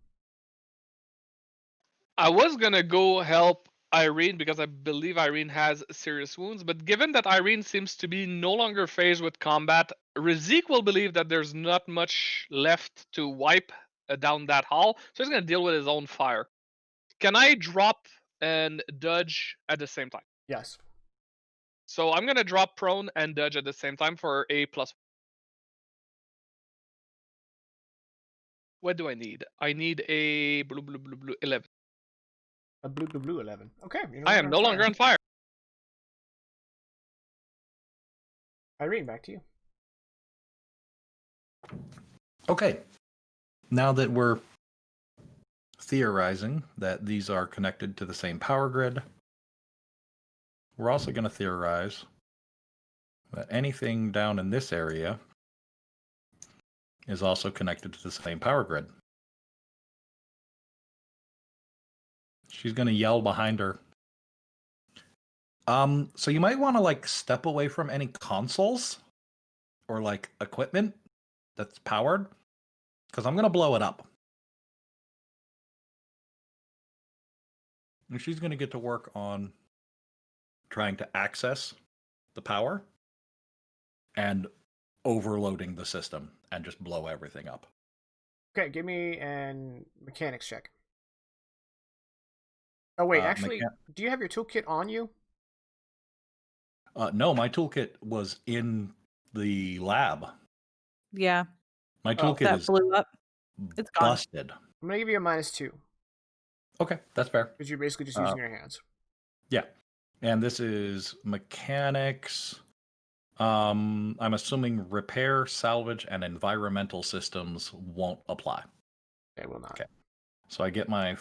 I was gonna go help Irene because I believe Irene has serious wounds, but given that Irene seems to be no longer phased with combat, Razik will believe that there's not much left to wipe down that hall, so he's gonna deal with his own fire. Can I drop and dodge at the same time? Yes. So I'm gonna drop prone and dodge at the same time for a plus. What do I need? I need a blue 11. A blue 11. Okay. I am no longer on fire. Irene, back to you. Okay. Now that we're theorizing that these are connected to the same power grid, we're also going to theorize that anything down in this area is also connected to the same power grid. She's going to yell behind her. So you might want to like step away from any consoles or like equipment that's powered, because I'm going to blow it up. And she's going to get to work on trying to access the power and overloading the system and just blow everything up. Okay, give me an mechanics check. Oh wait, actually, do you have your toolkit on you? No, my toolkit was in the lab. Yeah, My Oh. toolkit that is blew up. It's gone. busted. I'm gonna give you a -2 Okay, that's fair. because you're basically just using your hands. Yeah, and this is mechanics. I'm assuming repair, salvage, and environmental systems won't apply. They will not. Okay. So I get my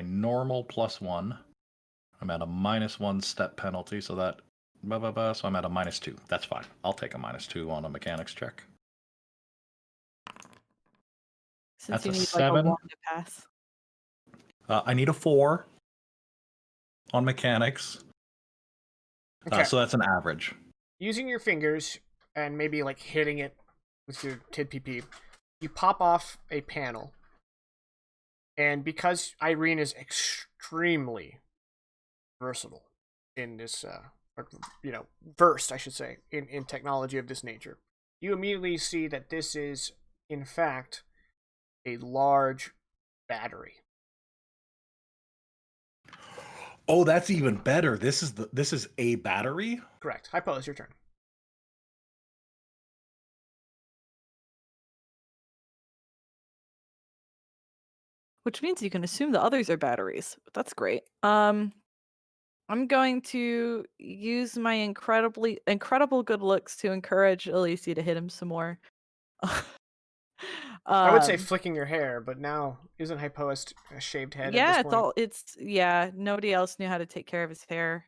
normal +1. I'm at a -1 step penalty, so that so I'm at a -2. That's fine. I'll take a -2 on a mechanics check. Since That's you a need like a 7. 1 to pass. I need a 4 on mechanics. Okay. So that's an average. Using your fingers and maybe like hitting it with your TID-PP, you pop off a panel. And because Irene is extremely versatile in this, versed, I should say, in technology of this nature, you immediately see that this is, in fact, a large battery. Oh, that's even better. This is a battery? Correct. Hypo, it's your turn. Which means you can assume the others are batteries. That's great. I'm going to use my incredible good looks to encourage Alicia to hit him some more. I would say flicking your hair, but now isn't Hypoist a shaved head at this point? Nobody else knew how to take care of his hair.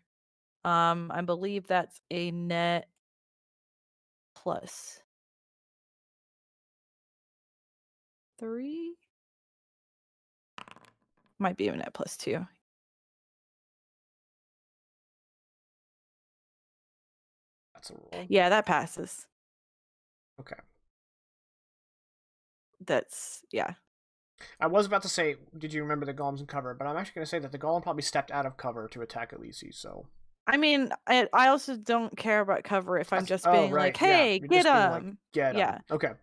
I believe that's a net +3. Might be a net +2. That's a roll. Yeah, that passes. Okay. That's yeah. I was about to say, did you remember the golem's in cover? But I'm actually going to say that the golem probably stepped out of cover to attack Elise, so... I mean, I also don't care about cover if I'm just being right, like, hey, yeah. get him! Like, get him. Yeah. Okay.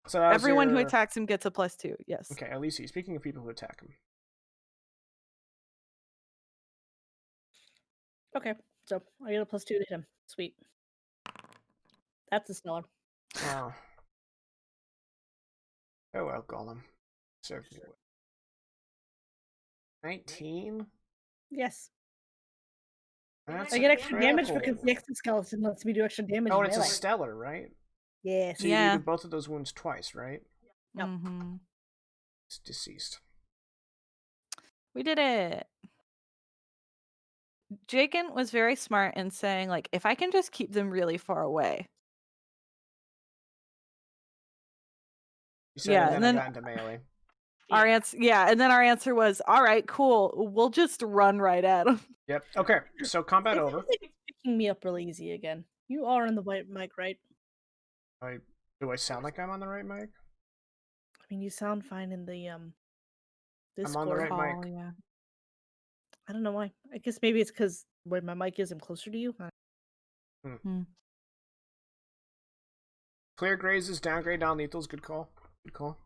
So that was everyone who attacks him gets a +2, yes. Okay, Elise, speaking of people who attack him. Okay, so I get a +2 to hit him. Sweet. That's a stellar. Oh. Oh well, golem. Served me well. 19? Yes. That's I get extra damage critical. because the exoskeleton lets me do extra damage. Oh, in and it's a melee. stellar, right? Yes. So you needed both of those wounds twice, right? Yep. Mm-hmm. It's deceased. We did it. Jaken was very smart in saying, like, if I can just keep them really far away. You said, Yeah, and and then then I got into melee. our answer, and then our answer was, all right, cool. We'll just run right at them. Yep. Okay. So combat It over. feels like it's picking me up really easy again. You are on the white mic, right? Do I sound like I'm on the right mic? I mean, you sound fine in the Discord. I'm on the right mic. Yeah. I don't know why. I guess maybe it's because where my mic is, I'm clear to you. Clear grazes, downgrade non-lethals. Good call. Good call.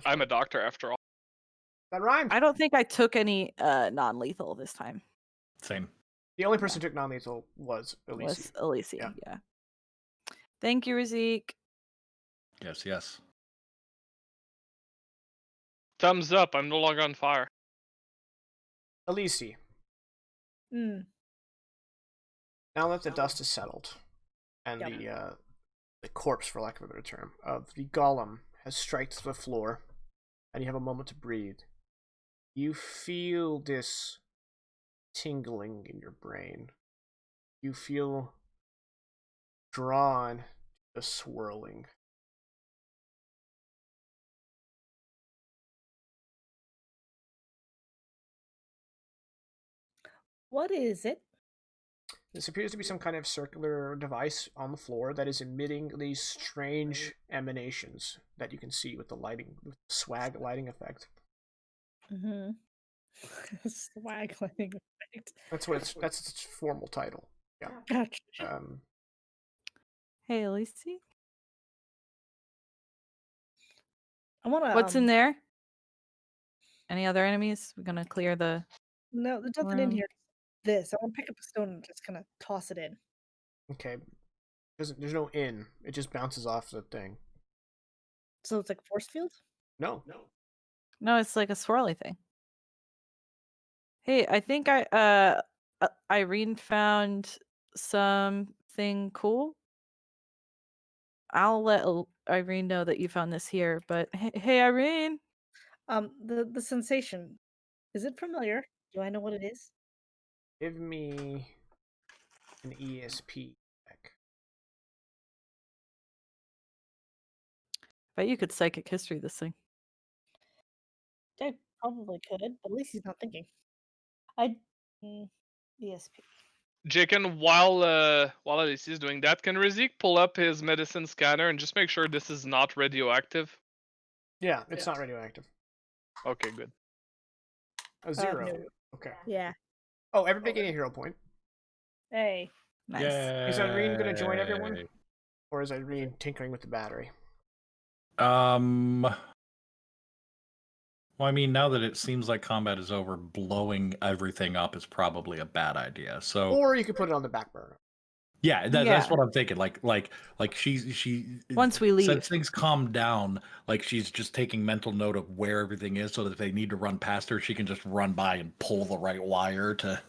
I'm a doctor after all. That rhymed. I don't think I took any non-lethal this time. Same. The only person who took non-lethal was Elise. Yeah. Thank you, Razik. Yes, yes. Thumbs up, I'm no longer on fire. Elise. Now that the dust has settled, and the corpse, for lack of a better term, of the golem has striked the floor, and you have a moment to breathe, you feel this tingling in your brain. You feel drawn to the swirling. What is it? This appears to be some kind of circular device on the floor that is emitting these strange emanations that you can see with the lighting, with the swag lighting effect. Swag lighting effect. That's its formal title. Yeah. Gotcha. Hey, Elise. I want to. What's in there? Any other enemies? We're gonna clear the. No, there's nothing in room. here. This. I want to pick up a stone and just kind of toss it in. Okay. There's no in. It just bounces off the thing. So it's like a force field? No. No, it's like a swirly thing. Hey, I think Irene found something cool. I'll let Irene know that you found this here, but hey, Irene. The sensation. Is it familiar? Do I know what it is? Give me an ESP check. Bet you could psychic history this thing. I probably could, but at least he's not thinking. ESP. Jaken, while Alice is doing that, can Rizik pull up his medicine scanner and just make sure this is not radioactive? Yeah, it's not radioactive. Okay, good. A 0. No. Okay. Yeah. Oh, everybody getting a hero point. Hey. Nice. Is Irene going to join everyone? Or is Irene tinkering with the battery? Well, I mean, now that it seems like combat is over, blowing everything up is probably a bad idea. So, Or you could put it on the back burner. yeah, that's Yeah. what I'm thinking. Like she. Once we leave. Since things calm down, like she's just taking mental note of where everything is, so that if they need to run past her, she can just run by and pull the right wire to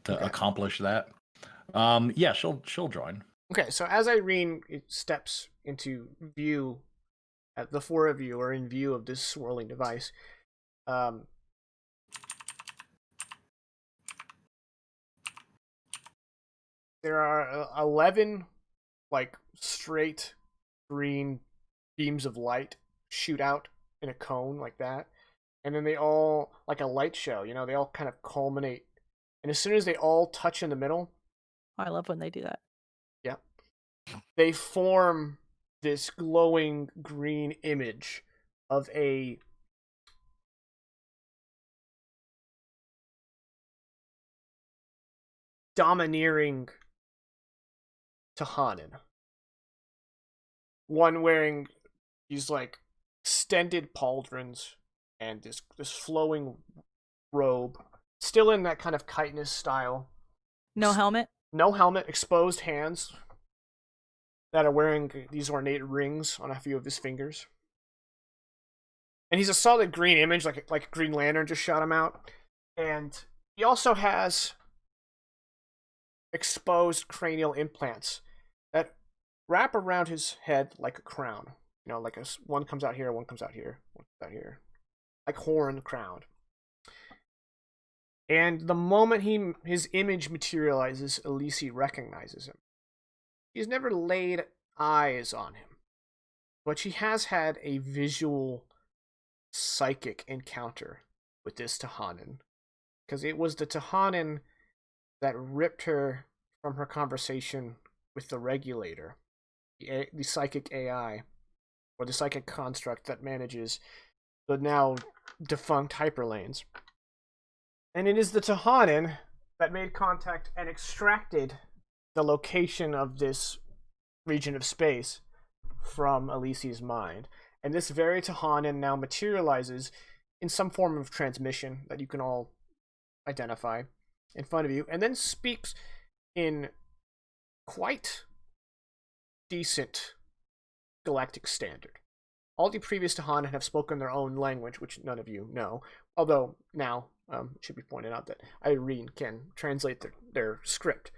Okay. accomplish that. Yeah, she'll join. Okay, so as Irene steps into view, the four of you are in view of this swirling device. There are 11 like straight green beams of light shoot out in a cone like that, and then they all, like a light show, they all kind of culminate, and as soon as they all touch in the middle, Oh, I love when they do that. yeah, they form this glowing green image of a domineering Tahanan. One wearing these like extended pauldrons and this flowing robe, still in that kind of chitinous style. No helmet? No helmet, exposed hands that are wearing these ornate rings on a few of his fingers. And he's a solid green image, like a Green Lantern just shot him out. And he also has exposed cranial implants that wrap around his head like a crown. Like one comes out here, one comes out here, one comes out here. Like horn crowned. And the moment his image materializes, Elise recognizes him. She's never laid eyes on him, but she has had a visual psychic encounter with this Tahanan, because it was the Tahanan that ripped her from her conversation with the regulator, the psychic AI, or the psychic construct that manages the now defunct hyperlanes. And it is the Tahanan that made contact and extracted the location of this region of space from Elise's mind. And this very Tahanan now materializes in some form of transmission that you can all identify in front of you, and then speaks in quite decent galactic standard. All the previous Tahanan have spoken their own language, which none of you know, although now it should be pointed out that Irene can translate their script.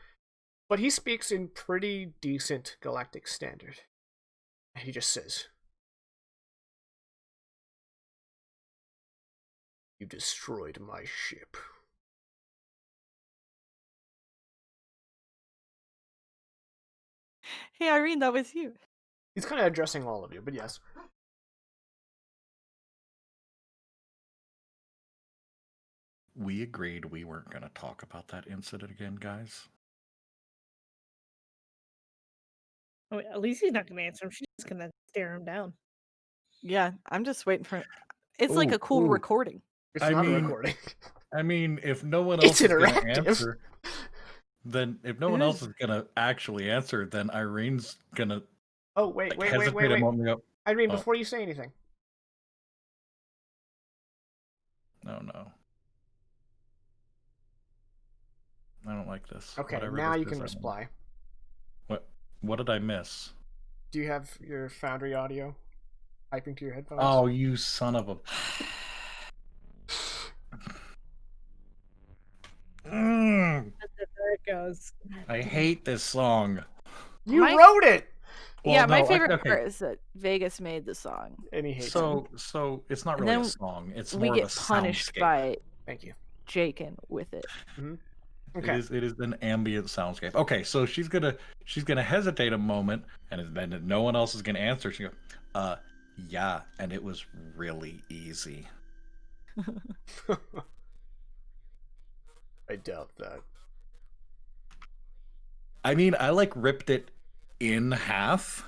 But he speaks in pretty decent galactic standard. And he just says, "You destroyed my ship." Hey, Irene, that was you. He's kind of addressing all of you, but yes. We agreed we weren't going to talk about that incident again, guys. Oh, at least he's not going to answer him. She's just going to stare him down. Yeah, I'm just waiting for. It's like a cool recording. It's not a recording. I mean, if no one else It's is going to interactive. answer, then if no one else is going to actually answer, then Irene's going to Oh, wait. hesitate a moment. Irene, Oh. before you say anything, Oh no. I don't like this. Okay, Whatever now this you is, can I don't- reply. What did I miss? Do you have your Foundry audio piping to your headphones? Oh, you son of a. Mm, There it goes. I hate this song. You My- wrote it! Yeah, Well, my no, favorite okay. part is that Vegas made the song. And he hates it. So it's not And really a then song. It's We more of a get punished soundscape. by Thank you. Jaken with it. Okay. It is an ambient soundscape. Okay, so she's gonna hesitate a moment, and then no one else is gonna answer. She go, yeah, and it was really easy. I doubt that. I mean, I like ripped it in half.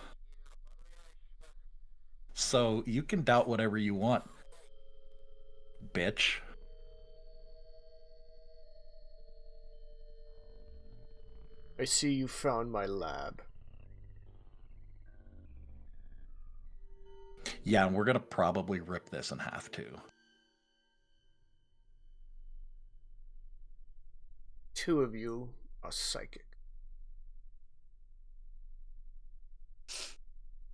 So you can doubt whatever you want, bitch. I see you found my lab. Yeah, and we're gonna probably rip this in half too. Two of you are psychic.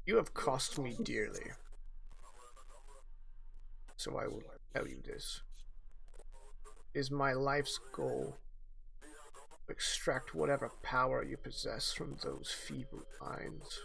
You have cost me dearly. So I will tell you this. It is my life's goal to extract whatever power you possess from those feeble minds.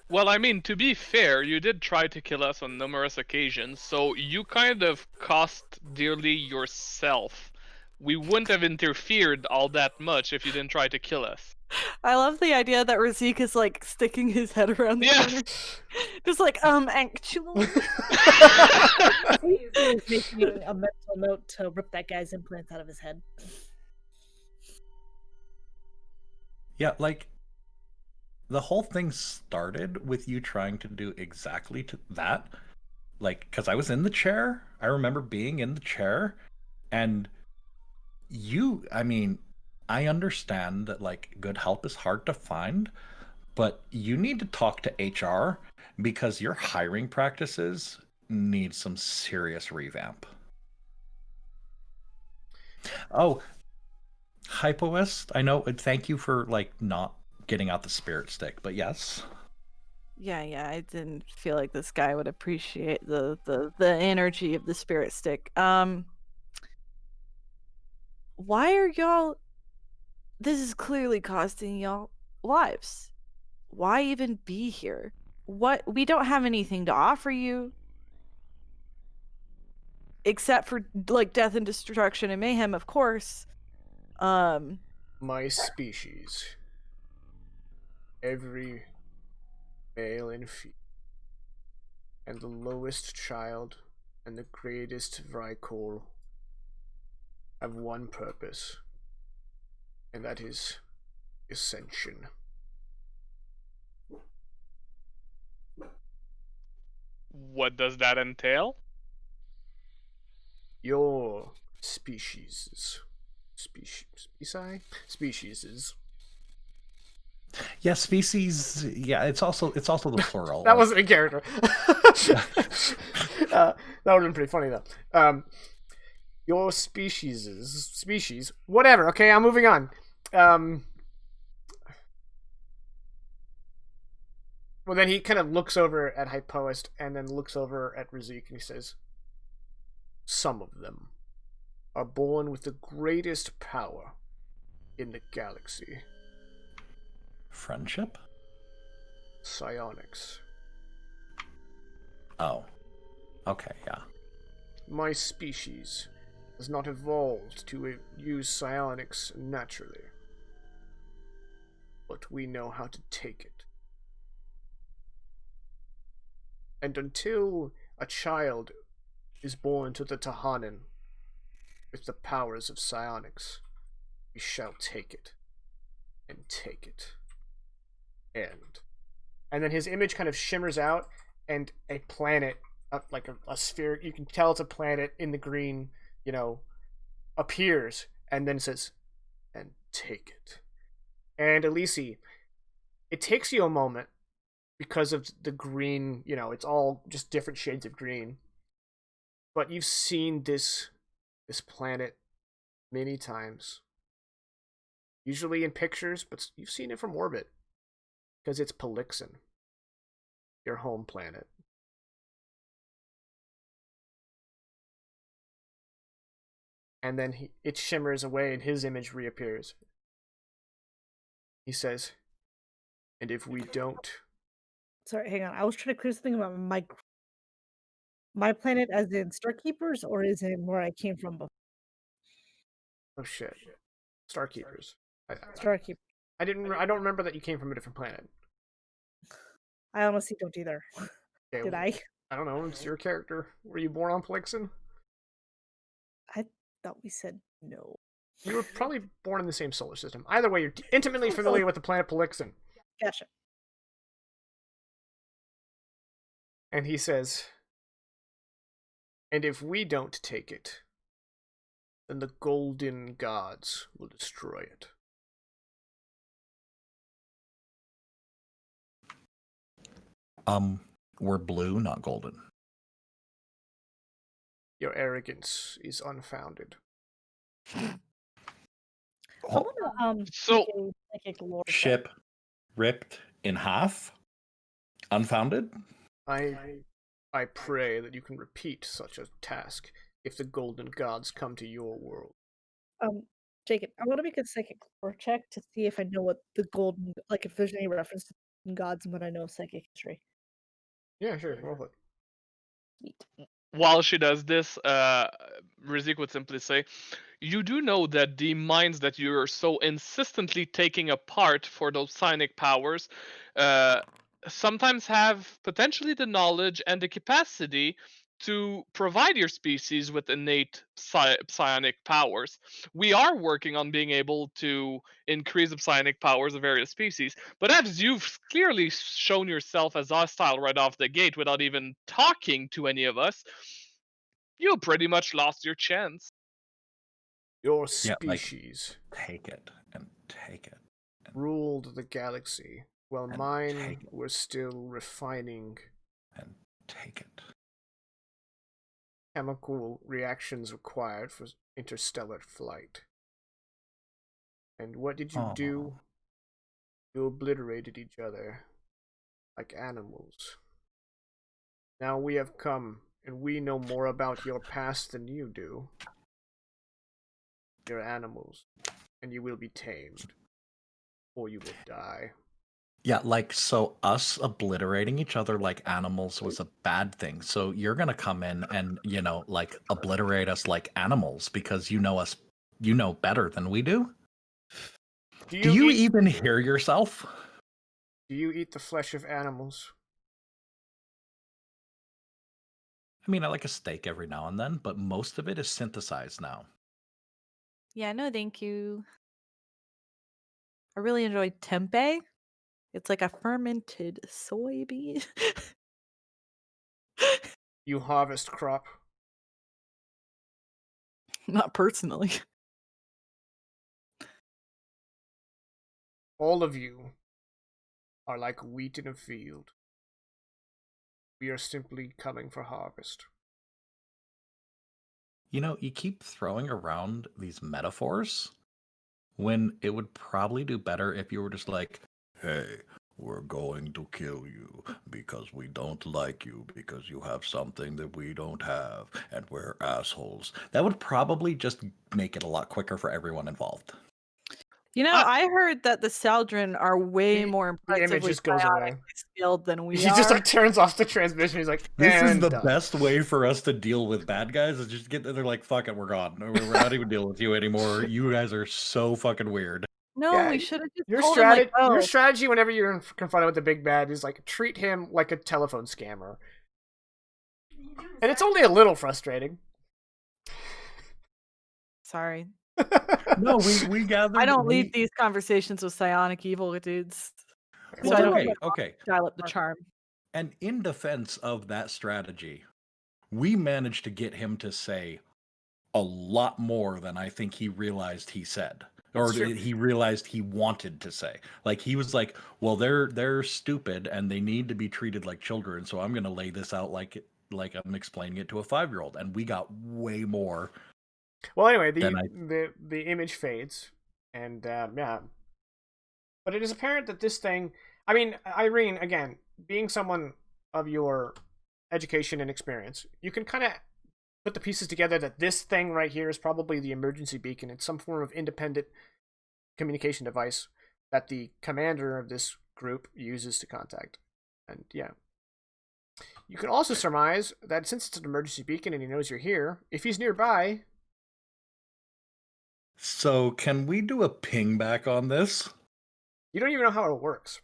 Well, I mean, to be fair, you did try to kill us on numerous occasions, so you kind of cost dearly yourself. We wouldn't have interfered all that much if you didn't try to kill us. I love the idea that Razik is like sticking his head around the Yes! corner. Just like, actually. He's making a mental note to rip that guy's implants out of his head. Yeah, like the whole thing started with you trying to do exactly that. Like, because I was in the chair. I remember being in the chair, and I mean, I understand that like good help is hard to find, but you need to talk to HR because your hiring practices need some serious revamp. Oh, Hypoist, I know. Thank you for like not getting out the spirit stick, but yes. Yeah, I didn't feel like this guy would appreciate the energy of the spirit stick. Why are y'all? This is clearly costing y'all lives. Why even be here? What? We don't have anything to offer you except for like death and destruction and mayhem, of course. My species. Every male and female, and the lowest child, and the greatest Vrykol have one purpose, and that is ascension. What does that entail? Your species. Species. Yeah, species. Yeah, it's also the plural. That wasn't a character. That would have been pretty funny though. Your species, whatever. Okay, I'm moving on. Well, then he kind of looks over at Hypoist and then looks over at Razik and he says, "Some of them are born with the greatest power in the galaxy. Friendship? Psionics. Oh. Okay, yeah. My species has not evolved to use psionics naturally, but we know how to take it. And until a child is born to the Tahanan with the powers of psionics, we shall take it. And take it. And then his image kind of shimmers out, and a planet, like a sphere, you can tell it's a planet in the green, appears, and then says, and take it. And Elise, it takes you a moment because of the green, it's all just different shades of green. But you've seen this planet many times. Usually in pictures, but you've seen it from orbit. Because it's Polixen, your home planet. And then it shimmers away and his image reappears. He says, and if we don't... Sorry, hang on. I was trying to clear something about my planet as in Starkeepers, or is it where I came from before? Oh shit. Starkeepers. Starkeepers. I don't remember that you came from a different planet. I honestly don't either. Okay, Did I? I don't know. It's your character. Were you born on Polixen? I thought we said no. You were probably born in the same solar system. Either way, you're intimately familiar with the planet Polixen. Gotcha. And he says, and if we don't take it, then the golden gods will destroy it. We're blue, not golden. Your arrogance is unfounded. I want to So- take a psychic lore check. Ship ripped in half, unfounded. I pray that you can repeat such a task if the golden gods come to your world. Jacob, I want to make a psychic lore check to see if I know what the golden, like if there's any reference to golden gods and what I know of psychic history. Yeah, sure, roll it. Sweet. While she does this, Rizik would simply say, you do know that the minds that you're so insistently taking apart for those psionic powers sometimes have potentially the knowledge and the capacity to provide your species with innate psionic powers. We are working on being able to increase the psionic powers of various species, but as you've clearly shown yourself as hostile right off the gate without even talking to any of us, you pretty much lost your chance. Your Yeah, like- species Take it and take it. ruled the galaxy, while And mine take it. were still refining And take it. chemical reactions required for interstellar flight. And what did you do? You obliterated each other like animals. Now we have come, and we know more about your past than you do. You're animals, and you will be tamed, or you will die. Yeah, like, so us obliterating each other like animals was a bad thing. So you're gonna come in and, like, obliterate us like animals because you know us, you know better than we do? Do you even hear yourself? Do you eat the flesh of animals? I mean, I like a steak every now and then, but most of it is synthesized now. Yeah, no, thank you. I really enjoyed tempeh. It's like a fermented soybean. You harvest crop. Not personally. All of you are like wheat in a field. We are simply coming for harvest. You keep throwing around these metaphors when it would probably do better if you were just like, hey, we're going to kill you because we don't like you because you have something that we don't have and we're assholes. That would probably just make it a lot quicker for everyone involved. I heard that the Saldrin are way The- more the image impressively just goes away. bionically skilled than we He are. just like turns off the transmission. He's like, This is and the done. best way for us to deal with bad guys is just they're like, fuck it, we're gone. We're not even dealing with you anymore. You guys are so fucking weird. No, Yeah, we should have just Your told him, like, oh, your strategy whenever you're confronted with the big bad is like treat him like a telephone scammer. And it's only a little frustrating. sorry. No, we gathered. I don't lead these conversations with psionic evil dudes. Well, So I don't okay. dial up the charm. And in defense of that strategy, we managed to get him to say a lot more than I think he realized he said. Or It's true. he realized he wanted to say. Like he was like, well, they're stupid and they need to be treated like children, so I'm gonna lay this out like I'm explaining it to a 5-year-old. And we got way more. Well, anyway, Then the image fades, and yeah. But it is apparent that this thing. I mean, Irene, again, being someone of your education and experience, you can kind of put the pieces together that this thing right here is probably the emergency beacon. It's some form of independent communication device that the commander of this group uses to contact. And yeah. You can also surmise that since it's an emergency beacon and he knows you're here, if he's nearby. So can we do a ping back on this? You don't even know how it works.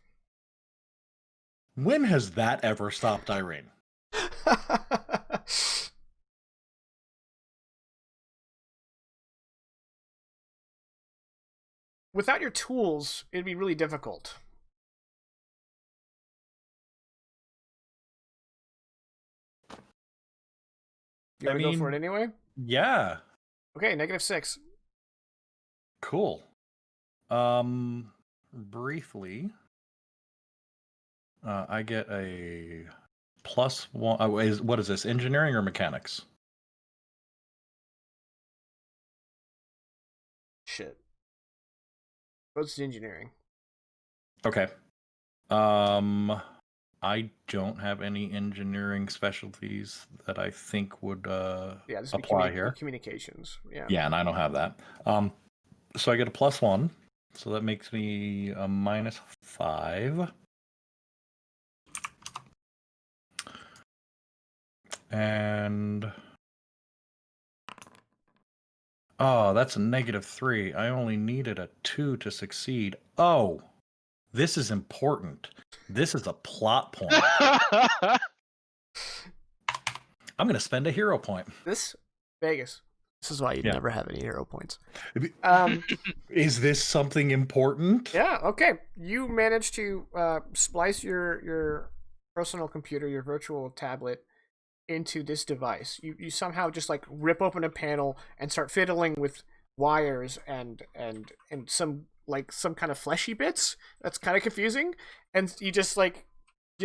When has that ever stopped Irene? Without your tools, it'd be really difficult. You want to go for it anyway? Yeah. Okay, -6. Cool. Briefly, I get a +1. What is this? Engineering or mechanics? Shit. Goes to engineering. Okay. I don't have any engineering specialties that I think would Yeah, this apply here. Communications. Yeah. Yeah, and I don't have that. So I get a +1, so that makes me a -5. And oh, that's a -3. I only needed a 2 to succeed. Oh, this is important. This is a plot point. I'm going to spend a hero point. Vegas. This is why you never have any hero points. Is this something important? Yeah, okay. You managed to splice your personal computer, your virtual tablet, into this device. You somehow just like rip open a panel and start fiddling with wires and some kind of fleshy bits. That's kind of confusing. And you just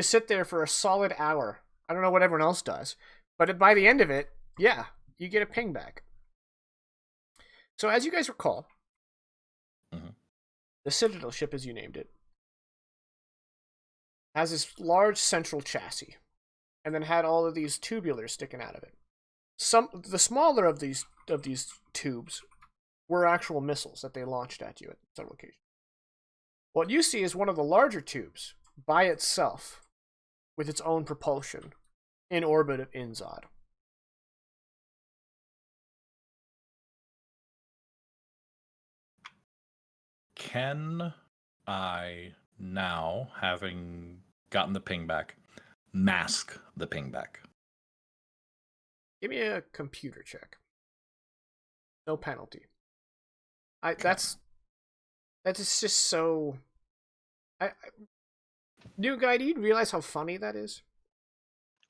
sit there for a solid hour. I don't know what everyone else does, but by the end of it, yeah, you get a ping back. So as you guys recall, the Citadel ship, as you named it, has this large central chassis, and then had all of these tubulars sticking out of it. The smaller of these tubes were actual missiles that they launched at you at several occasions. What you see is one of the larger tubes by itself, with its own propulsion, in orbit of Inzad. Can I now, having gotten the ping back, mask the ping back? Give me a computer check. No penalty. Okay. That's just so. New guy, do you realize how funny that is?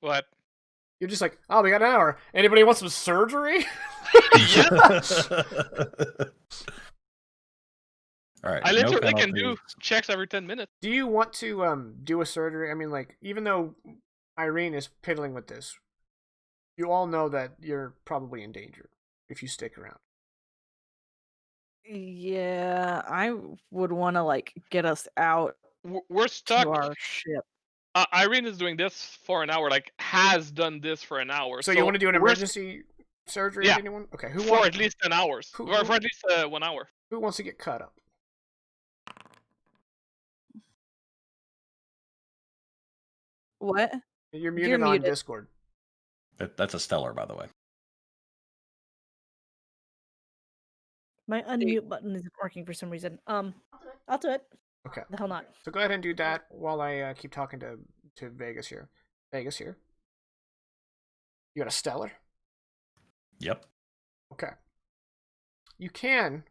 What? You're just like, oh, we got an hour. Anybody want some surgery? All right. I literally can do checks every 10 minutes. Do you want to do a surgery? I mean, like, even though Irene is piddling with this, you all know that you're probably in danger if you stick around. Yeah, I would want to get us out We're stuck. to our ship. Irene is doing this for an hour, has done this for an hour. So you want to do an emergency surgery? Yeah. Anyone? Okay. For at least 10 hours. Or for at least 1 hour. Who wants to get cut up? What? You're muted on Discord. That's a stellar, by the way. My unmute button isn't working for some reason. I'll do it. Okay. The hell not. So go ahead and do that while I keep talking to Vegas here. Vegas here. You got a stellar? Yep. Okay. You can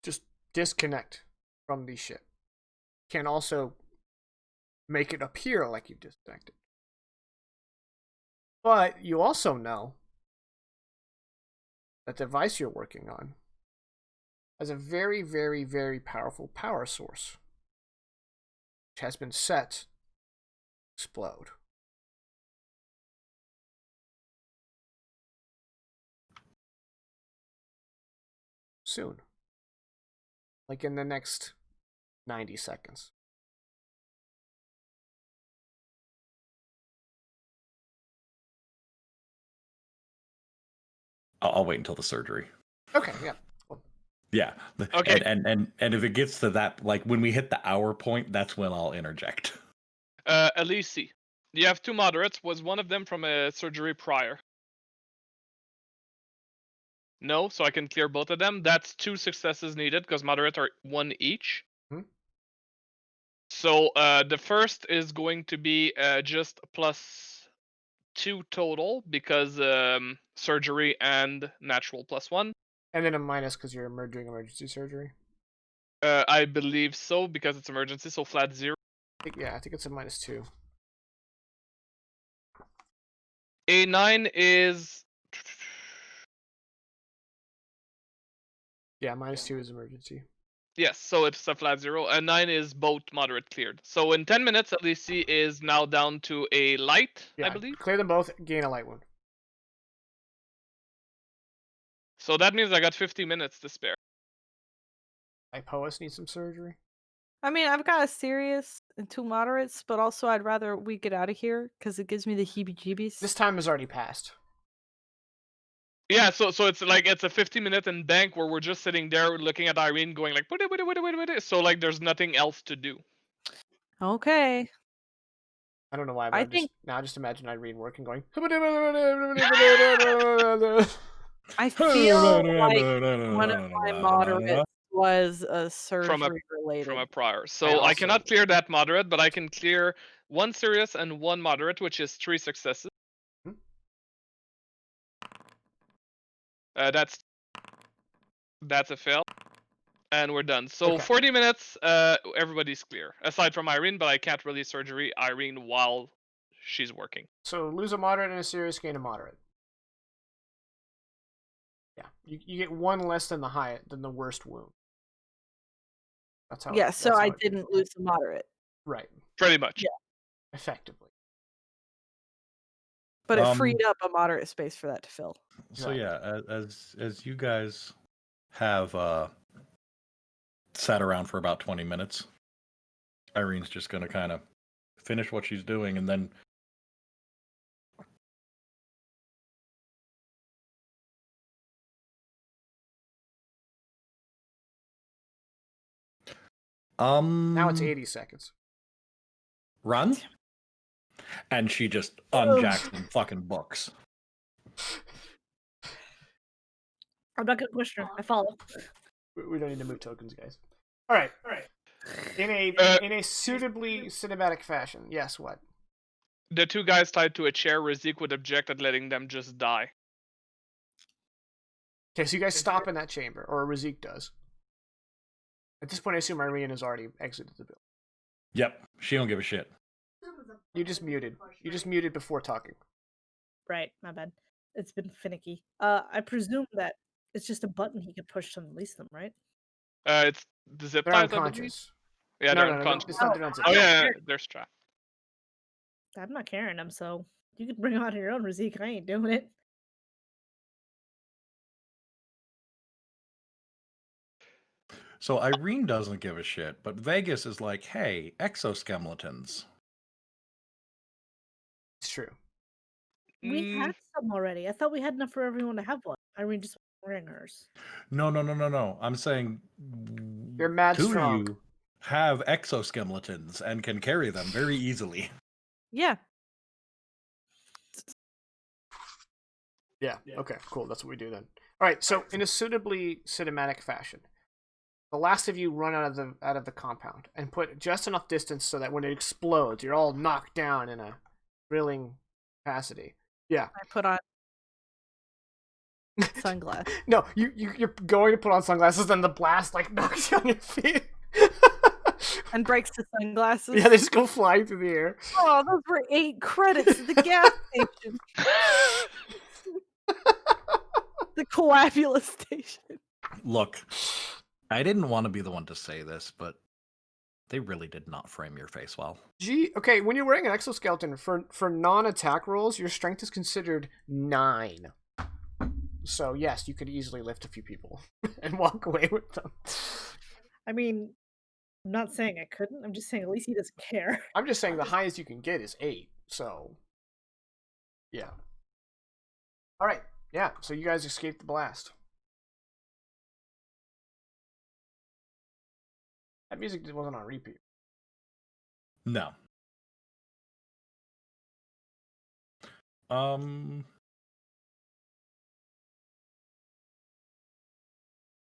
just disconnect from the ship. You can also make it appear like you've disconnected. But you also know that the device you're working on has a very, very, very powerful power source, which has been set to explode. Soon. Like in the next 90 seconds. I'll wait until the surgery. Okay, yeah. Yeah. Okay. And if it gets to that, like when we hit the hour point, that's when I'll interject. Elise, you have 2 moderates. Was one of them from a surgery prior? No, so I can clear both of them. That's 2 successes needed because moderates are 1 each. Hmm. So the first is going to be just +2 total because surgery and natural +1. And then a minus because you're doing emergency surgery. I believe so because it's emergency, so flat 0. I think it's a -2. A 9 is. Yeah, -2 is emergency. Yes, so it's a flat 0. A 9 is both moderate cleared. So in 10 minutes, LEC is now down to a light, Yeah, I believe. clear them both, gain a light wound. So that means I got 50 minutes to spare. Ipoas needs some surgery. I mean, I've got a serious and 2 moderates, but also I'd rather we get out of here because it gives me the heebie-jeebies. This time has already passed. Yeah, so it's like it's a 50-minute in bank where we're just sitting there looking at Irene going like, "What?" So like there's nothing else to do. Okay. I don't know why, but I I think- just imagine Irene working, going. I feel like one of my moderates was a surgery related. From a prior. So I cannot clear that moderate, but I can clear 1 serious and 1 moderate, which is 3 successes. Hmm. That's a fail. And we're done. So Okay. 40 minutes, everybody's clear. Aside from Irene, but I can't really surgery Irene while she's working. So lose a moderate and a serious, gain a moderate. Yeah, you get 1 less than the worst wound. That's how. Yeah, so I didn't lose the moderate. Right. Pretty much. Yeah. Effectively. But it freed up a moderate space for that to fill. So yeah, as you guys have sat around for about 20 minutes, Irene's just going to kind of finish what she's doing and then Now it's 80 seconds. Run? And she just unjacks some fucking books. I'm not gonna question her. I follow. We don't need to move tokens, guys. All right. In a suitably cinematic fashion. Yes, what? The 2 guys tied to a chair, Razik would object at letting them just die. Okay, so you guys stop in that chamber, or Razik does. At this point, I assume Irene has already exited the building. Yep, she don't give a shit. You just muted. You just muted before talking. Right, my bad. It's been finicky. I presume that it's just a button he could push to release them, right? It's the zip They're ties, I believe. unconscious. Yeah, No, they're no, unconscious. it's not. They're not. Oh yeah, they're strapped. I'm not carrying them, so you can bring them out of your own, Razik. I ain't doing it. So Irene doesn't give a shit, but Vegas is like, hey, exoskeletons. It's true. We had some already. I thought we had enough for everyone to have one. Irene just wearing hers. No. I'm saying They're mad 2 strong. of you have exoskeletons and can carry them very easily. Yeah. Yeah. Okay. Cool. That's what we do then. All right. So in a suitably cinematic fashion, the last of you run out of the compound and put just enough distance so that when it explodes, you're all knocked down in a thrilling capacity. Yeah. I put on sunglasses. No, you're going to put on sunglasses, then the blast like knocks you on your feet. And breaks the sunglasses. Yeah, they just go flying through the air. Oh, those were 8 credits at the gas station. The coagula station. Look, I didn't want to be the one to say this, but they really did not frame your face well. Okay, when you're wearing an exoskeleton, for non-attack rolls, your strength is considered 9. So yes, you could easily lift a few people and walk away with them. I mean, I'm not saying I couldn't. I'm just saying at least he doesn't care. I'm just saying the highest you can get is 8. So yeah. All right. Yeah. So you guys escaped the blast. That music wasn't on repeat. No.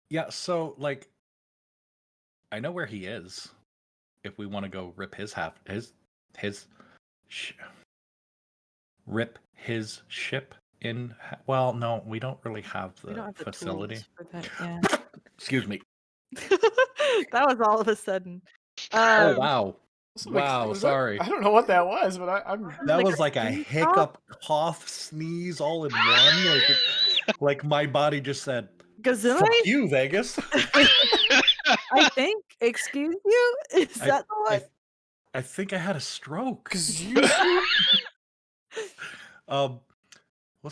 Yeah, so like I know where he is. If we want to go rip rip his ship in well, no, we don't really have We don't the have the facility. tools for that. Yeah. Excuse me. That was all of a sudden. Oh wow. Like, Wow, was sorry. I don't know what that was, but I'm. That Like was a like a sneeze hiccup, cough, sneeze all in one. Like my body just said, Gazumai? "Fuck you, Vegas." I think. Excuse you? Is I- that the one? I think I had a stroke. Cause you.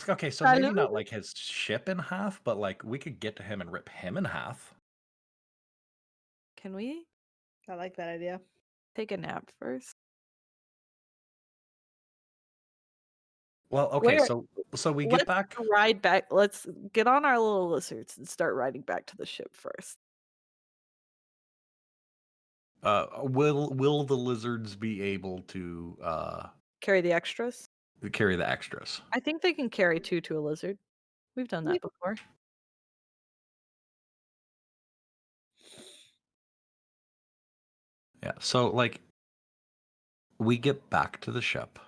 Okay, so maybe Hello? not like his ship in half, but like we could get to him and rip him in half. Can we I like that idea. take a nap first? Well, okay, Where- so we Let's get back. ride back. Let's get on our little lizards and start riding back to the ship first. Will the lizards be able to Carry the extras. carry the extras? I think they can carry 2 to a lizard. We've done that before. Yeah. So like we get back to the ship.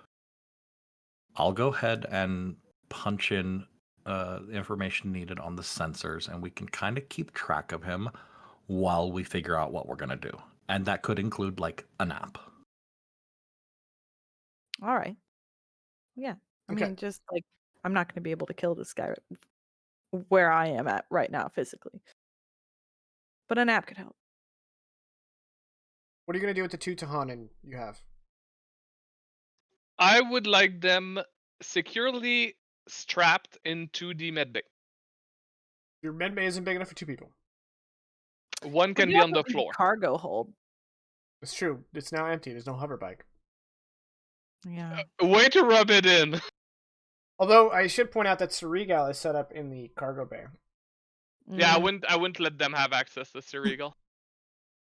I'll go ahead and punch in the information needed on the sensors, and we can kind of keep track of him while we figure out what we're gonna do. And that could include like a nap. All right. Yeah. I Okay. mean, just like I'm not going to be able to kill this guy where I am at right now physically. But a nap could help. What are you gonna do with the 2 Tahanan you have? I would like them securely strapped into the medbay. Your med bay isn't big enough for 2 people. One can We be have on a the big floor. Cargo hold. It's true. It's now empty. There's no hover bike. Yeah. Way to rub it in. Although I should point out that Ceregal is set up in the cargo bay. Yeah, I Mm. wouldn't let them have access to Ceregal.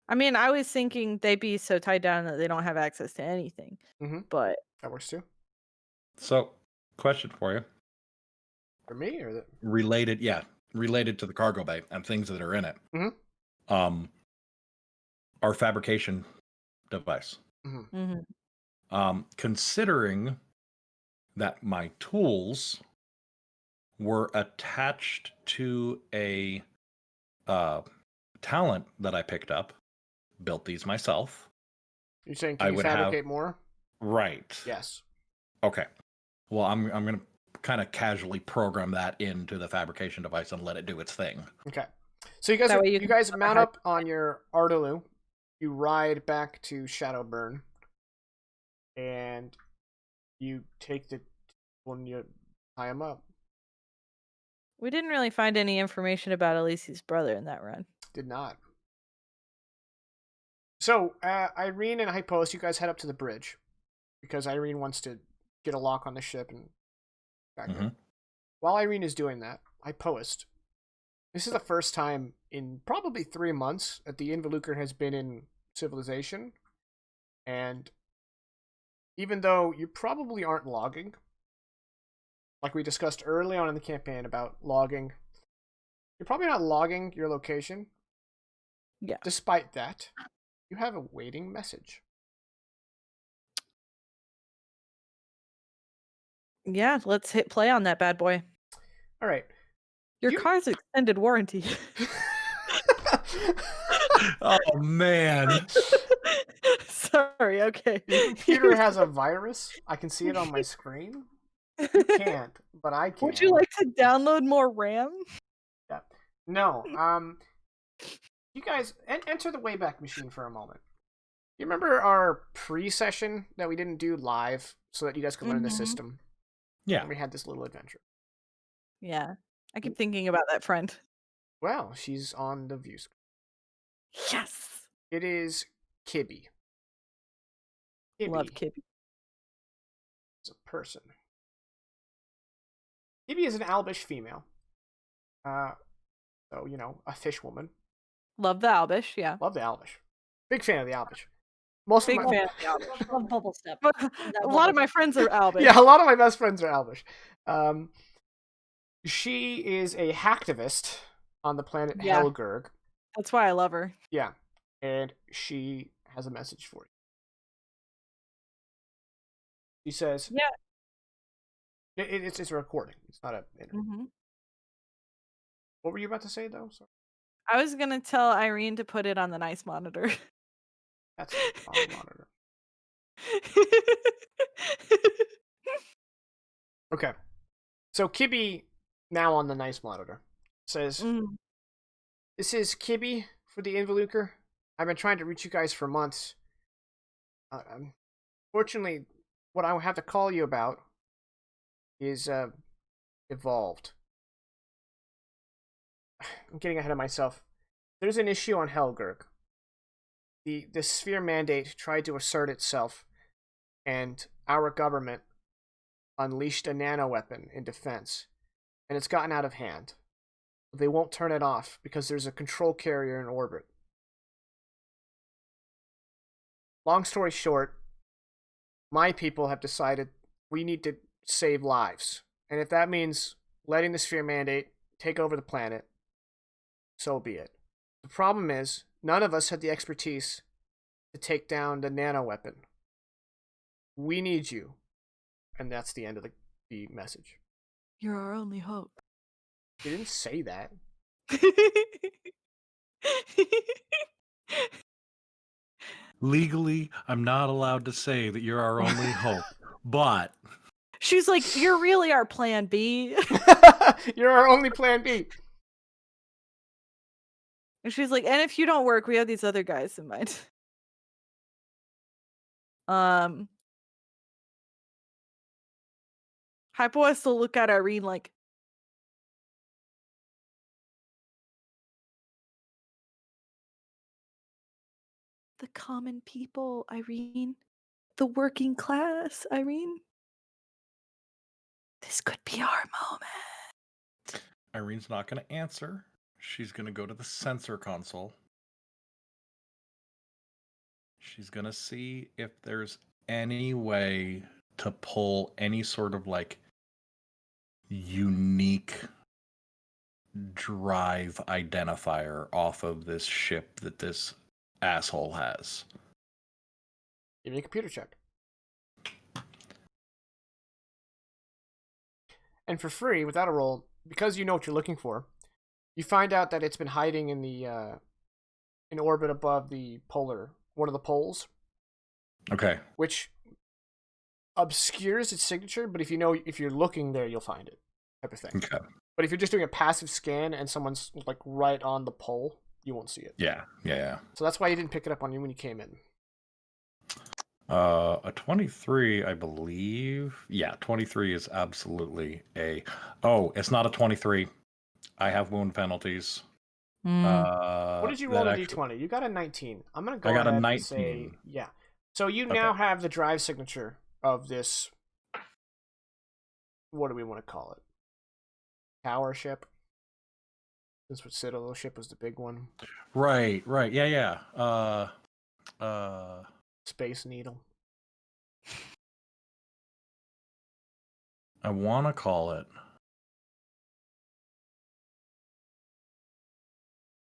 I mean, I was thinking they'd be so tied down that they don't have access to anything. Mhm. But That works too. So, question for you. For me or the Related to the cargo bay and things that are in it. Mhm. Our fabrication device. Mhm. Considering that my tools were attached to a talent that I picked up, built these myself. You're saying I can you would have- fabricate more? Right. Yes. Okay. Well, I'm gonna kind of casually program that into the fabrication device and let it do its thing. Okay. So you guys That way you you can guys put a mount high- up on your Ardaloo. You ride back to Shadowburn. And you take the when you tie him up. we didn't really find any information about Elise's brother in that run. Did not. So, Irene and Hypolis, you guys head up to the bridge. Because Irene wants to get a lock on the ship and back in. While Irene is doing that, Hypoist, this is the first time in probably 3 months that the Involucre has been in civilization. And even though you probably aren't logging, like we discussed early on in the campaign about logging, you're probably not logging your location. Yeah. Despite that, you have a waiting message. Yeah, let's hit play on that bad boy. All right. Your You- car's extended warranty. Oh man. Sorry, okay. Your computer has a virus. I can see it on my screen. You can't, but I can. Would you like to download more RAM? Yeah. No. You guys enter the Wayback Machine for a moment. You remember our pre-session that we didn't do live so that you guys could learn the system? Yeah. And we had this little adventure. Yeah. I keep thinking about that friend. Well, she's on the view screen. Yes. It is Kibby. Love Kibby. Is a person. Kibby is an Albish female. So, you know, a fish woman. Love the Albish, yeah. Love the Albish. Big fan of the Albish. Most Big of my fan of the Albish. Love bubble step. A lot of my friends are Albish. Yeah, a lot of my best friends are Albish. She is a hacktivist on the planet Yeah. Helgurg. That's why I love her. Yeah, and she has a message for you. She says, Yeah. It's a recording. It's not an interview. Mm-hmm. What were you about to say, though? Sorry. I was going to tell Irene to put it on the nice monitor. That's the wrong monitor. Okay. So Kibby, now on the nice monitor, says, This is Kibby for the Involuker. I've been trying to reach you guys for months. Fortunately, what I have to call you about is evolved. I'm getting ahead of myself. There's an issue on Helgurg. The sphere mandate tried to assert itself, and our government unleashed a nanoweapon in defense, and it's gotten out of hand. They won't turn it off because there's a control carrier in orbit. Long story short, my people have decided we need to save lives. And if that means letting the sphere mandate take over the planet, so be it. The problem is, none of us had the expertise to take down the nanoweapon. We need you. And that's the end of the message. You're our only hope. He didn't say that. Legally, I'm not allowed to say that you're our only hope, but She's like, you're really our plan B. You're our only plan B. And she's like, and if you don't work, we have these other guys in mind. Hypo has to look at Irene like, the common people, Irene. The working class, Irene. This could be our moment. Irene's not going to answer. She's going to go to the sensor console. She's going to see if there's any way to pull any sort of like unique drive identifier off of this ship that this asshole has. Give me a computer check. And for free, without a roll, because you know what you're looking for, you find out that it's been hiding in the in orbit above the one of the poles. Okay. Which obscures its signature, but if you're looking there, you'll find it, type of thing. Okay. But if you're just doing a passive scan and someone's like right on the pole, you won't see it. Yeah. So that's why you didn't pick it up on you when you came in. A 23, I believe. Yeah, 23 is absolutely a... Oh, it's not a 23. I have wound penalties. What did you roll a d20? You got a 19. I'm going to go ahead and say... Yeah. So you now have the drive signature of this... What do we want to call it? Tower ship? This was Citadel ship was the big one. Right. Yeah. Space Needle. I want to call it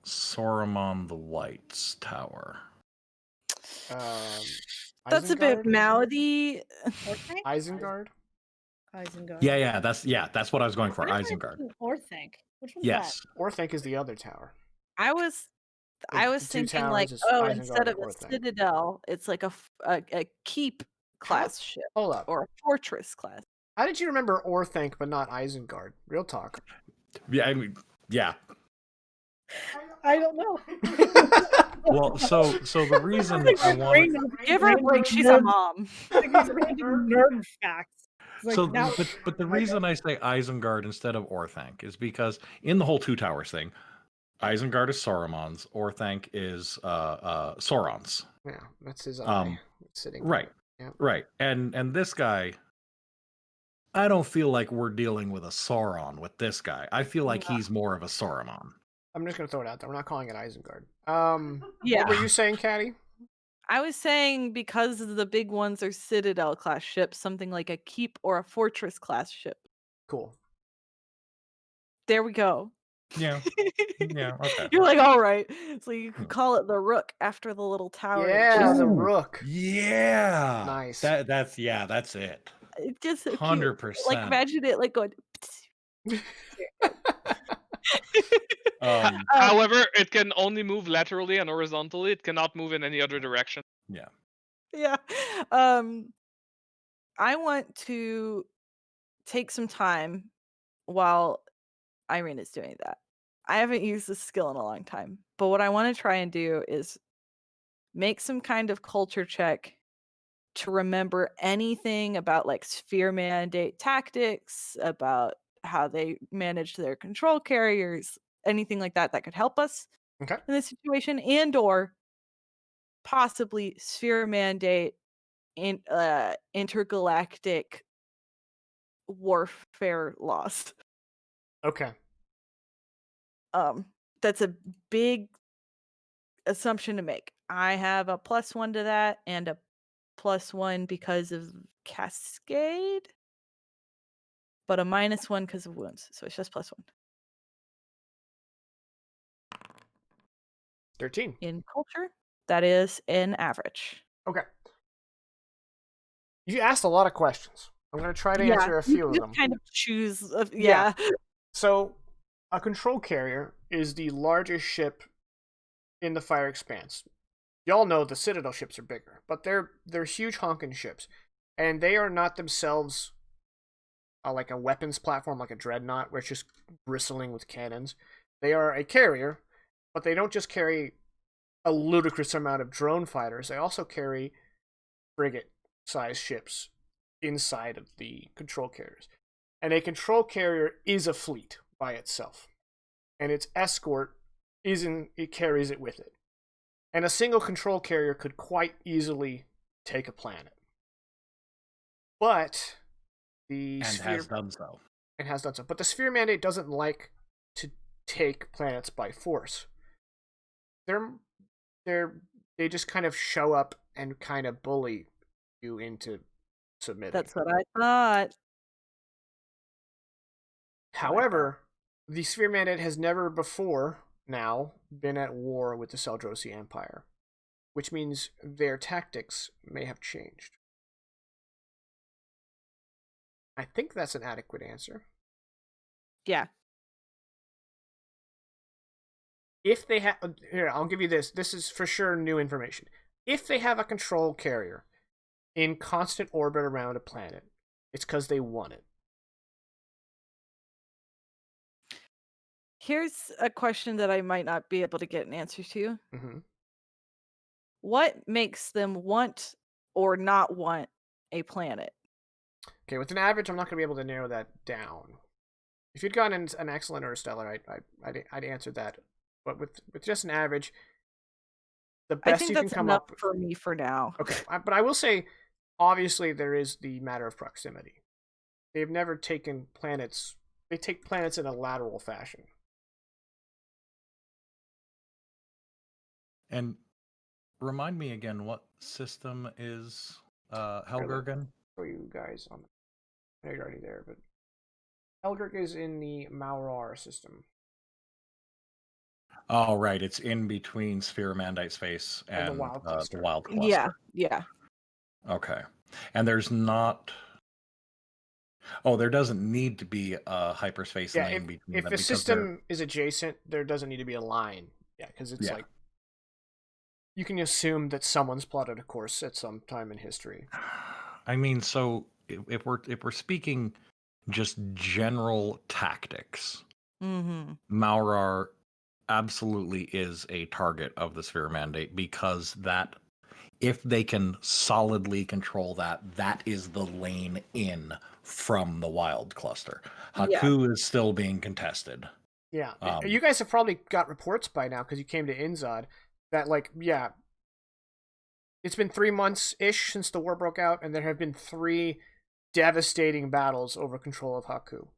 Saruman the White's Tower. That's a bit mouthy. Isengard? Isengard. Yeah, that's what I was going for. What am I Isengard. thinking? Orthanc. Which one's Yes. that? Orthanc is the other tower. I was two thinking towers like, is oh, Isengard instead of and a Orthanc. citadel, it's like a keep class ship. Hold up. Or a fortress class. How did you remember Orthanc but not Isengard? Real talk. Yeah, I mean, yeah. I don't know. Well, so the reason Like I my wanted, brain knows Give her a random break. She's a nerd- mom. like these random nerd facts. It's like so now. but the reason I say Isengard instead of Orthanc is because in the whole Two Towers thing, Isengard is Saruman's, Orthanc is Sauron's. Yeah, that's his eye sitting there. Right. Yeah. Right. And this guy, I don't feel like we're dealing with a Sauron with this guy. I feel like he's more of a Saruman. I'm just gonna throw it out there. We're not calling it Isengard. Yeah. What were you saying, Caddy? I was saying because the big ones are Citadel class ships, something like a Keep or a Fortress class ship. Cool. There we go. Yeah. Yeah. Okay. You're like, all right. So you could call it the Rook after the little tower. Yeah, the Ooh, Rook. Yeah. Nice. That's it. It's just so cute. 100%. Like imagine it like going. However, it can only move laterally and horizontally. It cannot move in any other direction. Yeah. Yeah. I want to take some time while Irene is doing that. I haven't used this skill in a long time, but what I want to try and do is make some kind of culture check to remember anything about like sphere mandate tactics, about how they managed their control carriers, anything like that that could help us Okay. in this situation, and or possibly sphere mandate in intergalactic warfare laws. Okay. That's a big assumption to make. I have a +1 to that and a +1 because of Cascade, but a -1 because of wounds. So it's just +1. 13. In culture, that is an average. Okay. You asked a lot of questions. I'm going to try to answer a few of you them. kind of choose. Yeah. So, a control carrier is the largest ship in the Fire Expanse. Y'all know the Citadel ships are bigger, but they're huge honking ships, and they are not themselves like a weapons platform like a dreadnought where it's just bristling with cannons. They are a carrier, but they don't just carry a ludicrous amount of drone fighters. They also carry frigate-sized ships inside of the control carriers. And a control carrier is a fleet by itself, and its escort it carries it with it. And a single control carrier could quite easily take a planet. But has done so. It has done so. But the sphere mandate doesn't like to take planets by force. They just kind of show up and kind of bully you into submitting. That's what I thought. However, the sphere mandate has never before now been at war with the Seldrosi Empire, which means their tactics may have changed. I think that's an adequate answer. Yeah. If they have, here, I'll give you this. This is for sure new information. If they have a control carrier in constant orbit around a planet, it's because they want it. Here's a question that I might not be able to get an answer to. Mm-hmm. What makes them want or not want a planet? Okay, with an average, I'm not going to be able to narrow that down. If you'd gotten an excellent or a stellar, I'd answer that. But with just an average, the best I think you that's can come enough up for me for now. Okay, but I will say, obviously, there is the matter of proximity. They've never taken planets. They take planets in a lateral fashion. And remind me again, what system is Helgurgen? For you guys, I know you're already there, but Helgurg is in the Maurar system. Oh, right. It's in between Sphere Mandite Space and the Wild Cluster. The Wild Cluster. Yeah. Okay. And there's not... Oh, there doesn't need to be a hyperspace lane between them. If a system is adjacent, there doesn't need to be a line. Yeah, because it's like... You can assume that someone's plotted a course at some time in history. I mean, so if we're speaking just general tactics, Mm-hmm. Maurar absolutely is a target of the Sphere Mandate, because that, if they can solidly control that, that is the lane in from the Wild Cluster. Yeah. Haku is still being contested. Yeah, you guys have probably got reports by now because you came to Inzad that, like, yeah, it's been 3 months ish since the war broke out, and there have been 3 devastating battles over control of Haku,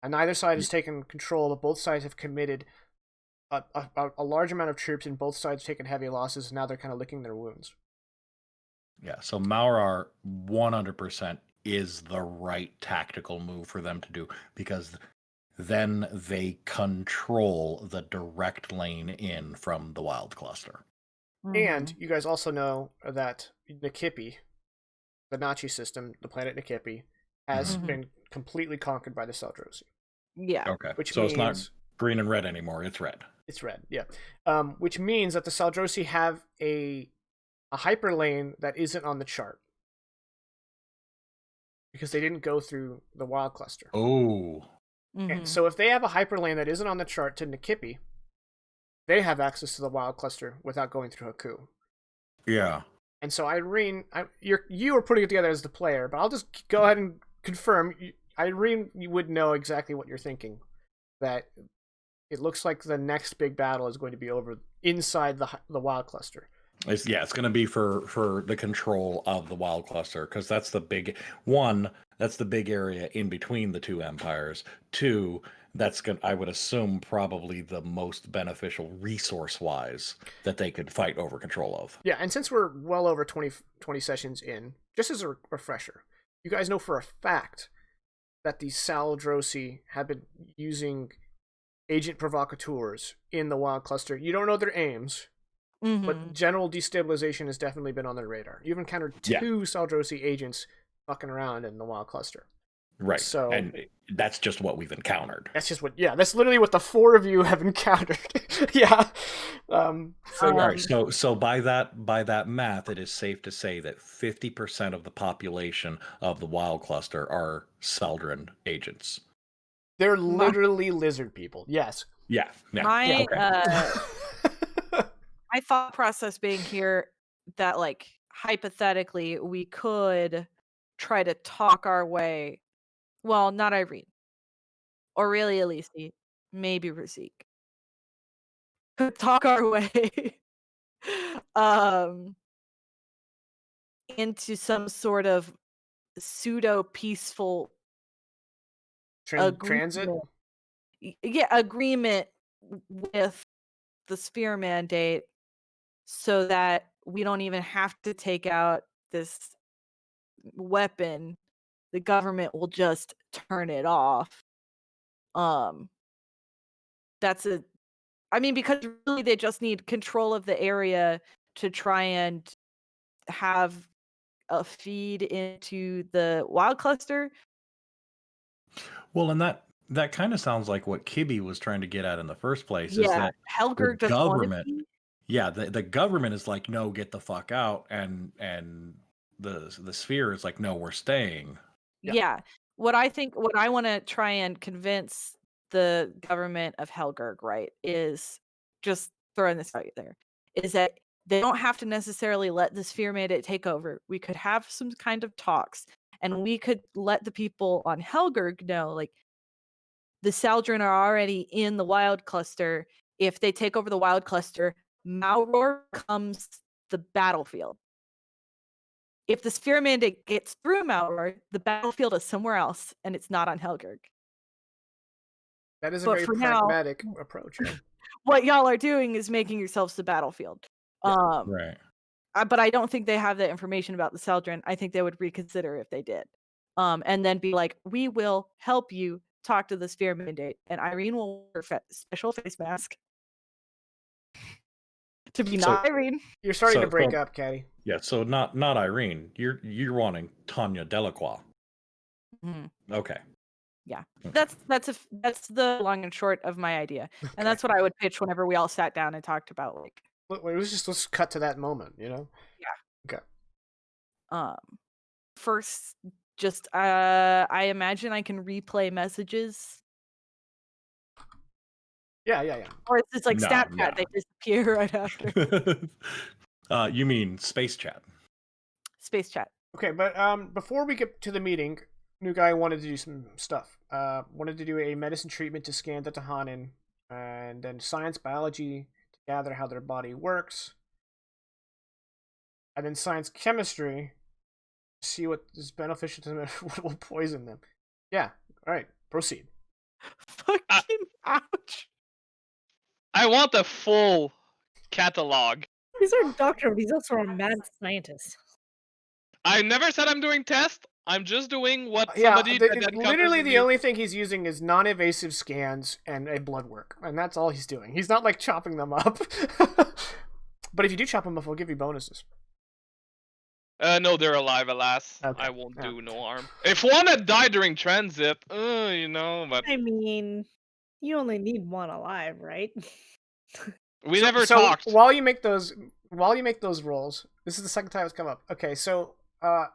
and neither side has taken control, but both sides have committed a large amount of troops, and both sides have taken heavy losses, and now they're kind of licking their wounds. Yeah, so Maurar 100% is the right tactical move for them to do, because then they control the direct lane in from the Wild Cluster. And you guys also know that Nikipi, the Nachi system, the planet Nikipi, has been completely conquered by the Seldrosi. Yeah. Okay, Which so means it's not green and red anymore, it's red. It's red, yeah. Which means that the Seldrosi have a hyperlane that isn't on the chart, because they didn't go through the Wild Cluster. Oh. And so if they have a hyperlane that isn't on the chart to Nikipi, they have access to the Wild Cluster without going through Haku. Yeah. And so Irene, you were putting it together as the player, but I'll just go ahead and confirm. Irene, you would know exactly what you're thinking. That it looks like the next big battle is going to be over inside the Wild Cluster. It's going to be for the control of the Wild Cluster, because that's the big one. That's the big area in between the two empires. 2, that's I would assume probably the most beneficial resource-wise that they could fight over control of. Yeah, and since we're well over 20 sessions in, just as a refresher, you guys know for a fact that the Seldrosi have been using agent provocateurs in the Wild Cluster. You don't know their aims, but general destabilization has definitely been on their radar. You've encountered 2 Seldrosi agents fucking around in the Wild Cluster. Right. So, and that's just what we've encountered. That's literally what the 4 of you have encountered. Yeah. All right. So by that math, it is safe to say that 50% of the population of the Wild Cluster are Seldron agents. They're literally lizard people. Yes. Yeah. My my thought process being here that, like, hypothetically we could try to talk our way. Well, not Irene. Or really Elise, maybe Razik. Could talk our way into some sort of pseudo peaceful Transit? agreement with the Sphere Mandate, so that we don't even have to take out this weapon. The government will just turn it off. Because really they just need control of the area to try and have a feed into the Wild Cluster. Well, and that kind of sounds like what Kibby was trying to get at in the first place. Is that Helger the just wanted government? Yeah, the government is like, no, get the fuck out, and the Sphere is like, no, we're staying. Yeah. What I want to try and convince the government of Helgerg, right, is just throwing this out there, is that they don't have to necessarily let the Sphere Mandate take over. We could have some kind of talks, and we could let the people on Helgerg know, like, the Saldron are already in the Wild Cluster. If they take over the Wild Cluster, Mauror becomes the battlefield. If the Sphere Mandate gets through Mauror, the battlefield is somewhere else, and it's not on Helgerg. That is a very pragmatic approach. Yeah. What y'all are doing is making yourselves the battlefield. Right. But I don't think they have that information about the Seldron. I think they would reconsider if they did. And then be like, we will help you talk to the Sphere Mandate, and Irene will wear a special face mask to be not Irene. You're starting to break up, Caddy. Yeah, so not Irene. You're wanting Tanya Delacroix. Okay. Yeah, that's the long and short of my idea, and that's what I would pitch whenever we all sat down and talked about, like. Let's cut to that moment, you know. Yeah. Okay. First, just I imagine I can replay messages. Yeah. Or it's just like No, Snapchat, yeah. they disappear right after. You mean space chat? Space chat. Okay, but before we get to the meeting, new guy wanted to do some stuff. Wanted to do a medicine treatment to scan the Tahanin, and then science biology to gather how their body works, and then science chemistry to see what is beneficial to them and what will poison them. Yeah. All right. Proceed. Fucking ouch. I want a full catalog. He's our doctor, but he's also a mad scientist. I never said I'm doing tests. I'm just doing what Yeah, somebody that encounters literally in the only thing he's using is non-invasive scans and a blood work, and that's all he's doing. He's not like chopping them up. But if you do chop them up, I'll give you bonuses. No, they're alive, alas. Okay, I won't yeah. do no harm. If one had died during transit, you know, but I mean, you only need one alive, right? we never so talked. while you make those rolls, this is the second time it's come up. Okay, so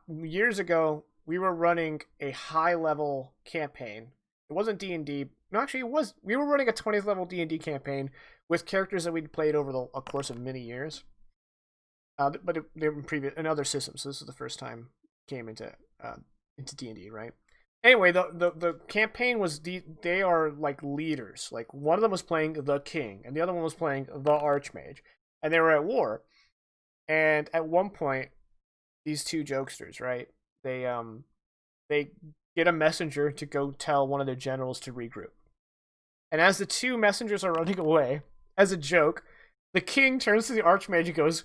years ago we were running a high level campaign. It wasn't D&D. No, actually, it was. We were running a 20th level D&D campaign with characters that we'd played over the course of many years. But they were in other systems. So this is the first time came into D&D, right? Anyway, the campaign was they are like leaders. Like one of them was playing the king, and the other one was playing the archmage, and they were at war. And at one point, these two jokesters, right? They get a messenger to go tell one of their generals to regroup. And as the two messengers are running away, as a joke, the king turns to the archmage and goes,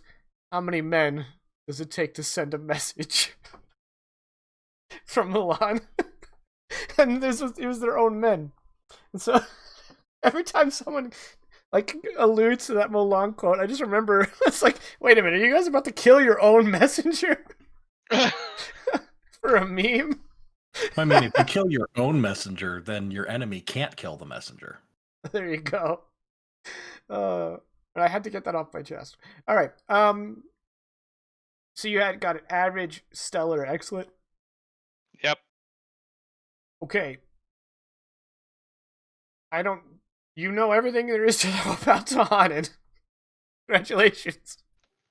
"How many men does it take to send a message?" From Milan. And it was their own men. And so every time someone like alludes to that Milan quote, I just remember it's like, wait a minute, are you guys about to kill your own messenger? For a meme? I mean, if you kill your own messenger, then your enemy can't kill the messenger. There you go. I had to get that off my chest. All right. So you had got an average, stellar, excellent. Yep. Okay. You know everything there is to know about Tahanin. Congratulations.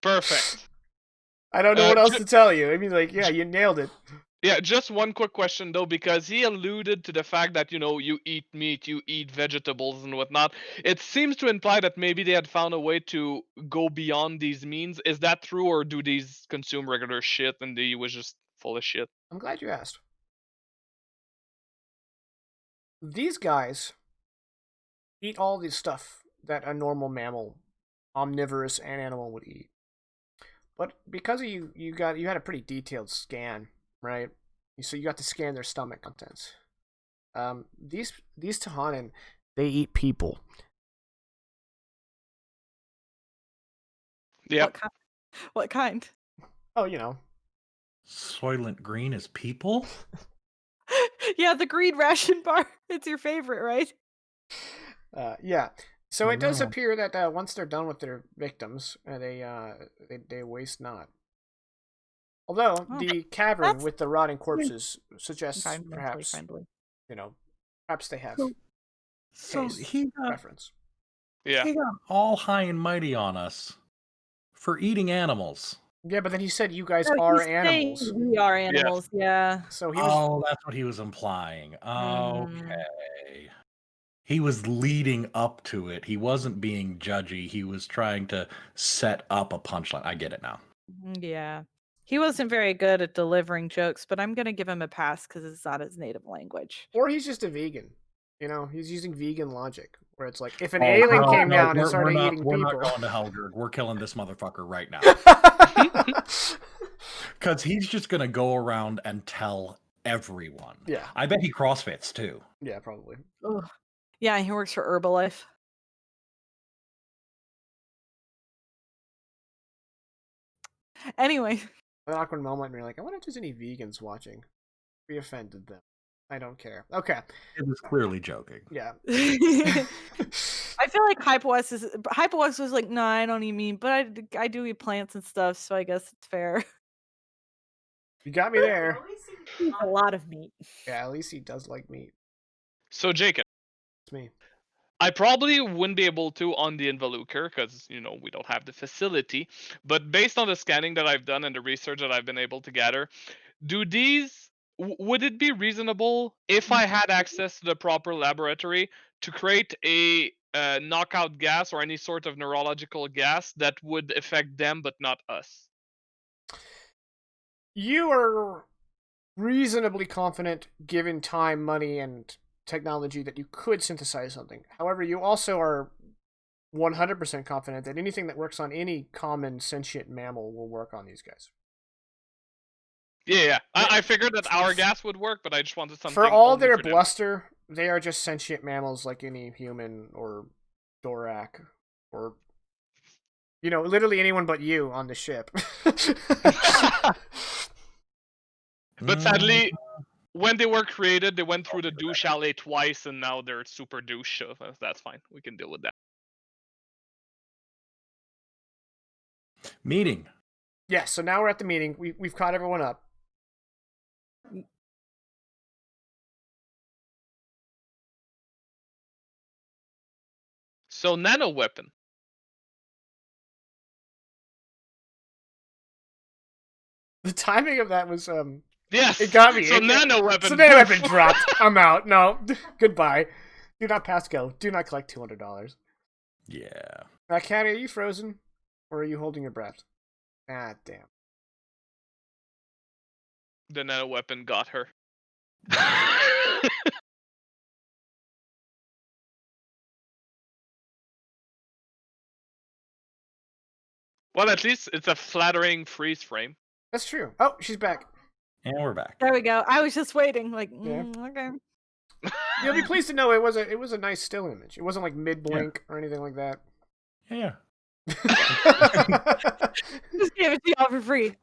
Perfect. I don't know what else to tell you. I mean, like, yeah, you nailed it. Yeah, just one quick question though, because he alluded to the fact that, you know, you eat meat, you eat vegetables and whatnot. It seems to imply that maybe they had found a way to go beyond these means. Is that true, or do these consume regular shit and he was just full of shit? I'm glad you asked. These guys eat all the stuff that a normal mammal, omnivorous and animal would eat. But because of you had a pretty detailed scan, right? So you got to scan their stomach contents. These Tahanin, they eat people. Yep. What kind? Oh, you know. Soylent Green is people? Yeah, the green ration bar. It's your favorite, right? Yeah. So it does No. appear that once they're done with their victims, they waste not. Although the cavern with the rotting corpses suggests perhaps friendly. You know, perhaps they have So taste he got, preference. Yeah. he got all high and mighty on us for eating animals. Yeah, but then he said you guys No, are he's saying animals. We are animals, yeah. So he was. Oh, that's what he was implying. Okay. He was leading up to it. He wasn't being judgy. He was trying to set up a punchline. I get it now. Yeah. He wasn't very good at delivering jokes, but I'm going to give him a pass because it's not his native language. Or he's just a vegan. You know, he's using vegan logic, where it's like, if an alien came down and started eating people... We're not going to Helgerd. We're killing this motherfucker right now. Because he's just going to go around and tell everyone. Yeah. I bet he crossfits, too. Yeah, probably. Ugh. Yeah, he works for Herbalife. Anyway. An awkward moment, and you're like, I wonder if there's any vegans watching. We offended them. I don't care. Okay. It was clearly joking. Yeah. I feel like Hypewest was like, no, I don't eat meat, but I do eat plants and stuff, so I guess it's fair. You got me there. He eats a lot of meat. Yeah, at least he does like meat. So Jacob, It's me. I probably wouldn't be able to on the Involucre because, we don't have the facility. But based on the scanning that I've done and the research that I've been able to gather, would it be reasonable if I had access to the proper laboratory to create a knockout gas or any sort of neurological gas that would affect them but not us? You are reasonably confident, given time, money, and technology, that you could synthesize something. However, you also are 100% confident that anything that works on any common sentient mammal will work on these guys. Yeah. I figured that our gas would work, but I just wanted something For all only their for them. bluster, they are just sentient mammals like any human or Dorak or literally anyone but you on the ship. But sadly, when they were created, they went through the douche alley twice, and now they're super douche. So that's fine. We can deal with that. Meeting. Yeah, so now we're at the meeting. We've caught everyone up. So nano weapon. The timing of that was Yes. it got me. So nano weapon. So nano weapon dropped. I'm out. No, goodbye. Do not pass go. Do not collect $200. Yeah. Cat, are you frozen, or are you holding your breath? Ah, damn. The nano weapon got her. Well, at least it's a flattering freeze frame. That's true. Oh, she's back. And we're back. There we go. I was just waiting. Like, Yeah. okay. You'll be pleased to know it was a nice still image. It wasn't like mid blink or anything like that. Yeah. Just gave it to y'all for free.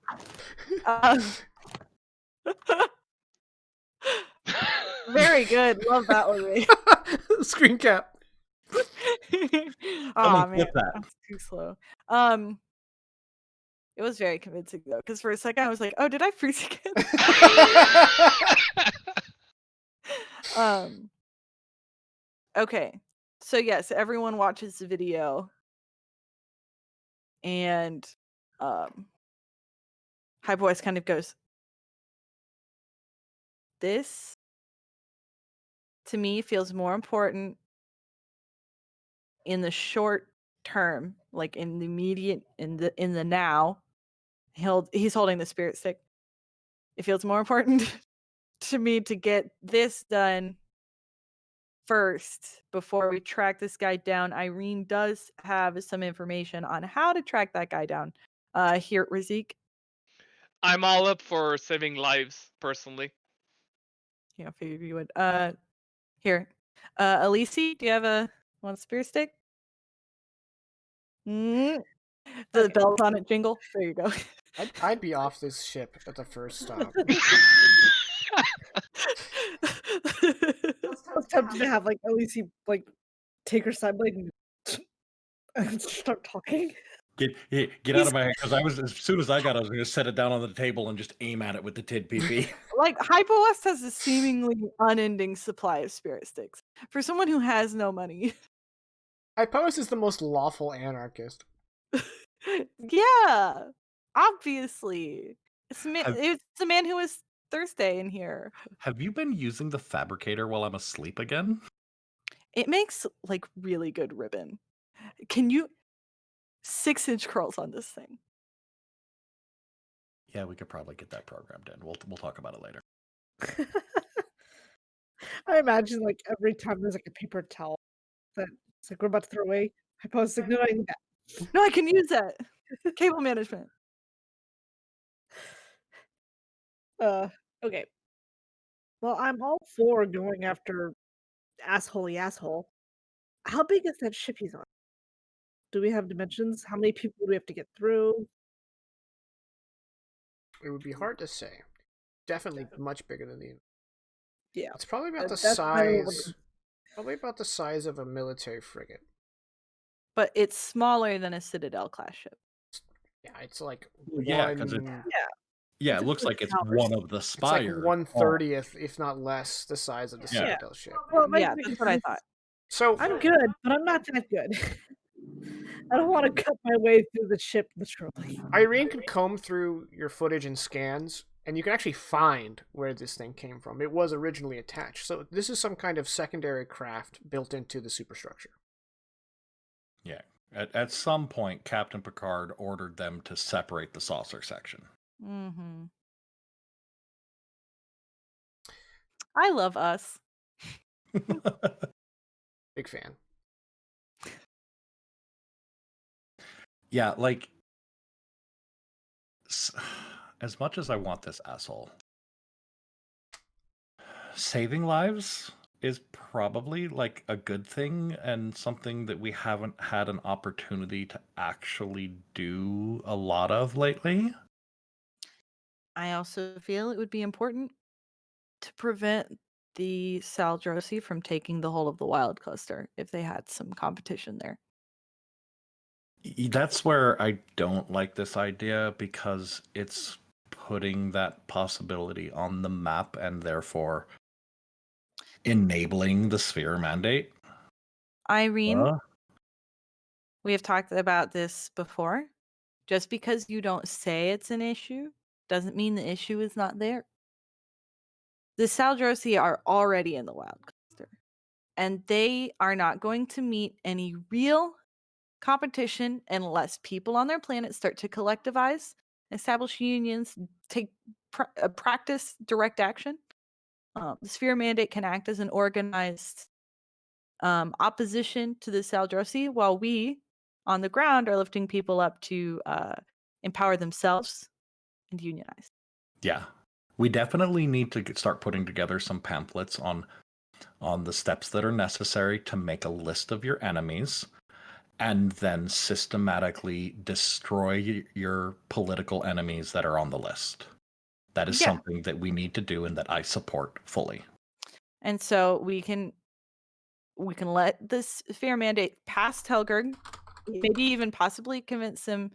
Very good. Love that one. Screen cap. Oh man, flip that. that's too slow. It was very convincing though, because for a second I was like, "Oh, did I freeze again?" Okay, so yes, everyone watches the video, and High Voice kind of goes, "This, to me, feels more important in the short term, like in the immediate, in the now." He's holding the spirit stick. It feels more important to me to get this done first before we track this guy down. Irene does have some information on how to track that guy down. Here, Razik. I'm all up for saving lives, personally. Yeah, I figured you would. Here. Elise, do you have one spirit stick? The belt on it jingle. There you go. I'd be off this ship at the first stop. I was tempted to have Elise take her side blade and start talking. Get out of my head, because as soon as I was going to set it down on the table and just aim at it with the TID PP. Hypo West has a seemingly unending supply of spirit sticks. For someone who has no money. Hypos is the most lawful anarchist. Yeah, obviously. It's a man who is Thursday in here. Have you been using the fabricator while I'm asleep again? It makes really good ribbon. Can you 6-inch curls on this thing? Yeah, we could probably get that programmed in. We'll talk about it later. I imagine every time there's a paper towel that it's we're about to throw away, I post no, I need that. No, I can use that. Cable management. Okay. Well, I'm all for going after assholey asshole. How big is that ship he's on? Do we have dimensions? How many people do we have to get through? It would be hard to say. Definitely much bigger than the. Yeah, it's probably about the that's size. Probably about the size of a military frigate. But it's smaller than a Citadel class ship. Yeah, it's like Yeah, because it looks like it's one of the Spire. It's like 1/30th, if not less, the size of the Citadel ship. Well, yeah, that's what I thought. So I'm good, but I'm not that good. I don't want to cut my way through the ship literally. Irene can comb through your footage and scans, and you can actually find where this thing came from. It was originally attached. So this is some kind of secondary craft built into the superstructure. Yeah. At some point, Captain Picard ordered them to separate the saucer section. Mm-hmm. I love us. Big fan. Yeah, like, as much as I want this asshole, saving lives is probably like a good thing and something that we haven't had an opportunity to actually do a lot of lately. I also feel it would be important to prevent the Saldrosi from taking the whole of the wild cluster if they had some competition there. That's where I don't like this idea, because it's putting that possibility on the map and therefore enabling the sphere mandate. Irene, we have talked about this before. Just because you don't say it's an issue doesn't mean the issue is not there. The Saldrosi are already in the wild cluster, and they are not going to meet any real competition unless people on their planet start to collectivize, establish unions, take practice direct action. The sphere mandate can act as an organized opposition to the Saldrosi, while we on the ground are lifting people up to empower themselves and unionize. Yeah. We definitely need to start putting together some pamphlets on the steps that are necessary to make a list of your enemies and then systematically destroy your political enemies that are on the list. That is something that we need to do and that I support fully. And so we can let this fair mandate past Helgurg, maybe even possibly convince him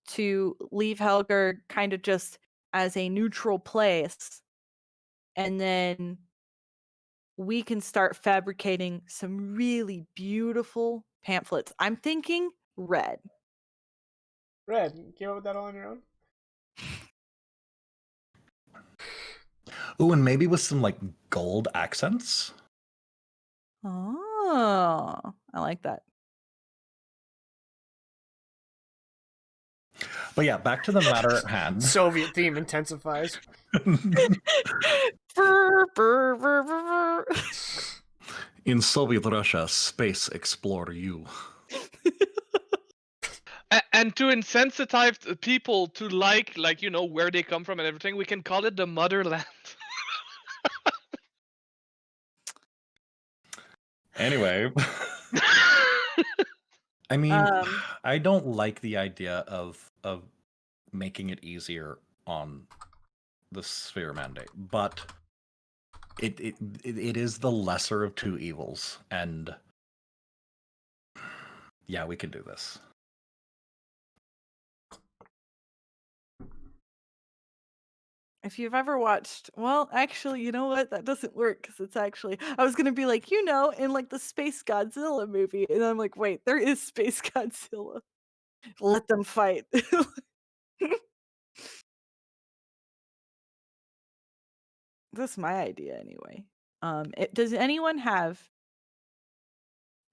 to leave Helgurg kind of just as a neutral place. And then we can start fabricating some really beautiful pamphlets. I'm thinking red. Red, you came up with that all on your own? Oh, and maybe with some like gold accents. Oh, I like that. But yeah, back to the matter at hand. Soviet theme intensifies. Brr, brr, brr, brr, brr. In Soviet Russia, space explore you. And to incentivize people to like where they come from and everything, we can call it the motherland. Anyway, I mean, I don't like the idea of making it easier on the sphere mandate, but it is the lesser of two evils, and yeah, we can do this. If you've ever watched, well, actually, you know what? That doesn't work because it's actually, I was going to be like, in like the Space Godzilla movie. And I'm like, wait, there is Space Godzilla. Let them fight. That's my idea anyway. Does anyone have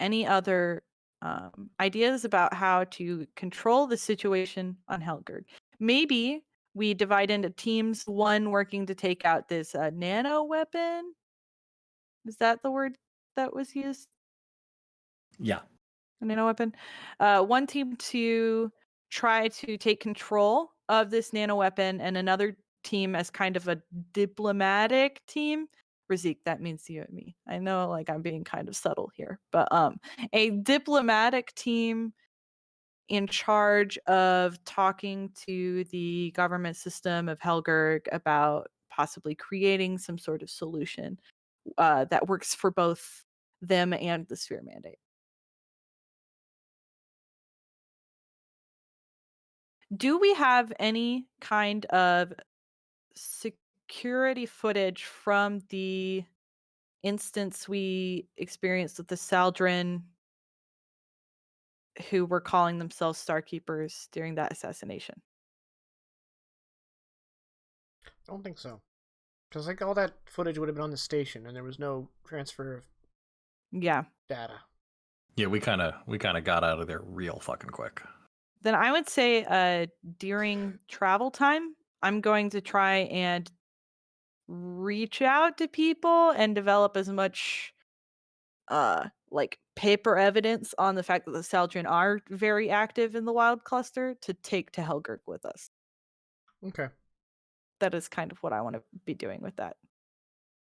any other ideas about how to control the situation on Helgurg? Maybe we divide into teams, one working to take out this nano weapon. Is that the word that was used? Yeah. A nano weapon. One team to try to take control of this nano weapon, and another team as kind of a diplomatic team. Razik, that means you and me. I know, like, I'm being kind of subtle here, but a diplomatic team in charge of talking to the government system of Helgurg about possibly creating some sort of solution that works for both them and the sphere mandate. Do we have any kind of security footage from the instance we experienced with the Saldrin who were calling themselves Starkeepers during that assassination? I don't think so. Because like all that footage would have been on the station, and there was no transfer of Yeah. data. Yeah, we kind of got out of there real fucking quick. Then I would say during travel time, I'm going to try and reach out to people and develop as much like paper evidence on the fact that the Saldrin are very active in the wild cluster to take to Helgurg with us. Okay. That is kind of what I want to be doing with that.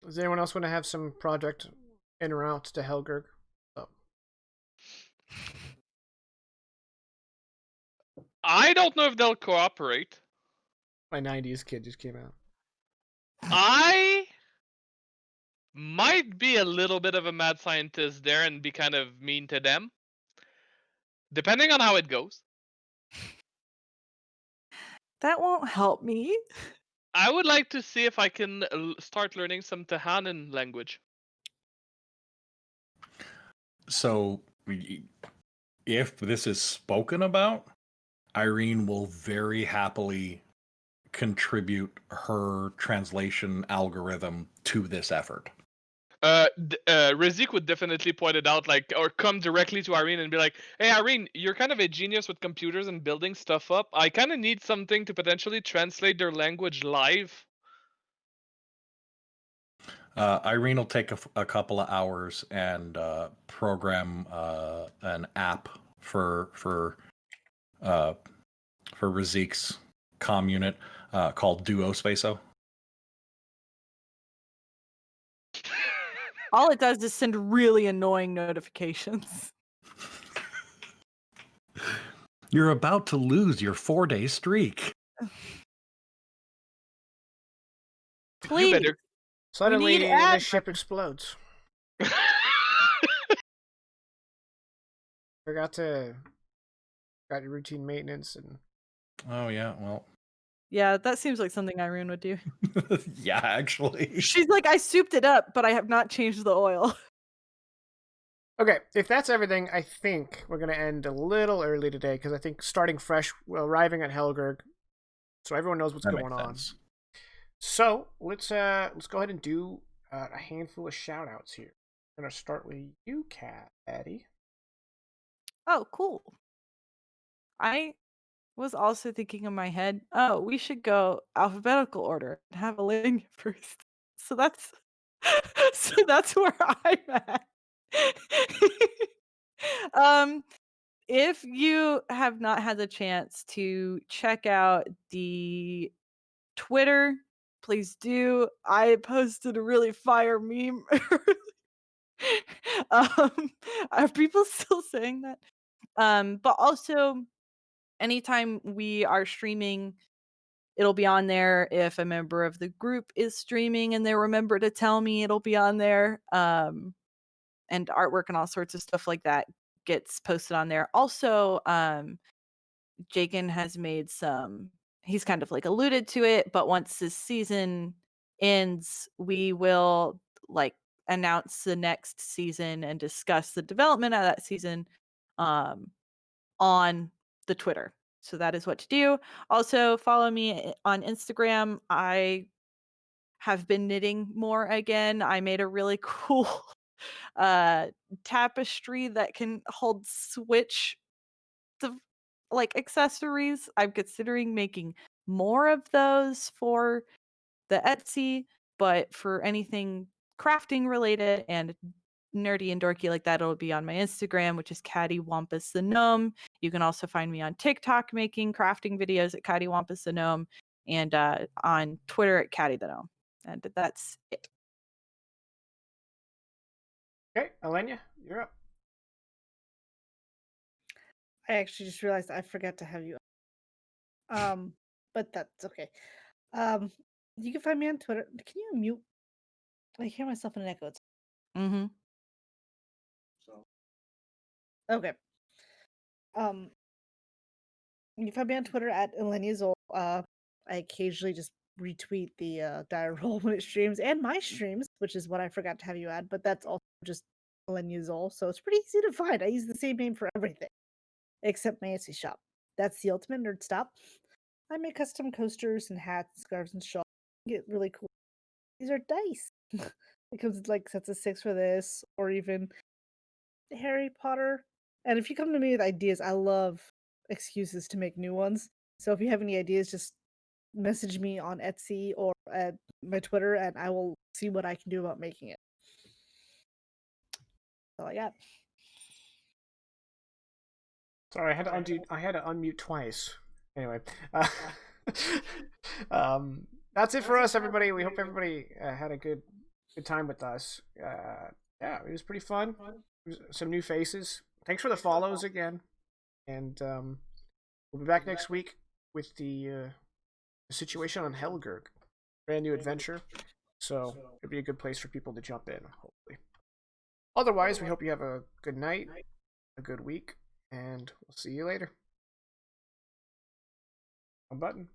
Does anyone else want to have some project in or out to Helgurg? Oh. I don't know if they'll cooperate. My 90s kid just came out. I might be a little bit of a mad scientist there and be kind of mean to them, depending on how it goes. That won't help me. I would like to see if I can start learning some Tehanan language. So, if this is spoken about, Irene will very happily contribute her translation algorithm to this effort. Rizik would definitely point it out, like, or come directly to Irene and be like, "Hey, Irene, you're kind of a genius with computers and building stuff up. I kind of need something to potentially translate their language live." Irene will take a couple of hours and program an app for Rizik's comm unit called Duospaso. All it does is send really annoying notifications. You're about to lose your 4-day streak. Please. You better. Suddenly, need the ads. ship explodes. Forgot got your routine maintenance and Oh yeah, well, Yeah, that seems like something Irene would do. yeah, actually. She's like, I souped it up, but I have not changed the oil. okay. If that's everything, I think we're gonna end a little early today because I think starting fresh, arriving at Helgurg, so everyone knows what's That going makes on. sense. So let's go ahead and do a handful of shout outs here. I'm gonna start with you, Caddy. Oh, cool. I was also thinking in my head, oh, we should go alphabetical order and have Elena first. So that's where I'm at. If you have not had the chance to check out the Twitter, please do. I posted a really fire meme. Are people still saying that? But also anytime we are streaming, it'll be on there. If a member of the group is streaming and they remember to tell me, it'll be on there. And artwork and all sorts of stuff like that gets posted on there. Also, Jakin has made he's kind of like alluded to it, but once this season ends, we will like announce the next season and discuss the development of that season on the Twitter. So that is what to do. Also, follow me on Instagram. I have been knitting more again. I made a really cool tapestry that can hold Switch like accessories. I'm considering making more of those for the Etsy, but for anything crafting related and nerdy and dorky like that, it'll be on my Instagram, which is Caddy Wampus the Gnome. You can also find me on TikTok making crafting videos at Caddy Wampus the Gnome, and on Twitter at Caddy the Gnome. And that's it. Okay, Elena, you're up. I actually just realized I forgot to have you. But that's okay. You can find me on Twitter. Can you mute? I hear myself in an echo. Mm-hmm. Okay. You can find me on Twitter at Eleniazol. I occasionally just retweet the dire roll when it streams and my streams, which is what I forgot to have you add, but that's also just Millenniazol, so it's pretty easy to find. I use the same name for everything except my Etsy shop. That's the Ultimate Nerd Stop. I make custom coasters and hats and scarves and shawls. Get really cool. These are dice. It comes with like sets of 6 for this, or even Harry Potter. And if you come to me with ideas, I love excuses to make new ones. So if you have any ideas, just message me on Etsy or at my Twitter, and I will see what I can do about making it. That's all I got. Sorry, I had to unmute twice. Anyway, that's it for us, everybody. We hope everybody had a good time with us. Yeah, it was pretty fun. Some new faces. Thanks for the follows again, and we'll be back next week with the situation on Helgurg, brand new adventure. So it'll be a good place for people to jump in, hopefully. Otherwise, we hope you have a good night, a good week, and we'll see you later. One button.